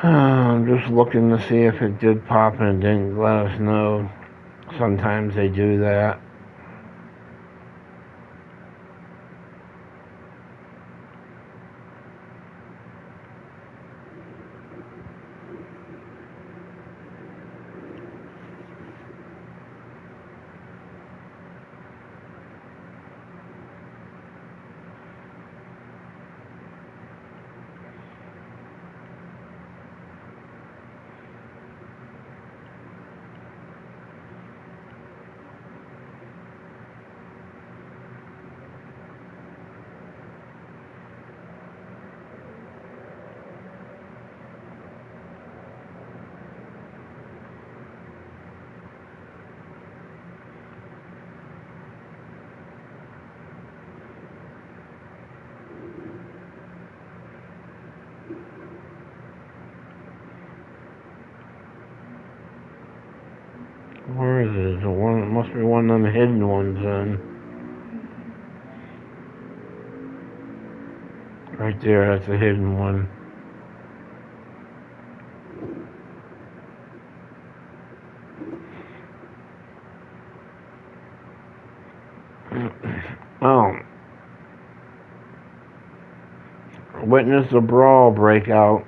I'm just looking to see if it did pop and it didn't let us know. Sometimes they do that. Where is it? Is it one? It must be one of them hidden ones then. Right there, that's a hidden one. Oh. Witness a brawl break out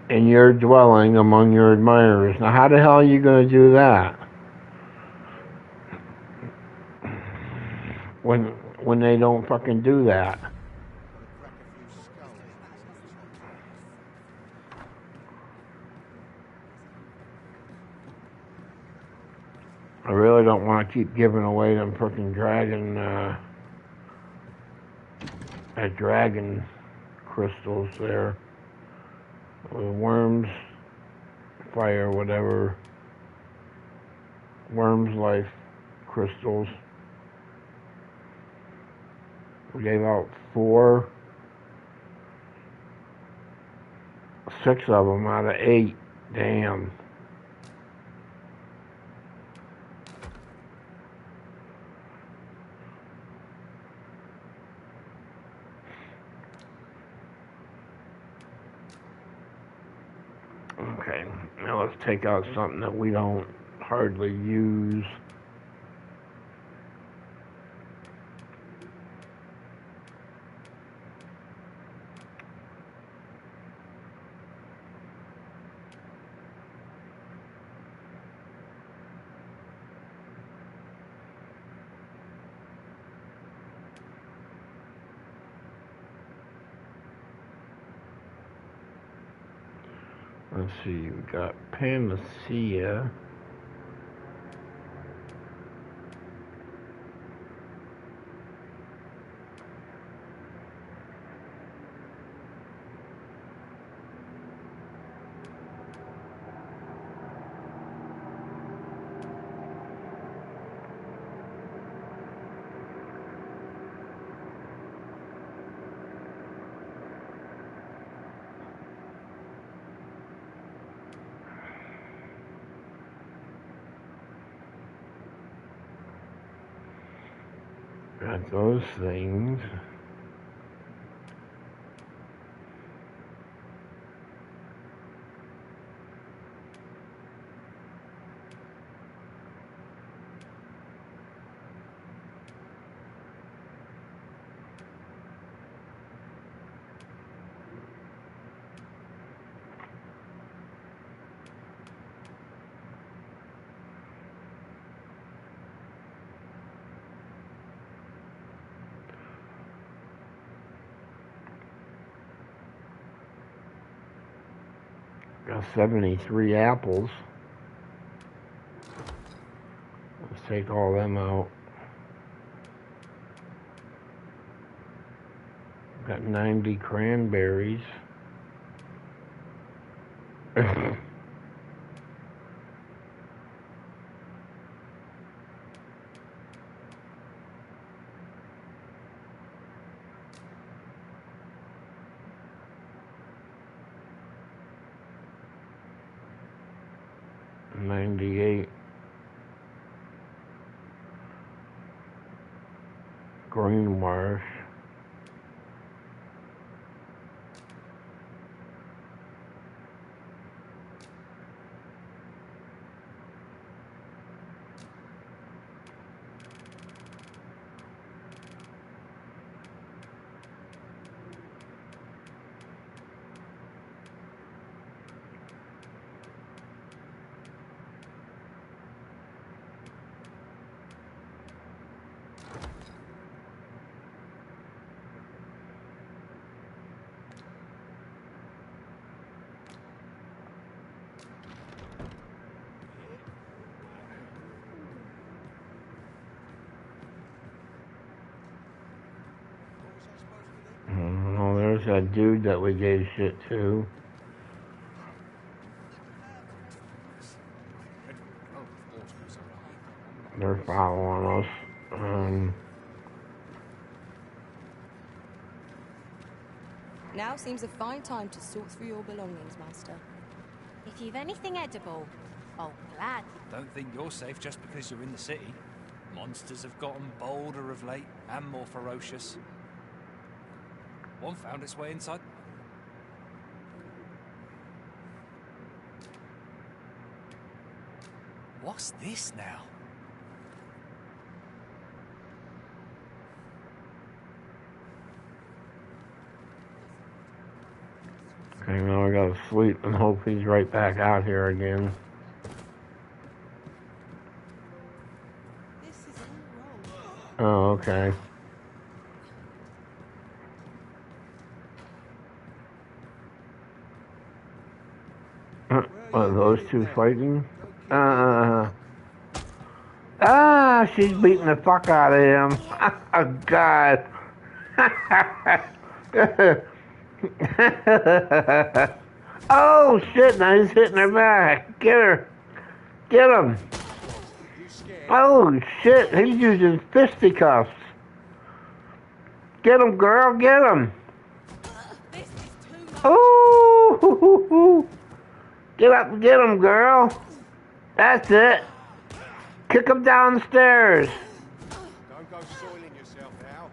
in your dwelling among your admirers. Now, how the hell are you going to do that? When they don't fucking do that. I really don't want to keep giving away them freaking dragon crystals there. Worms, fire, whatever. Worms life crystals. We gave out 6 of them out of 8. Damn. Okay, now let's take out something that we don't hardly use. Let's see, we got Panacea. Got those things. Got 73 apples. Let's take all them out. Got 90 cranberries. $98 green marsh. Oh, there's that dude that we gave shit to. They're following us. Now seems a fine time to sort through your belongings, Master. If you've anything edible, I'll gladly. Don't think you're safe just because you're in the city. Monsters have gotten bolder of late and more ferocious. One found its way inside. What's this now? Okay, now I gotta sleep and hope he's right back out here again. Oh, okay. Are those two fighting? She's beating the fuck out of him. Oh, God. Oh, shit, now he's hitting her back. Get her. Get him. Oh, shit, he's using fisticuffs. Get him, girl, get him. Ooh, get up and get him, girl. That's it. Kick him down the stairs. Don't go soiling yourself now.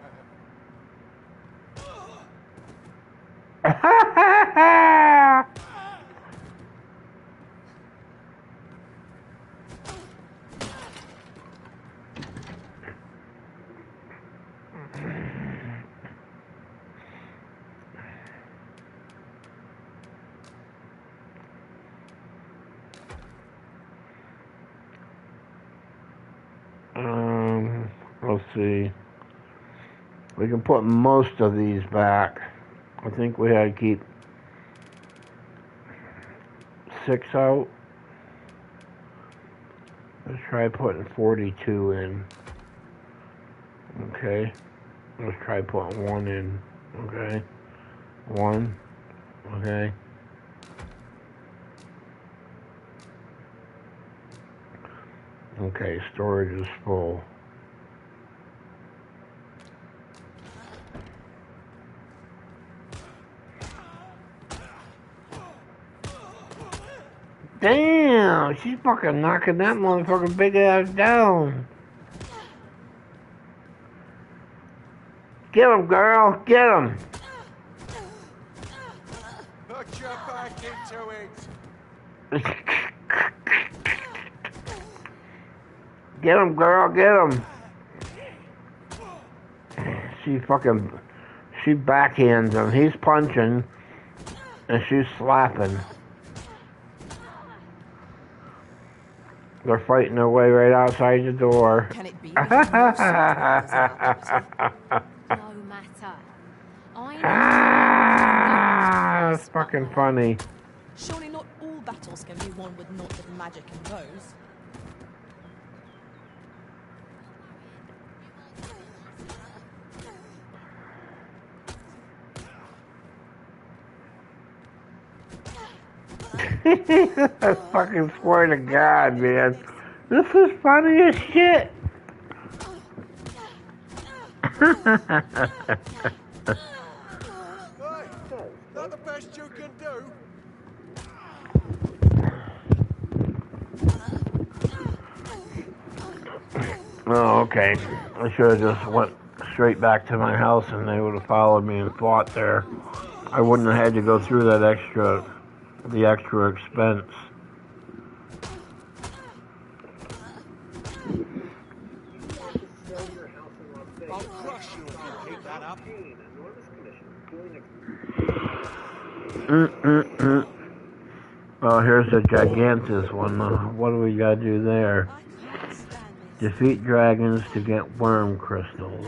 Let's see. We can put most of these back. I think we had to keep 6 out. Let's try putting 42 in. Okay. Let's try putting 1 in. Okay. 1. Okay. Okay, storage is full. Damn, she's fucking knocking that motherfucking big ass down. Get him, girl, get him. Put your back into it. Get him, girl, get him. She backhands him. He's punching, and she's slapping. They're fighting their way right outside the door. Can it be? No matter. That's fucking funny. Surely not all battles can be won with naught but magic and blows. I fucking swear to God, man. This is funny as shit. That the best you can do? Oh, okay. I should have just went straight back to my house and they would have followed me and fought there. I wouldn't have had to go through the extra expense. I'll crush you if you keep that up. Oh, here's a gigantus one. What do we gotta do there? Defeat dragons to get worm crystals.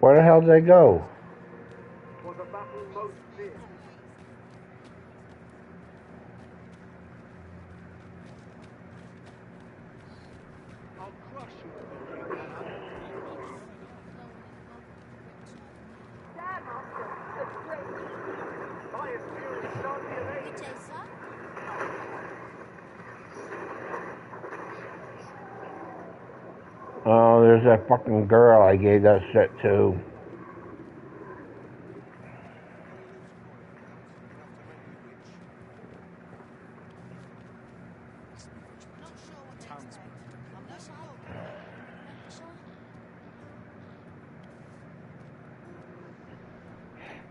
Where the hell did they go? Was a battle most fierce. I'll crush you if you keep that up. Damn, Master, that's great. Highest fury start the evade. Good day, sir. Oh, there's that fucking girl I gave that shit to.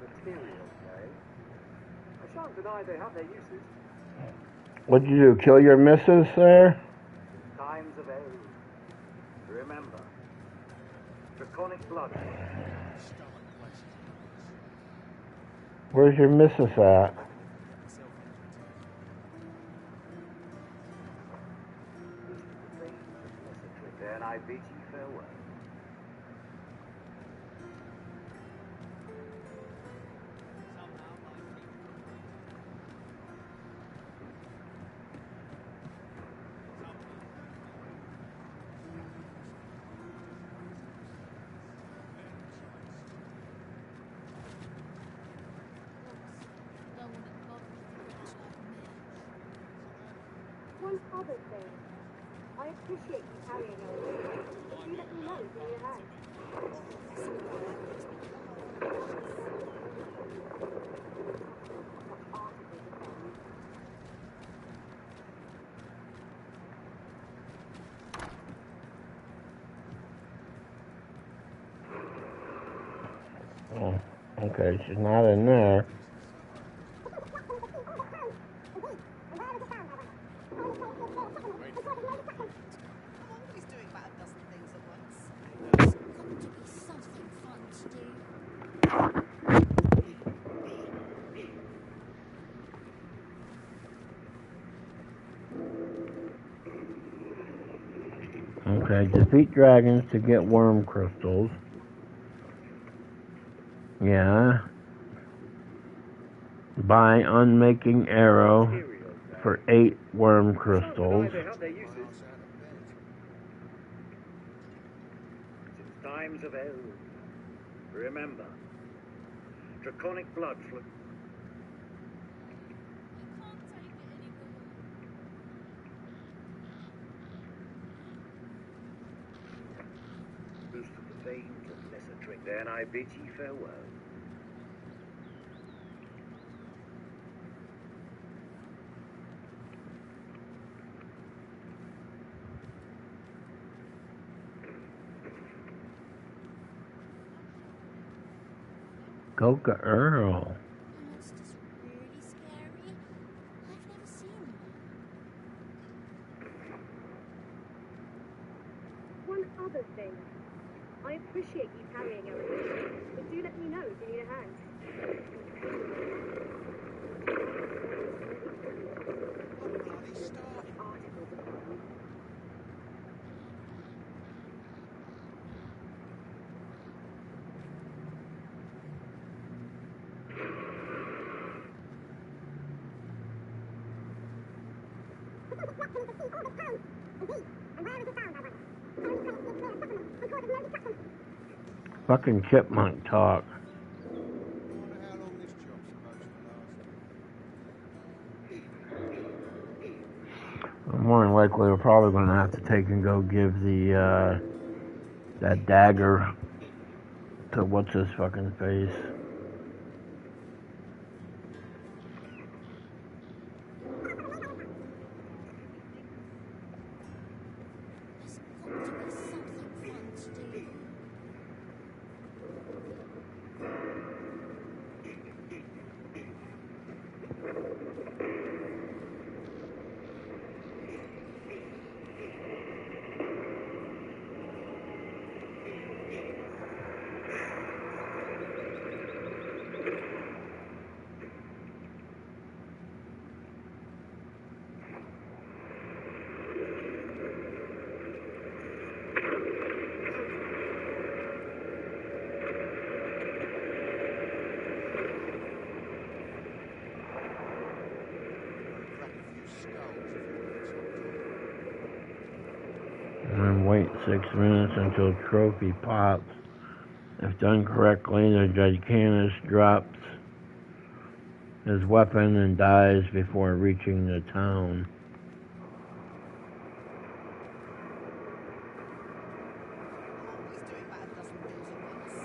Materials, eh? I shan't deny they have their uses. What'd you do? Kill your missus there? Times of age. Remember, draconic blood. Where's your missus at? Then I bid you farewell. One other thing. I appreciate you carrying everything, but do let me know if you need a hand. Oh, okay, she's not in there. He's doing about a dozen things at once. There's got to be something fun to do. Okay, defeat dragons to get worm crystals. Yeah. Buy unmaking arrow for 8 worm crystals. Since times of old, remember, draconic blood flow. Boost of the veins of lesser drink. Then I bid ye farewell. Goka Earl. The monster's really scary. I've never seen one. One other thing. I appreciate you carrying everything, but do let me know if you need a hand. Fucking chipmunk talk. More than likely, we're probably going to have to take and go give the that dagger to what's his fucking face. And then wait 6 minutes until trophy pops. If done correctly, the Gigantus drops his weapon and dies before reaching the town. He's doing about a dozen things at once.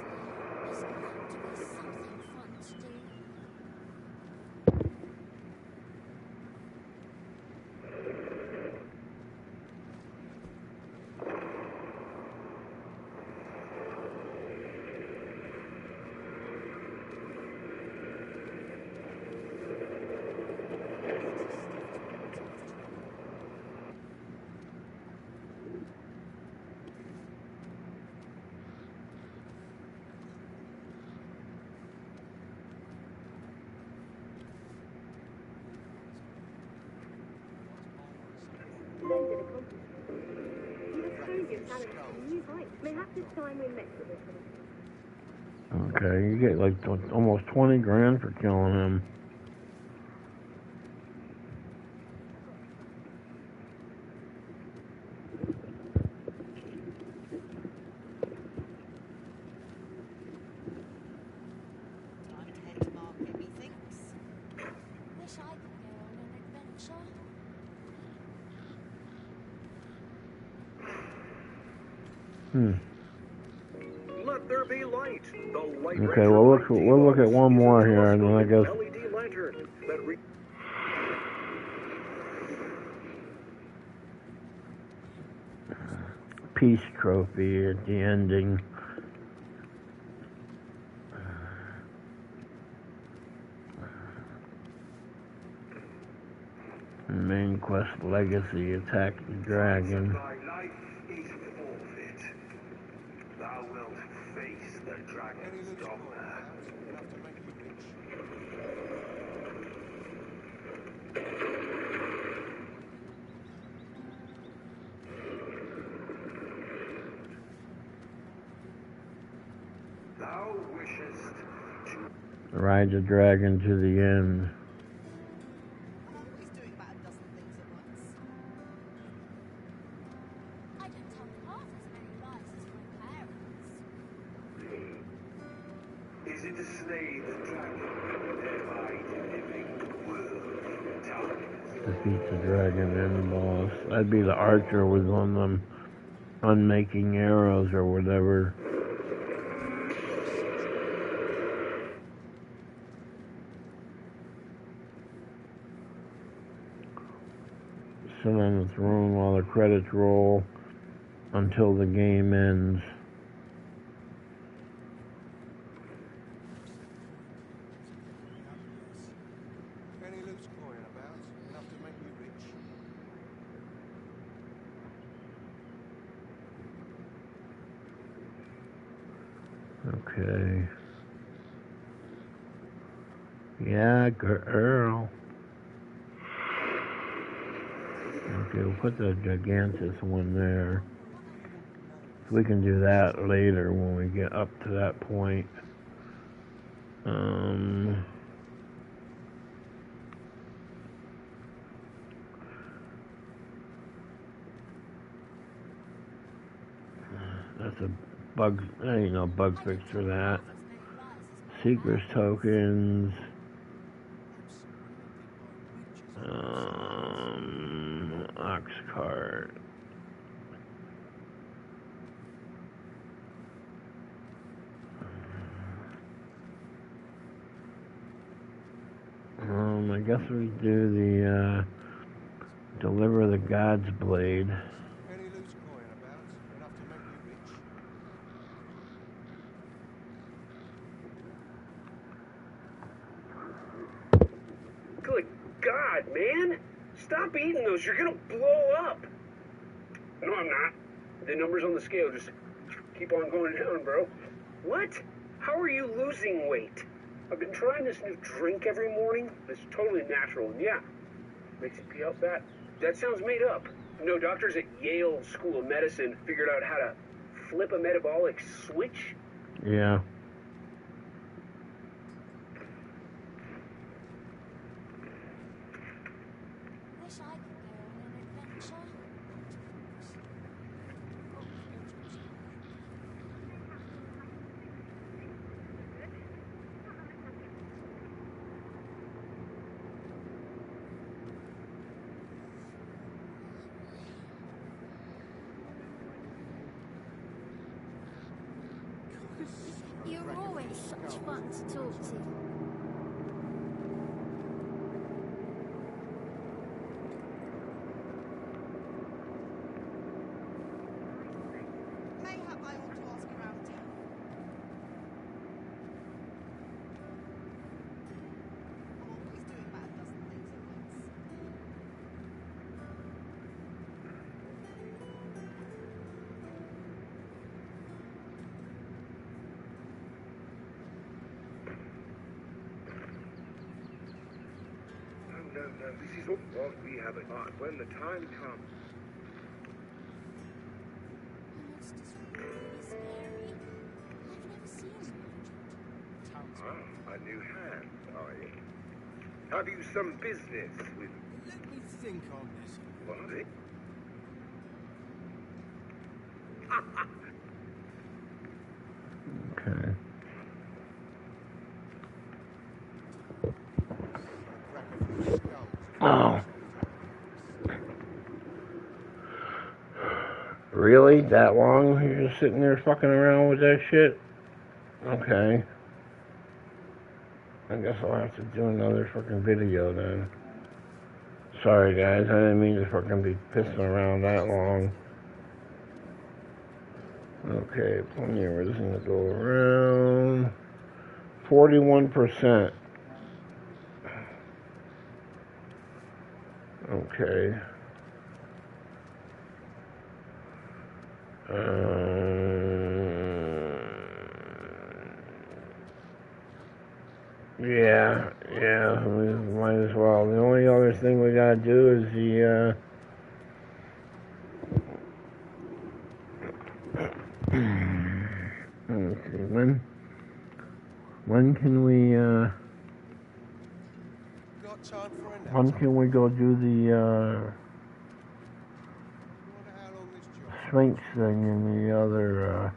There's got to be something fun to do. Splendid accomplishment. You have honed your talent to new heights. Mayhap this time we mix with this one. Okay, you get like almost 20 grand for killing him. Time to head to market, methinks. Wish I could go on an adventure. Let there be light. The light Okay, we'll look at one more here, and then I guess. LED lantern that Peace trophy at the ending. Main quest legacy, attack the dragon. Thy life is forfeit. Thou wilt face the dragon's dogma. Enough to make you rich. Thou wishest to Ride the dragon to the end. Is it to slay the dragon, thereby delivering the world from darkness? Defeat the dragon end boss. That'd be the archer with on them unmaking arrows or whatever. Sit on the throne while the credits roll until the game ends. Any loose coin about, enough to make you rich. Okay. Yeah, girl. Okay, we'll put the Gigantus one there. We can do that later when we get up to that point. That's a bug. There ain't no bug fix for that. Seekers tokens. Ox cart. I guess we do the deliver the God's blade. Any loose coin about, enough to make you rich. Good God, man! Stop eating those, you're gonna blow up! No, I'm not. The numbers on the scale just keep on going down, bro. What? How are you losing weight? I've been trying this new drink every morning. It's totally natural, and yeah, makes you pee out fat. That sounds made up. No, doctors at Yale School of Medicine figured out how to flip a metabolic switch. Yeah. Wish I could go on an adventure. You're always such fun to talk to. Mayhap I ought to ask around town. I'm always doing about a dozen things at once. No, this is all what we have at heart when the time comes. Monsters really scary. I've never seen one. Ah, a new hand, are you? Have you some business with... Let me think on this. What? Okay. Oh. Really? That long? You're just sitting there fucking around with that shit? Okay. I guess I'll have to do another fucking video then. Sorry guys, I didn't mean to fucking be pissing around that long. Okay, plenty of reason to go around. 41%. Okay. Yeah, we might as well. The only other thing we gotta do is the, let's see, when can we, when can we go do the, Sphinx thing and the other,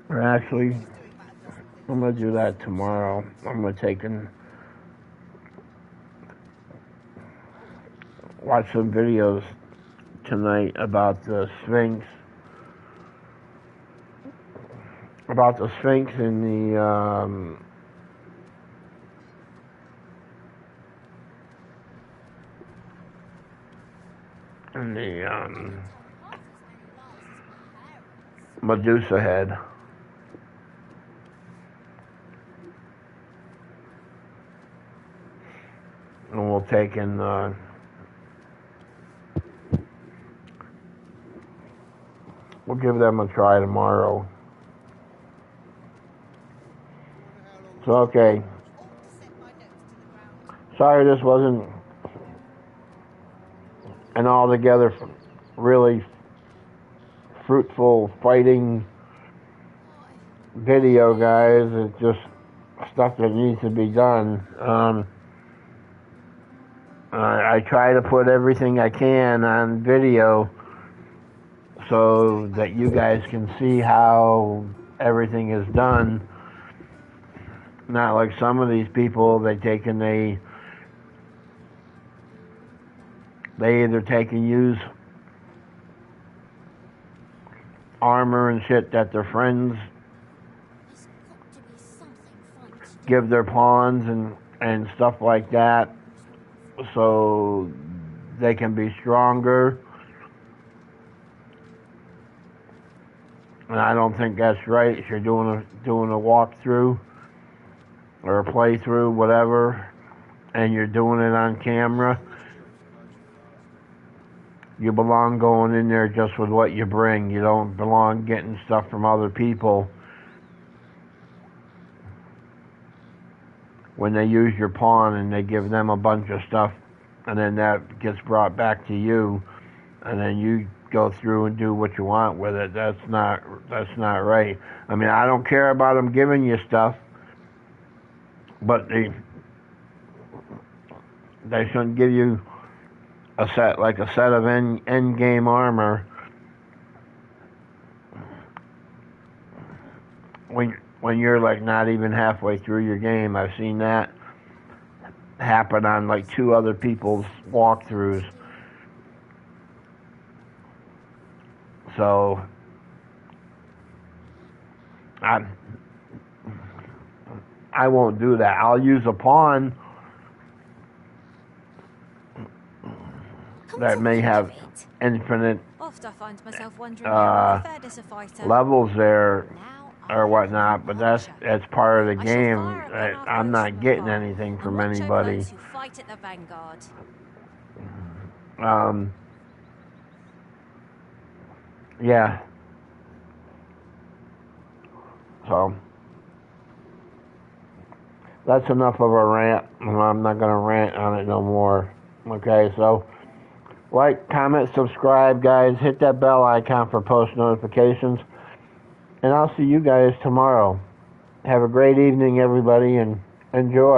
or actually, I'm gonna do that tomorrow. I'm gonna take and watch some videos tonight about the Sphinx. About the Sphinx and the, Medusa head. And we'll take and, we'll give them a try tomorrow. So, okay. Sorry this wasn't an altogether really fruitful fighting video, guys. It's just stuff that needs to be done. I try to put everything I can on video so that you guys can see how everything is done. Not like some of these people, they either take and use armor and shit that their friends give their pawns and stuff like that so they can be stronger. And I don't think that's right. If you're doing a walkthrough or a playthrough, whatever, and you're doing it on camera, you belong going in there just with what you bring. You don't belong getting stuff from other people when they use your pawn and they give them a bunch of stuff, and then that gets brought back to you, and then you go through and do what you want with it. That's not right. I mean, I don't care about them giving you stuff, but they shouldn't give you a set of end game armor when you're like not even halfway through your game. I've seen that happen on like 2 other people's walkthroughs. So I won't do that. I'll use a pawn that may have infinite Oft I find myself wondering how I fared as a fighter. levels there or whatnot, but that's part of the game. I'm not getting anything from anybody. Who fight at the vanguard. Yeah. So that's enough of a rant. I'm not gonna rant on it no more. Okay, so like, comment, subscribe, guys. Hit that bell icon for post notifications. And I'll see you guys tomorrow. Have a great evening, everybody, and enjoy.